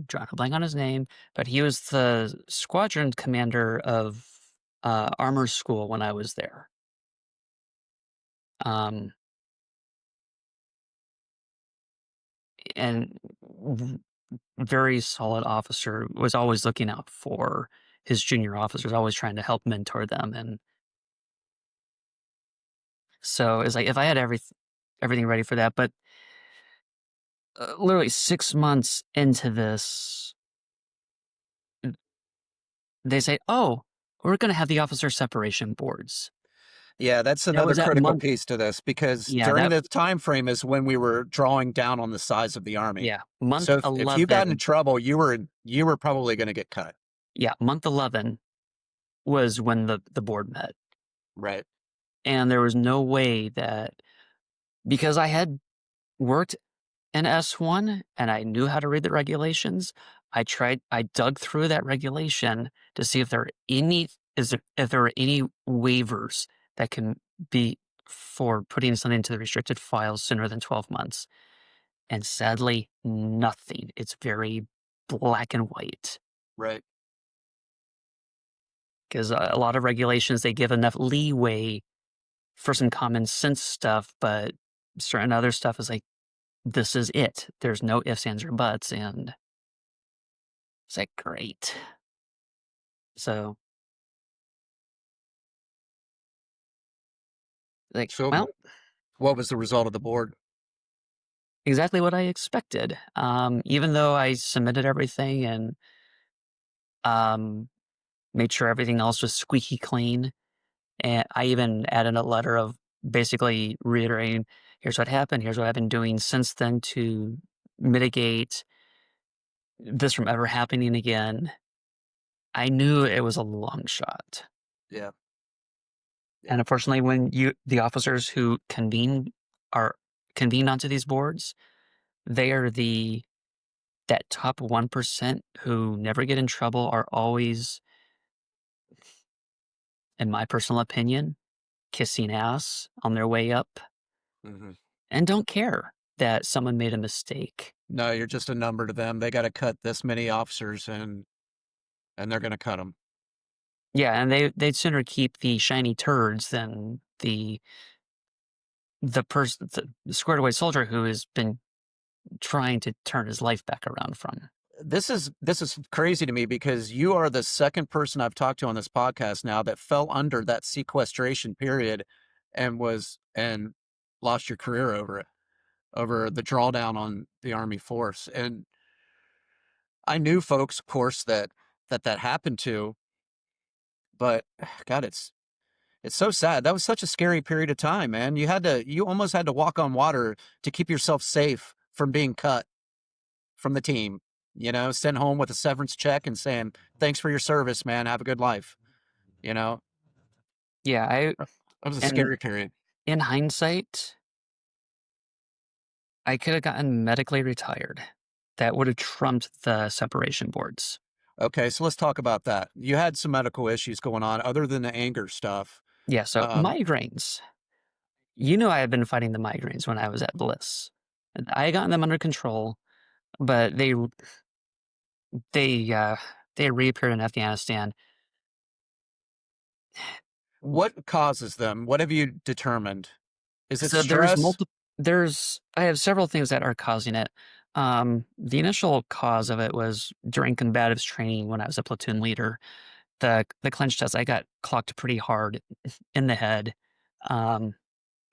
drawing a blank on his name, but he was the squadron commander of armor school when I was there. Um, and very solid officer, was always looking out for his junior officers, always trying to help mentor them. And so it's like if I had everything ready for that, but literally 6 months into this, they say, "Oh, we're going to have the officer separation boards." Yeah, that's That another was at critical month, piece to this because yeah, during that, this time frame is when we were drawing down on the size of the army. yeah, month So if you got in 11. trouble, you were probably going to get cut. Yeah, month 11 was when the board met. Right. And there was no way that, because I had worked in S1 and I knew how to read the regulations, I dug through that regulation to see if there are any, if there were any waivers that can be for putting something into the restricted files sooner than 12 months. And sadly, nothing. It's very black and white. Right. Because a lot of regulations, they give enough leeway for some common sense stuff, but certain other stuff is like, this is it. There's no ifs, ands, or buts. And it's like, great. So, like, So well, what was the result of the board? exactly what I expected. Even though I submitted everything and um, made sure everything else was squeaky clean, and I even added a letter of basically reiterating, here's what happened, here's what I've been doing since then to mitigate this from ever happening again. I knew it was a long shot. Yeah. And Yeah. unfortunately, when the officers who are convened onto these boards, they are that top 1% who never get in trouble, are always, in my personal opinion, kissing ass on their way up Hmm. and don't care that someone made a mistake. No, you're just a number to them. They got to cut this many officers and they're going to cut them. Yeah, and they'd sooner keep the shiny turds than the squared away soldier who has been trying to turn his life back around from. This is crazy to me because you are the second person I've talked to on this podcast now that fell under that sequestration period and lost your career over it, over the drawdown on the Army force. And I knew folks, of course, that happened to, but God, it's so sad. That was such a scary period of time, man. You almost had to walk on water to keep yourself safe from being cut from the team, sent home with a severance check and saying, thanks for your service, man. Have a good life. You know, Yeah, that was a and scary period. in hindsight, I could have gotten medically retired. That would have trumped the separation boards. Okay, so let's talk about that. You had some medical issues going on other than the anger stuff. Yeah, so Um, migraines. You know I had been fighting the migraines when I was at Bliss. And I had gotten them under control, but they uh, they reappeared in Afghanistan. what causes them? What have you determined? Is it So stress? I have several things that are causing it. The initial cause of it was during combatives training when I was a platoon leader. The clench test, I got clocked pretty hard in the head. Um,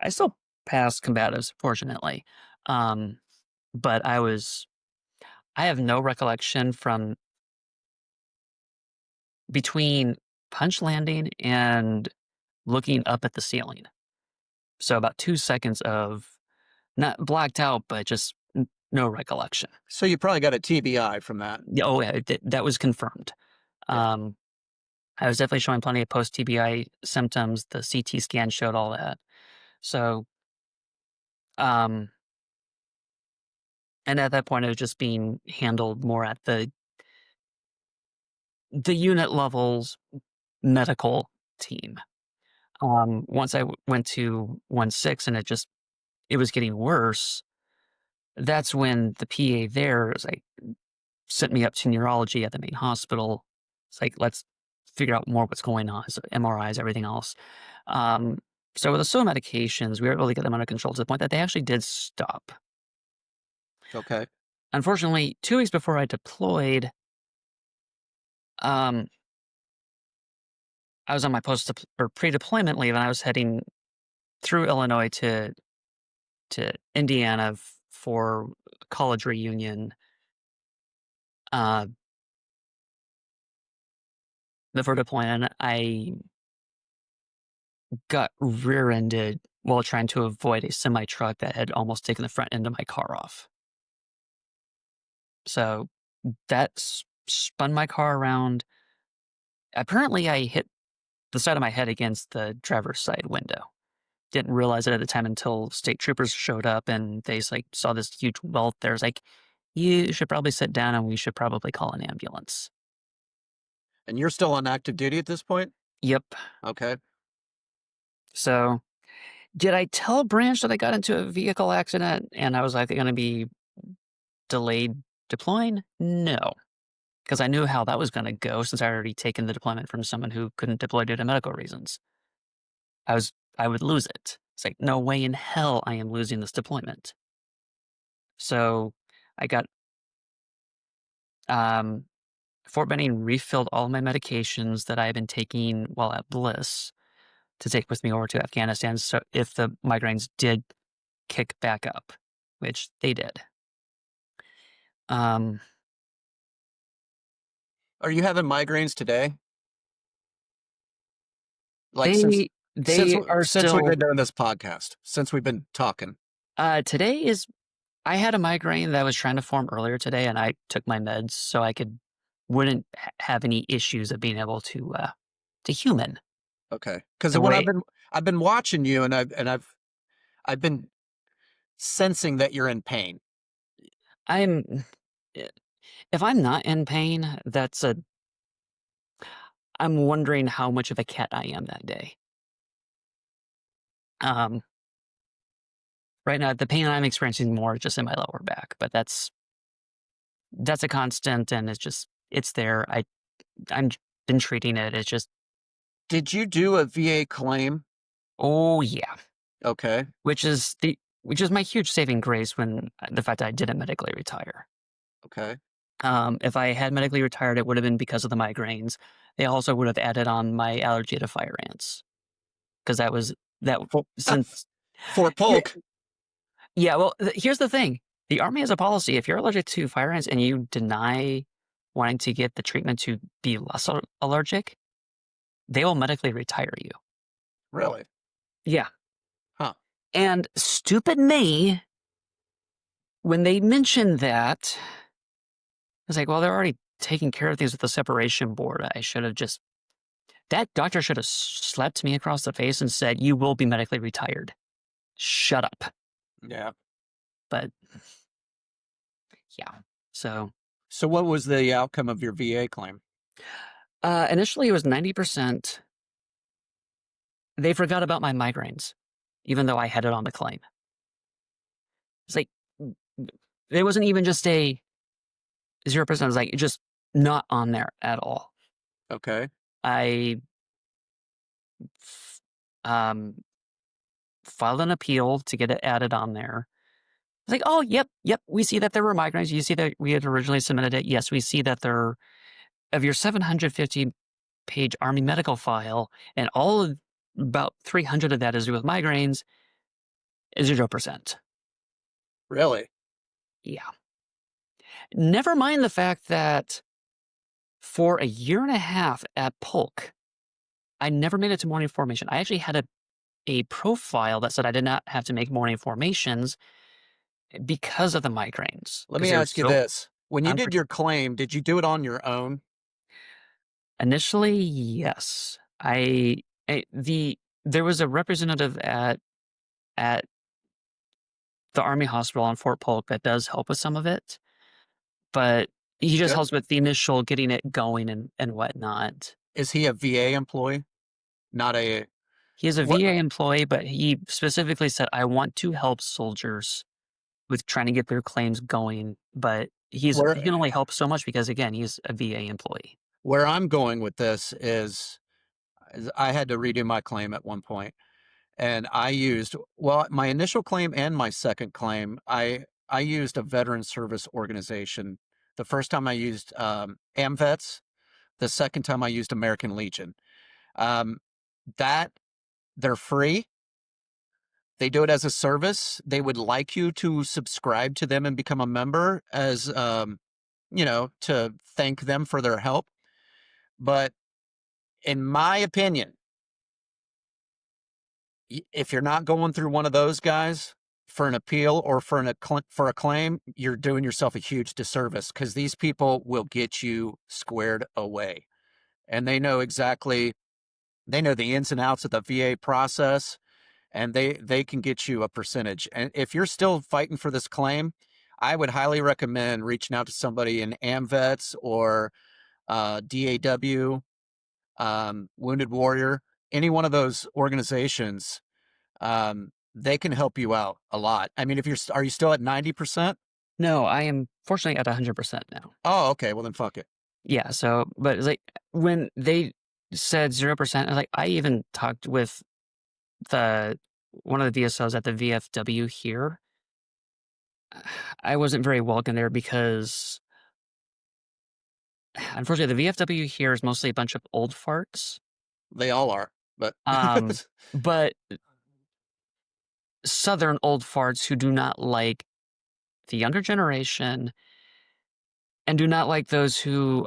I still passed combatives, fortunately. Um, but I have no recollection from between punch landing and looking up at the ceiling. So about 2 seconds of not blacked out, but just no recollection. So you probably got a TBI from that. Yeah, oh, yeah, that was confirmed. Yeah. Um, I was definitely showing plenty of post TBI symptoms. The CT scan showed all that. So, um, and at that point, it was just being handled more at the unit levels medical team. Once I went to 1-6 and it was getting worse, that's when the PA there was like, sent me up to neurology at the main hospital. It's like, let's figure out more what's going on. So MRIs, everything else. Um, so with the slow medications, we were able to get them under control to the point that they actually did stop. Okay. Unfortunately, 2 weeks before I deployed, um, I was on my or pre-deployment leave, and I was heading through Illinois to Indiana for college reunion. Uh, Before deploying, I got rear-ended while trying to avoid a semi truck that had almost taken the front end of my car off. So that spun my car around. Apparently, I hit the side of my head against the driver's side window. Didn't realize it at the time until state troopers showed up and they like saw this huge welt there. It's like, you should probably sit down and we should probably call an ambulance. And you're still on active duty at this point? Yep. Okay. So did I tell Branch that I got into a vehicle accident and I was like going to be delayed deploying? No, because I knew how that was going to go since I already taken the deployment from someone who couldn't deploy due to medical reasons. I would lose it. It's like, no way in hell I am losing this deployment. So I got um, Fort Benning refilled all my medications that I had been taking while at Bliss to take with me over to Afghanistan. So if the migraines did kick back up, which they did. Um, Are you having migraines today? Like they since they are since we've still been doing this podcast, since we've been talking. today is I had a migraine that was trying to form earlier today, and I took my meds so I wouldn't have any issues of being able to human Okay. Because the when way I've been watching you, and I've been sensing that you're in pain. I'm. If I'm not in pain, I'm wondering how much of a cat I am that day. Um, right now, the pain I'm experiencing more is just in my lower back, but that's a constant, and it's there. I'm been treating it. It's just Did you do a VA claim? oh yeah, Okay. which is my huge saving grace when the fact that I didn't medically retire. Okay. If I had medically retired, it would have been because of the migraines. They also would have added on my allergy to fire ants because that For, since for yeah, Polk. yeah. Well, here's the thing: the Army has a policy. If you're allergic to fire ants and you deny wanting to get the treatment to be less allergic, they will medically retire you. Really? Yeah. Huh. And stupid me, when they mentioned that, I was like, well, they're already taking care of things with the separation board. I should have just that doctor should have slapped me across the face and said, "You will be medically retired. Shut up." Yeah. But yeah. So So what was the outcome of your VA claim? initially it was 90%. They forgot about my migraines, even though I had it on the claim. It's like there wasn't even just a 0%. It's like just not on there at all. Okay. I um, filed an appeal to get it added on there. It's like, oh, yep, we see that there were migraines. You see that we had originally submitted it. Yes, we see that there, of your 750-page Army medical file, and about 300 of that is due with migraines, is 0%. Really? Yeah. Never mind the fact that for a year and a half at Polk, I never made it to morning formation. I actually had a profile that said I did not have to make morning formations because of the migraines. Let Because me they were ask you so this. When you did your claim, did you do it on your own? initially, yes. There was a representative at the Army Hospital on Fort Polk that does help with some of it, but he just Good. helps with the initial getting it going and whatnot. Is he a VA employee? Not a He is a what? VA employee, but he specifically said, "I want to help soldiers with trying to get their claims going," but he Where can only help so much because, again, he's a VA employee. where I'm going with this is I had to redo my claim at one point, and I used my initial claim and my second claim. I used a veteran service organization. The first time I used AmVets. The second time I used American Legion. Um, that they're free. They do it as a service. They would like you to subscribe to them and become a member as, to thank them for their help. But in my opinion, if you're not going through one of those guys for an appeal or for for a claim, you're doing yourself a huge disservice because these people will get you squared away, and they know the ins and outs of the VA process, and they can get you a percentage. And if you're still fighting for this claim, I would highly recommend reaching out to somebody in AMVETS or DAW, Wounded Warrior, any one of those organizations. They can help you out a lot. I mean, are you still at 90%? No, I am fortunately at 100% now. Oh, okay. Well, then fuck it. Yeah, so but it's like when they said 0%, I even talked with the one of the DSOs at the VFW here. I wasn't very welcome there because unfortunately the VFW here is mostly a bunch of old farts. They all are, but But Southern old farts who do not like the younger generation and do not like those who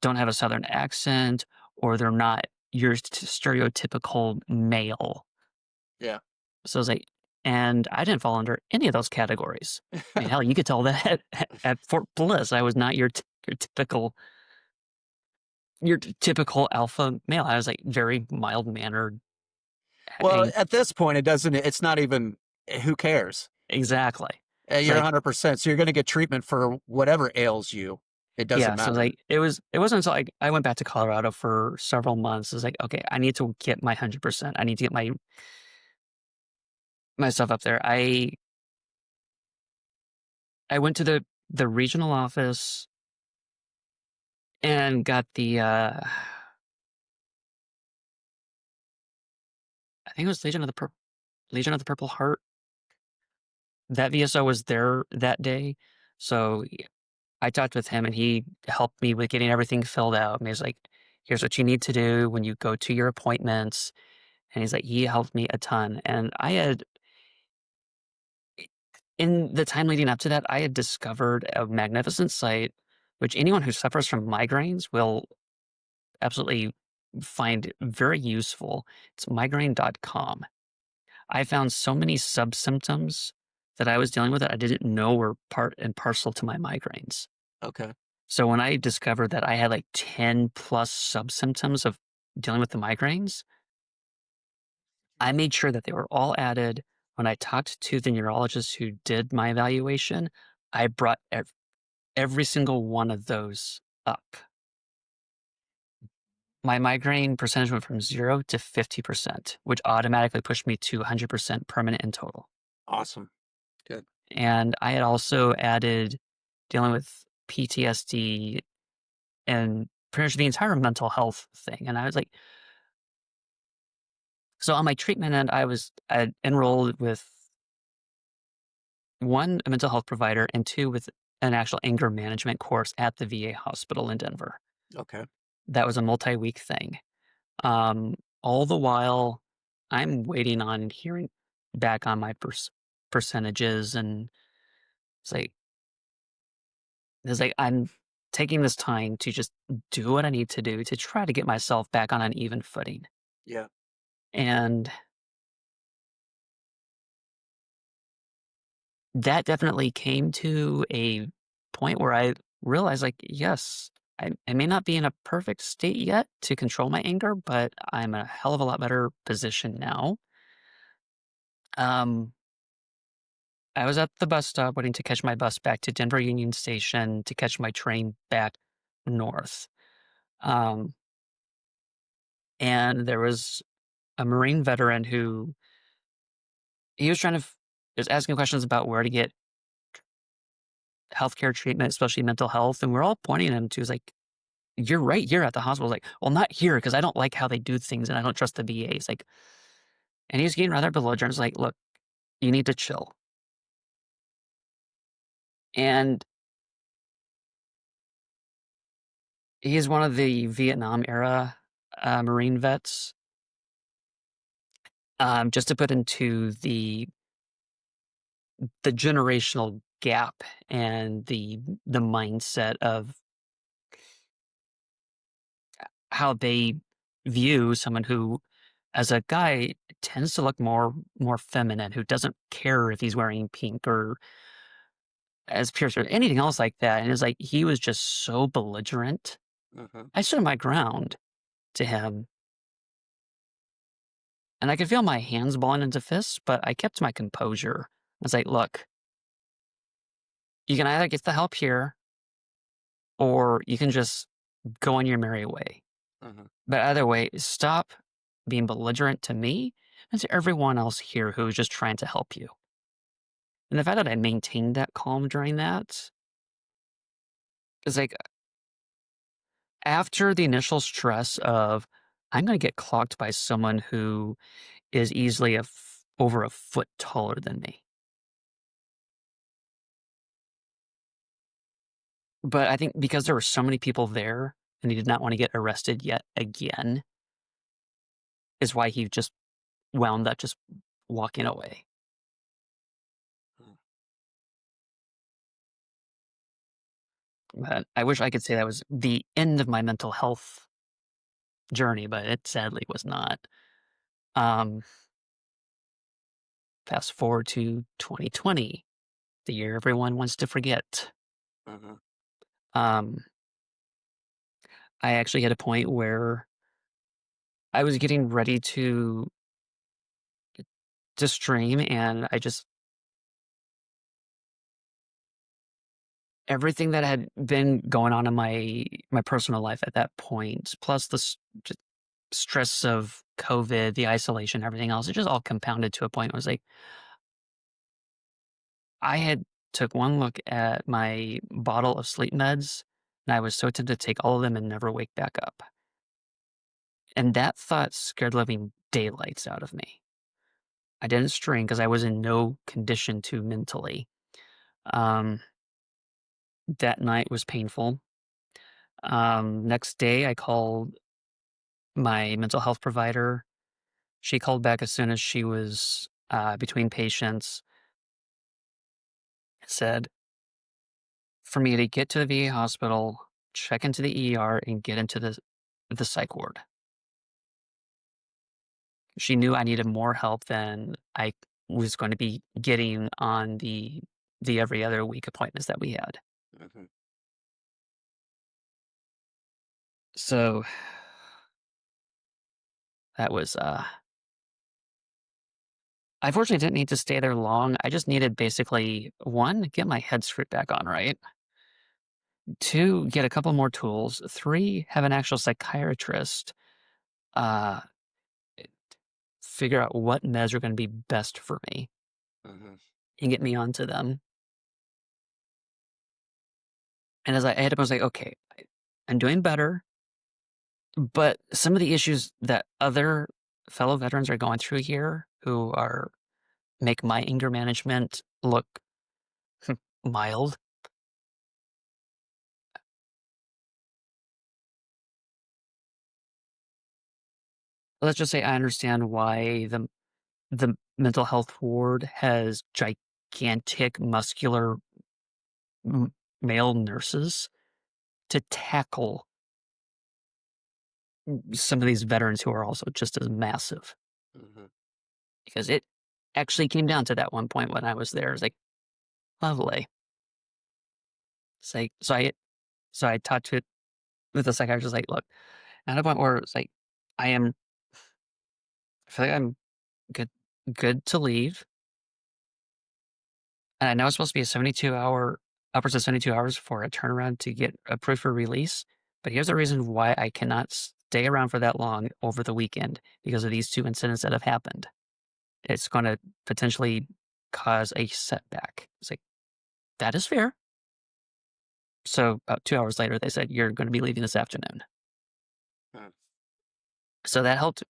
don't have a Southern accent or they're not your stereotypical male. yeah. So I was like, and I didn't fall under any of those categories. I mean, hell, you could tell that at Fort Bliss, I was not your typical alpha male. I was like very mild mannered. Well, at this point, it's not even, who cares? Exactly. It's You're like, 100%. So you're going to get treatment for whatever ails you. It doesn't yeah. So matter. it wasn't until I went back to Colorado for several months. It was like, okay, I need to get my 100%. I need to get my stuff up there. I went to the regional office and got the I think it was Legion of the Purple Heart. That VSO was there that day, so I talked with him and he helped me with getting everything filled out. And he's like, "Here's what you need to do when you go to your appointments." And he's like, he helped me a ton. And I had, in the time leading up to that, I had discovered a magnificent site, which anyone who suffers from migraines will absolutely find very useful. It's migraine.com. I found so many subsymptoms that I was dealing with that I didn't know were part and parcel to my migraines. Okay. So when I discovered that I had like 10 plus subsymptoms of dealing with the migraines, I made sure that they were all added. When I talked to the neurologist who did my evaluation, I brought every single one of those up. My migraine percentage went from 0 to 50%, which automatically pushed me to 100% permanent in total. Awesome. Good. And I had also added dealing with PTSD and pretty much the entire mental health thing. And I was like, so on my treatment end, I enrolled with one, a mental health provider, and two, with an actual anger management course at the VA hospital in Denver. Okay. That was a multi-week thing. Um, all the while, I'm waiting on hearing back on my percentages, and it's like, I'm taking this time to just do what I need to do to try to get myself back on an even footing. Yeah. And that definitely came to a point where I realized, like, yes, I may not be in a perfect state yet to control my anger, but I'm a hell of a lot better position now. Um, I was at the bus stop waiting to catch my bus back to Denver Union Station to catch my train back north. Um, and there was a Marine veteran who he was trying to is asking questions about where to get healthcare treatment, especially mental health, and we're all pointing him to is like, "You're right here at the hospital." Like, "Well, not here because I don't like how they do things and I don't trust the VA." It's like, and he was getting rather belligerent. It's like, "Look, you need to chill. And he's one of the Vietnam era Marine vets. Just to put into the generational gap and the mindset of how they view someone who, as a guy, tends to look more feminine, who doesn't care if he's wearing pink or as pierced or anything else like that. And it's like he was just so belligerent. Mhm. I stood my ground to him, and I could feel my hands balling into fists, but I kept my composure. I was like, "Look, you can either get the help here, or you can just go on your merry way. Mhm. But either way, stop being belligerent to me and to everyone else here who is just trying to help you." And the fact that I maintained that calm during that is like after the initial stress of I'm going to get clocked by someone who is easily over a foot taller than me. But I think because there were so many people there and he did not want to get arrested yet again, is why he just wound up just walking away. Mm. But I wish I could say that was the end of my mental health journey, but it sadly was not. Um, Fast forward to 2020, the year everyone wants to forget. Mhm. Um, I actually hit a point where I was getting ready to stream, and I just everything that had been going on in my personal life at that point, plus the stress of COVID, the isolation, everything else, it just all compounded to a point where I was like, I had took one look at my bottle of sleep meds, and I was so tempted to take all of them and never wake back up. And that thought scared the living daylights out of me. I didn't stream because I was in no condition to mentally. Um, that night was painful. Next day, I called my mental health provider. She called back as soon as she was between patients. Said for me to get to the VA hospital, check into the ER, and get into the psych ward. She knew I needed more help than I was going to be getting on the every other week appointments that we had. Mhm. So that was I fortunately didn't need to stay there long. I just needed basically one, get my head screwed back on right. Two, get a couple more tools. Three, have an actual psychiatrist uh figure out what meds are going to be best for me Mhm. and get me onto them. And as I hit up, I was like, okay, I'm doing better. But some of the issues that other fellow veterans are going through here who are make my anger management look mild. Let's just say I understand why the mental health ward has gigantic muscular m- male nurses to tackle some of these veterans who are also just as massive. Mhm. Because it actually came down to that one point when I was there. It's like, lovely. It's like, so I talked to with the psychiatrist, like, look, at a point where it's like, I am, I feel like I'm good, good to leave. And I know it's supposed to be a upwards of 72 hours for a turnaround to get approved for release. But here's the reason why I cannot stay around for that long over the weekend because of these two incidents that have happened. It's going to potentially cause a setback. It's like, that is fair. So about 2 hours later, they said, you're going to be leaving this afternoon. Mm. So that helped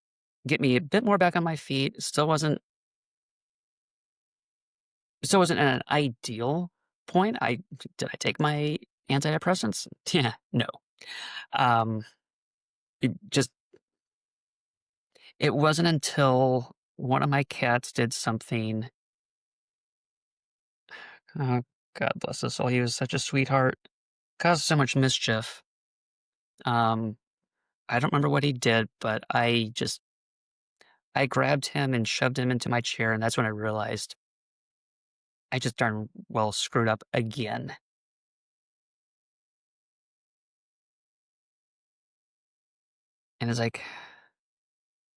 get me a bit more back on my feet. Still wasn't an ideal point, I did I take my antidepressants? Yeah, no. Um, it just it wasn't until one of my cats did something. Oh, God bless his soul. He was such a sweetheart. Caused so much mischief. Um, I don't remember what he did, but I grabbed him and shoved him into my chair, and that's when I realized I just darn well screwed up again. And it's like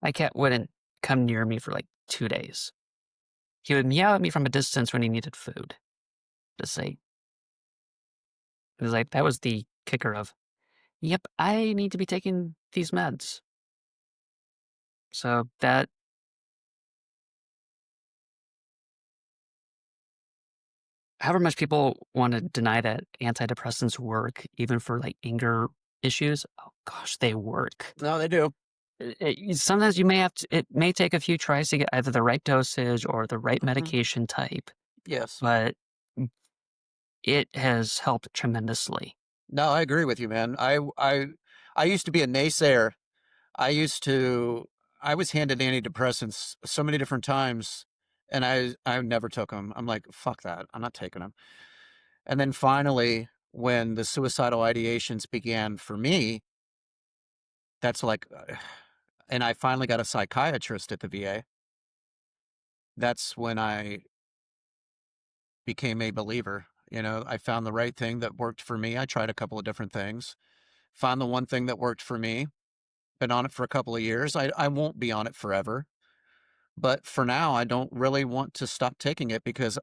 my cat wouldn't come near me for like 2 days. He would meow at me from a distance when he needed food. Just say, it was like that was the kicker of, yep, I need to be taking these meds. So that, however much people want to deny that antidepressants work, even for like anger issues, oh gosh, they work. No, they do. Sometimes you may have to, it may take a few tries to get either the right dosage or the right Mhm. medication type, Yes. but it has helped tremendously. No, I agree with you, man. I used to be a naysayer. I used to I was handed antidepressants so many different times, and I never took them. I'm like, fuck that. I'm not taking them. And then finally, when the suicidal ideations began for me, that's like, and I finally got a psychiatrist at the VA. That's when I became a believer. You know, I found the right thing that worked for me. I tried a couple of different things, found the one thing that worked for me. Been on it for a couple of years. I won't be on it forever. But for now, I don't really want to stop taking it because,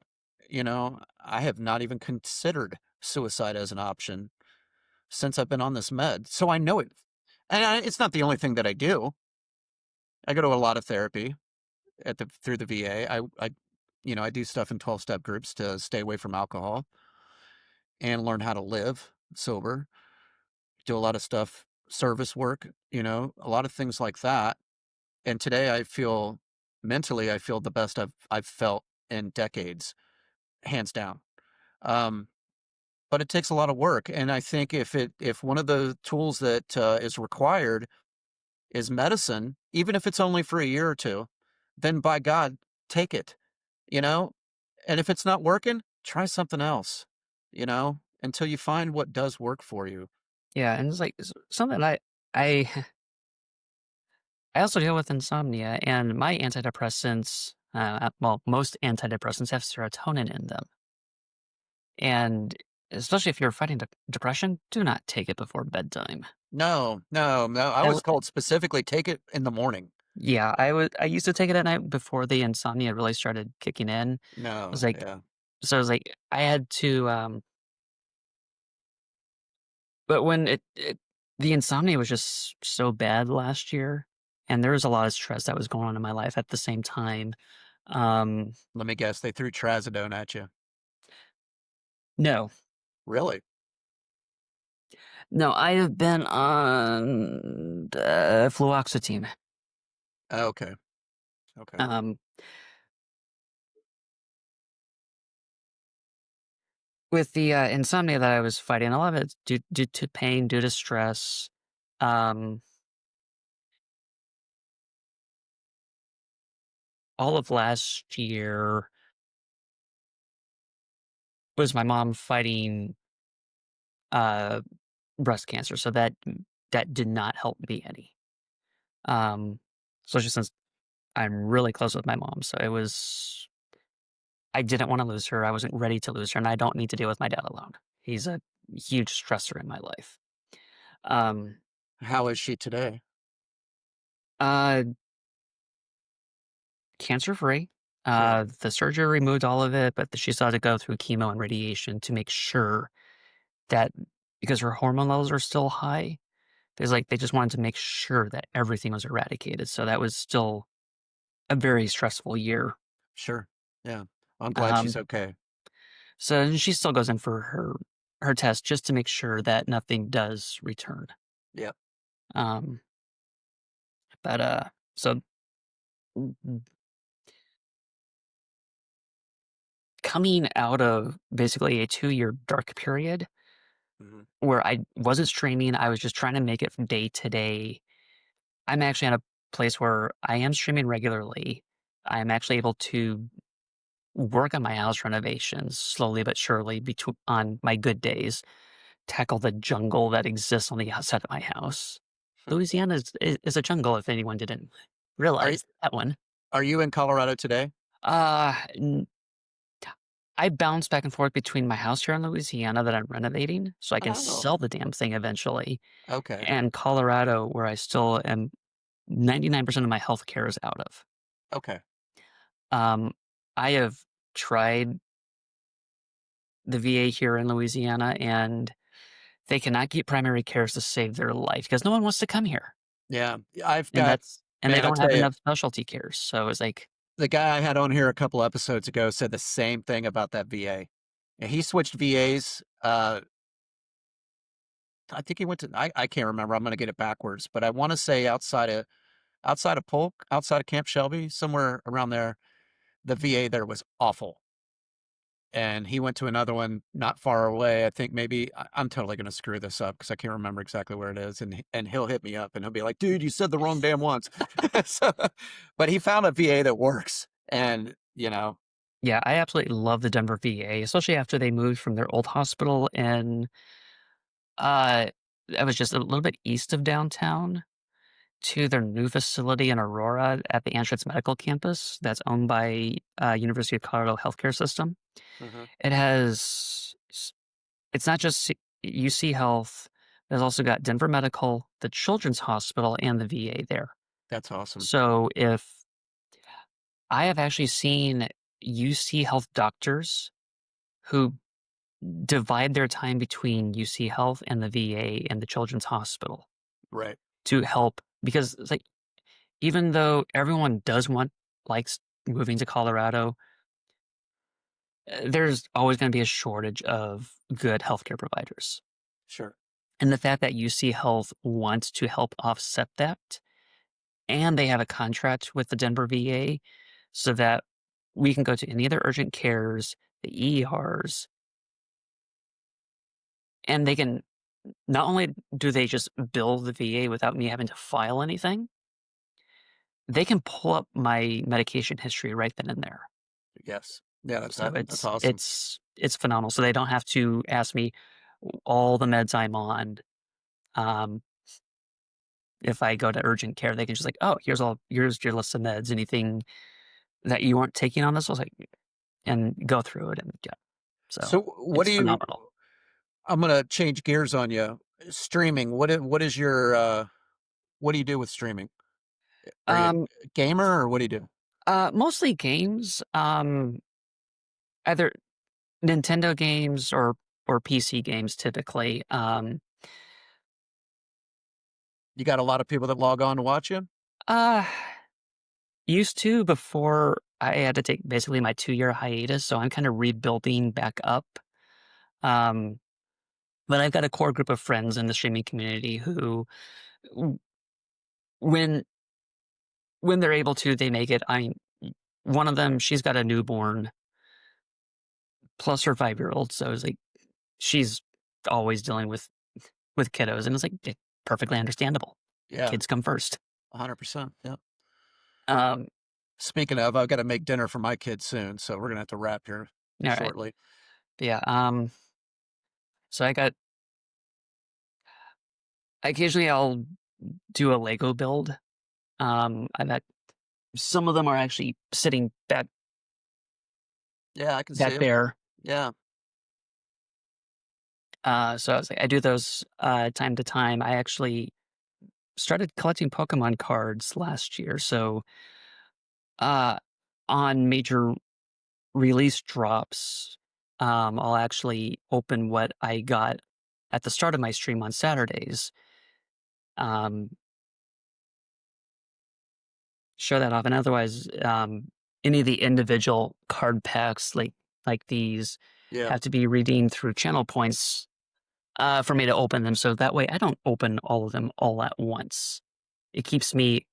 I have not even considered suicide as an option since I've been on this med. So I know it. And it's not the only thing that I do. I go to a lot of therapy through the VA. I do stuff in 12-step groups to stay away from alcohol and learn how to live sober. Do a lot of stuff, service work, a lot of things like that. And today I feel the best I've felt in decades, hands down. Um, but it takes a lot of work, and I think if one of the tools that is required is medicine, even if it's only for a year or two, then by God, take it. You know, and if it's not working, try something else. Until you find what does work for you. Yeah, and it's like something I I also deal with insomnia, and my antidepressants, well, most antidepressants have serotonin in them, and especially if you're fighting depression, do not take it before bedtime. No, no, no. I I was w- told specifically take it in the morning. yeah, I used to take it at night before the insomnia really started kicking in. I was No, like, yeah. so I was like, I had to, but when the insomnia was just so bad last year, and there was a lot of stress that was going on in my life at the same time. Um, Let me guess, they threw trazodone at you. no, Really? no, I have been on fluoxetine. Okay. Okay. Um, with the insomnia that I was fighting, a lot of it's due to pain, due to stress. Um, all of last year was my mom fighting uh, breast cancer, so that did not help me any. Um, especially since I'm really close with my mom, so it was I didn't want to lose her. I wasn't ready to lose her, and I don't need to deal with my dad alone. He's a huge stressor in my life. Um, How is she today? uh, Cancer free. Good. The surgery removed all of it, but she still had to go through chemo and radiation to make sure that because her hormone levels are still high, there's like they just wanted to make sure that everything was eradicated. So that was still a very stressful year. Sure. Yeah. I'm glad she's Um, okay. so she still goes in for her test just to make sure that nothing does return. Yeah. Um, but so coming out of basically a 2-year dark period Mhm. where I wasn't streaming, I was just trying to make it from day to day. I'm actually at a place where I am streaming regularly. I'm actually able to work on my house renovations slowly but surely on my good days, tackle the jungle that exists on the outside of my house. Louisiana is a jungle if anyone didn't Are y realize that one. are you in Colorado today? N I bounce back and forth between my house here in Louisiana that I'm renovating so I can Oh, sell the damn thing eventually, okay, and Colorado, where I still am 99% of my health care is out of. okay. Um, I have tried the VA here in Louisiana, and they cannot get primary cares to save their life because no one wants to come here, Yeah, I've and got they man, I don't tell have you, enough specialty cares, so it's like, the guy I had on here a couple episodes ago said the same thing about that VA. And he switched VAs, I think he went to I can't remember, I'm gonna get it backwards, but I wanna say outside of Polk, outside of Camp Shelby, somewhere around there, the VA there was awful. And he went to another one not far away. I think maybe I'm totally gonna screw this up because I can't remember exactly where it is, and he'll hit me up and he'll be like, "Dude, you said the wrong damn ones." So, but he found a VA that works, and yeah, I absolutely love the Denver VA, especially after they moved from their old hospital in, uh, that was just a little bit east of downtown to their new facility in Aurora at the Anschutz Medical Campus that's owned by, University of Colorado Healthcare System. Mhm. It has it's not just UC Health, there's also got Denver Medical, the Children's Hospital, and the VA there. That's awesome. So if I have actually seen UC Health doctors who divide their time between UC Health and the VA and the Children's Hospital Right. to help because it's like even though everyone does want likes moving to Colorado, there's always going to be a shortage of good healthcare providers. Sure. And the fact that UC Health wants to help offset that, and they have a contract with the Denver VA so that we can go to any of their urgent cares, the ERs, and they can not only do they just bill the VA without me having to file anything, they can pull up my medication history right then and there. Yes. Yeah, So that's awesome. it's phenomenal. So they don't have to ask me all the meds I'm on. Um, if I go to urgent care, they can just like, oh, here's your list of meds. Anything that you weren't taking on this was like, and go through it and yeah. So So, what it's do you? phenomenal. I'm gonna change gears on you. Streaming. What is your? What do you do with streaming? Are you Um, a gamer or what do you do? mostly games. Either Nintendo games or PC games typically. You got a lot of people that log on to watch you. Uh, Used to before I had to take basically my 2-year hiatus, so I'm kind of rebuilding back up. Um, but I've got a core group of friends in the streaming community who, w- when they're able to, they make it. One of them, she's got a newborn plus her 5-year-old, so it's like she's always dealing with kiddos, and it's like perfectly understandable. Yeah, Kids come first. 100%. Yeah. Um, Speaking of, I've got to make dinner for my kids soon, so we're gonna have to wrap here all right, shortly. yeah. So occasionally I'll do a Lego build. And that some of them are actually sitting Yeah, I can see back them. there. Yeah. So I was like, I do those time to time. I actually started collecting Pokemon cards last year. So uh, on major release drops, I'll actually open what I got at the start of my stream on Saturdays. Um, Show that off, and otherwise, any of the individual card packs like these Yeah. have to be redeemed through channel points for me to open them. So that way, I don't open all of them all at once. It keeps me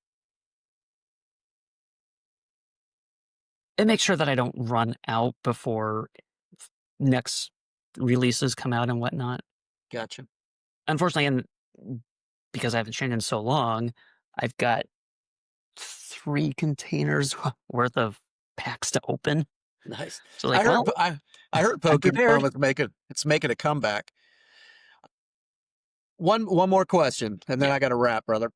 It makes sure that I don't run out before next releases come out and whatnot. Gotcha. Unfortunately, and because I haven't changed in so long, I've got 3 containers worth of packs to open. Nice. So, I like, heard well, I heard I'm prepared. Pokemon is making a comeback. One more question, and then Yeah. I got to wrap, brother.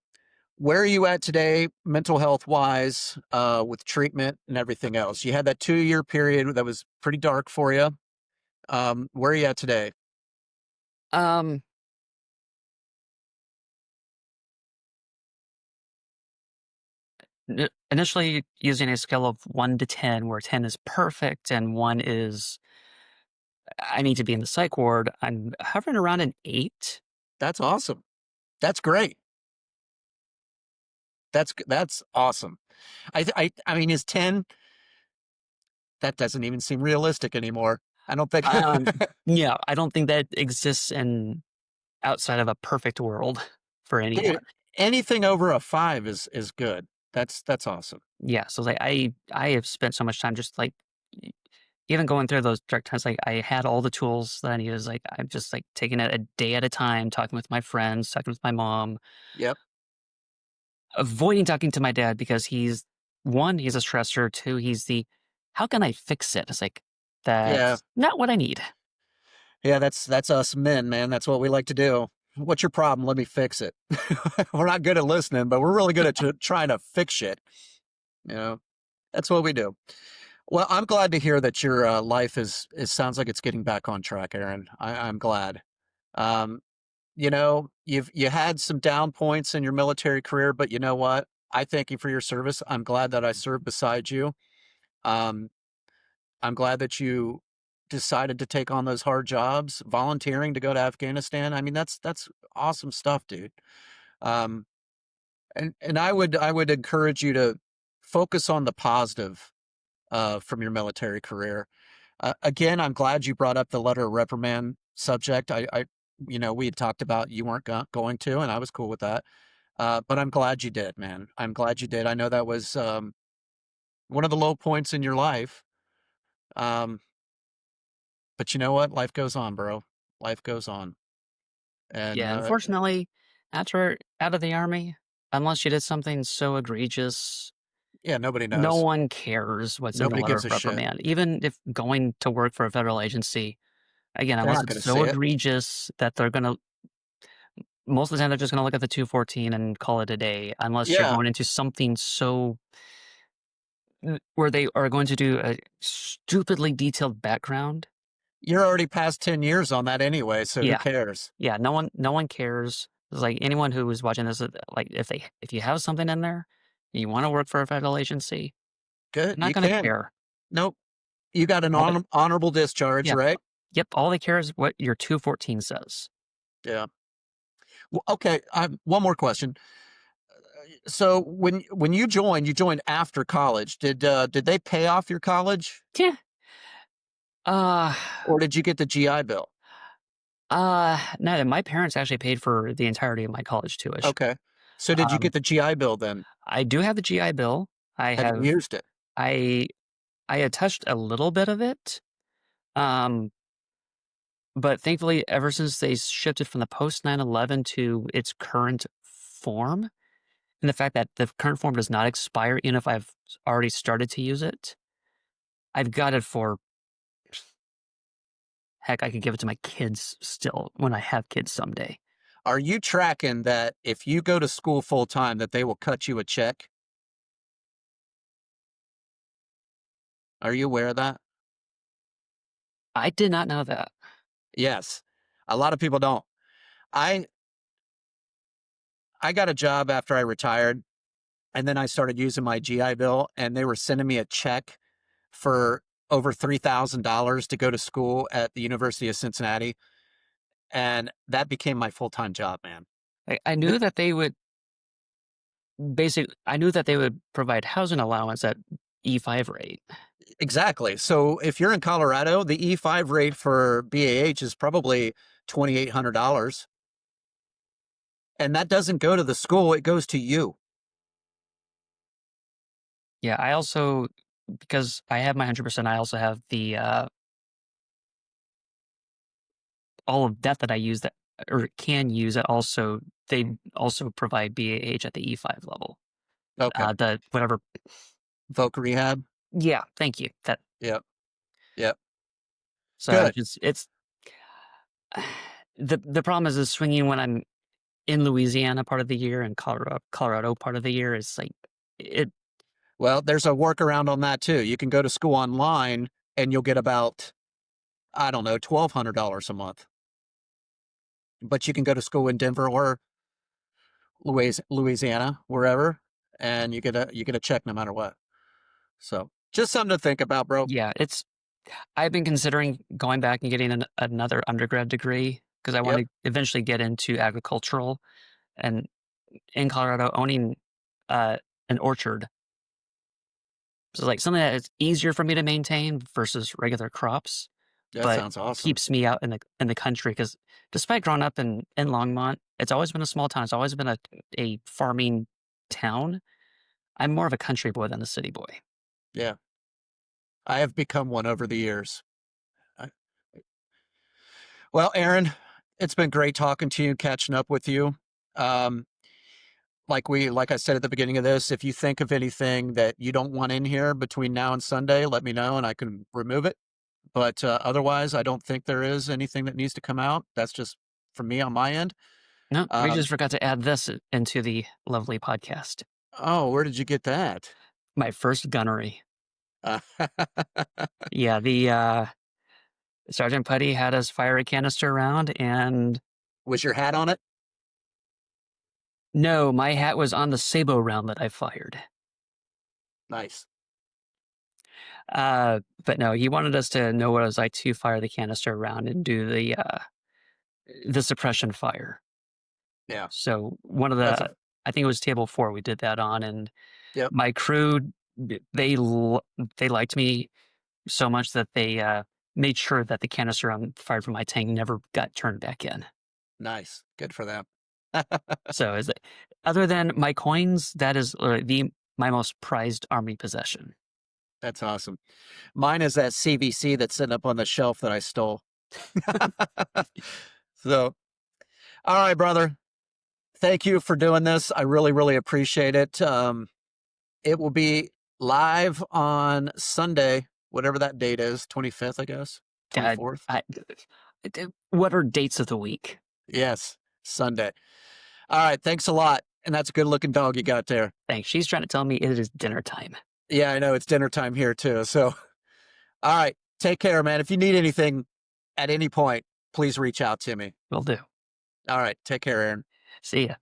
Where are you at today, mental health wise, with treatment and everything else? You had that 2 year period that was pretty dark for you. Where are you at today? Um, initially using a scale of 1 to 10, where 10 is perfect and 1 is I need to be in the psych ward, I'm hovering around an 8. That's awesome. That's great. That's awesome. I mean, is 10? That doesn't even seem realistic anymore. I don't think. Um, yeah, I don't think that exists in outside of a perfect world for anyone. Dude, anything over a 5 is good. That's awesome. Yeah, so, like, I have spent so much time just, like, e even going through those dark times, like, I had all the tools that I needed. It's like, I'm just, like, taking it a day at a time, talking with my friends, talking with my mom, Yep. avoiding talking to my dad because 1, he's a stressor, 2, he's the, "How can I fix it?" It's like, Yeah. that's not what I need. Yeah, that's us men, man. That's what we like to do. What's your problem? Let me fix it. We're not good at listening, but we're really good at trying to fix shit. You know, that's what we do. Well, I'm glad to hear that your life is sounds like it's getting back on track, Aaron. I'm glad. Um, you had some down points in your military career, but you know what? I thank you for your service. I'm glad that I served beside you. Um, I'm glad that you decided to take on those hard jobs, volunteering to go to Afghanistan. I mean, that's awesome stuff, dude. Um, and I would encourage you to focus on the positive from your military career. Again, I'm glad you brought up the letter of reprimand subject. We had talked about you weren't going to, and I was cool with that. But I'm glad you did, man. I'm glad you did. I know that was one of the low points in your life. Um, but you know what? Life goes on, bro. Life goes on. And Yeah, unfortunately, after out of the Army, unless you did something so egregious, yeah, nobody no knows. one cares what's in the Nobody letter gives of a shit. reprimand. Even if going to work for a federal agency, again, They're unless not it's going to so see it. egregious that they're gonna most of the time, they're just gonna look at the 214 and call it a day, unless you're Yeah, going into something so where they are going to do a stupidly detailed background. you're already past 10 years on that anyway, so who Yeah, cares? yeah, no one cares. It's like anyone who is watching this, like, if you have something in there, and you wanna work for a federal agency, Good, they're not you gonna can. care. Nope, you got an All they honorable discharge, Yeah. right? Yep, all they care is what your 214 says. Yeah. Well, okay, one more question. So when you joined after college. Did they pay off your college, Yeah. Uh, or did you get the GI Bill? no, my parents actually paid for the entirety of my college tuition. Okay. So did you Um, get the GI Bill then? I do have the GI Bill. I Have you have used it? I I had touched a little bit of it, um, but thankfully, ever since they shifted from the post 9/11 to its current form, and the fact that the current form does not expire even if I've already started to use it, I've got it for heck, I could give it to my kids still when I have kids someday. Are you tracking that if you go to school full time that they will cut you a check? Are you aware of that? I did not know that. Yes. A lot of people don't. I I got a job after I retired, and then I started using my GI Bill, and they were sending me a check for over $3,000 to go to school at the University of Cincinnati, and that became my full-time job, man. I Th knew that they would I knew that they would provide housing allowance at E5 rate. Exactly. So if you're in Colorado, the E5 rate for BAH is probably $2,800, and that doesn't go to the school, it goes to you. Yeah, I also because I have my 100%, I also have the all of that I use that or can use that also they also provide BAH at the E5 level. Okay. The whatever. Voc rehab. Yeah, thank you. That Yep. Yep. so Good. it's the problem is swinging when I'm in Louisiana part of the year and Colorado part of the year is like it. Well, there's a workaround on that too. You can go to school online and you'll get about, I don't know, $1,200 a month. But you can go to school in Denver or Louisiana, wherever, and you get a check no matter what. So just something to think about, bro. Yeah, it's I've been considering going back and getting another undergrad degree because I want Yep. to eventually get into agricultural and in Colorado owning uh, an orchard. So like something that is easier for me to maintain versus regular crops, That but sounds awesome. keeps me out in the country. Because despite growing up in Longmont, it's always been a small town. It's always been a farming town. I'm more of a country boy than a city boy. Yeah. I have become one over the years. I, well, Aaron, it's been great talking to you, catching up with you. Um, like I said at the beginning of this, if you think of anything that you don't want in here between now and Sunday, let me know and I can remove it. But otherwise, I don't think there is anything that needs to come out. That's just from me on my end. No, we Um, just forgot to add this into the lovely podcast. oh, where did you get that? My first gunnery. Uh, Yeah, the Sergeant Putty had us fire a canister round, and was your hat on it? no, my hat was on the sabot round that I fired. Nice. But no, he wanted us to know what it was like to fire the canister around and do the suppression fire. Yeah. So one of That's the, a, I think it was table 4 we did that on, and yep. my crew they liked me so much that they made sure that the canister fired from my tank never got turned back in. Nice. Good for them. So is it, other than my coins, that is the my most prized army possession. That's awesome. Mine is that CVC that's sitting up on the shelf that I stole. So, all right, brother. Thank you for doing this. I really, really appreciate it. It will be live on Sunday, whatever that date is, 25th, I guess, Uh, 24th. what are dates of the week? Yes, Sunday. All right. Thanks a lot. And that's a good looking dog you got there. Thanks. She's trying to tell me it is dinner time. Yeah, I know it's dinner time here too. So, all right. Take care, man. If you need anything at any point, please reach out to me. Will do. All right. Take care, Aaron. See ya.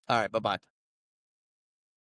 All right. Bye bye.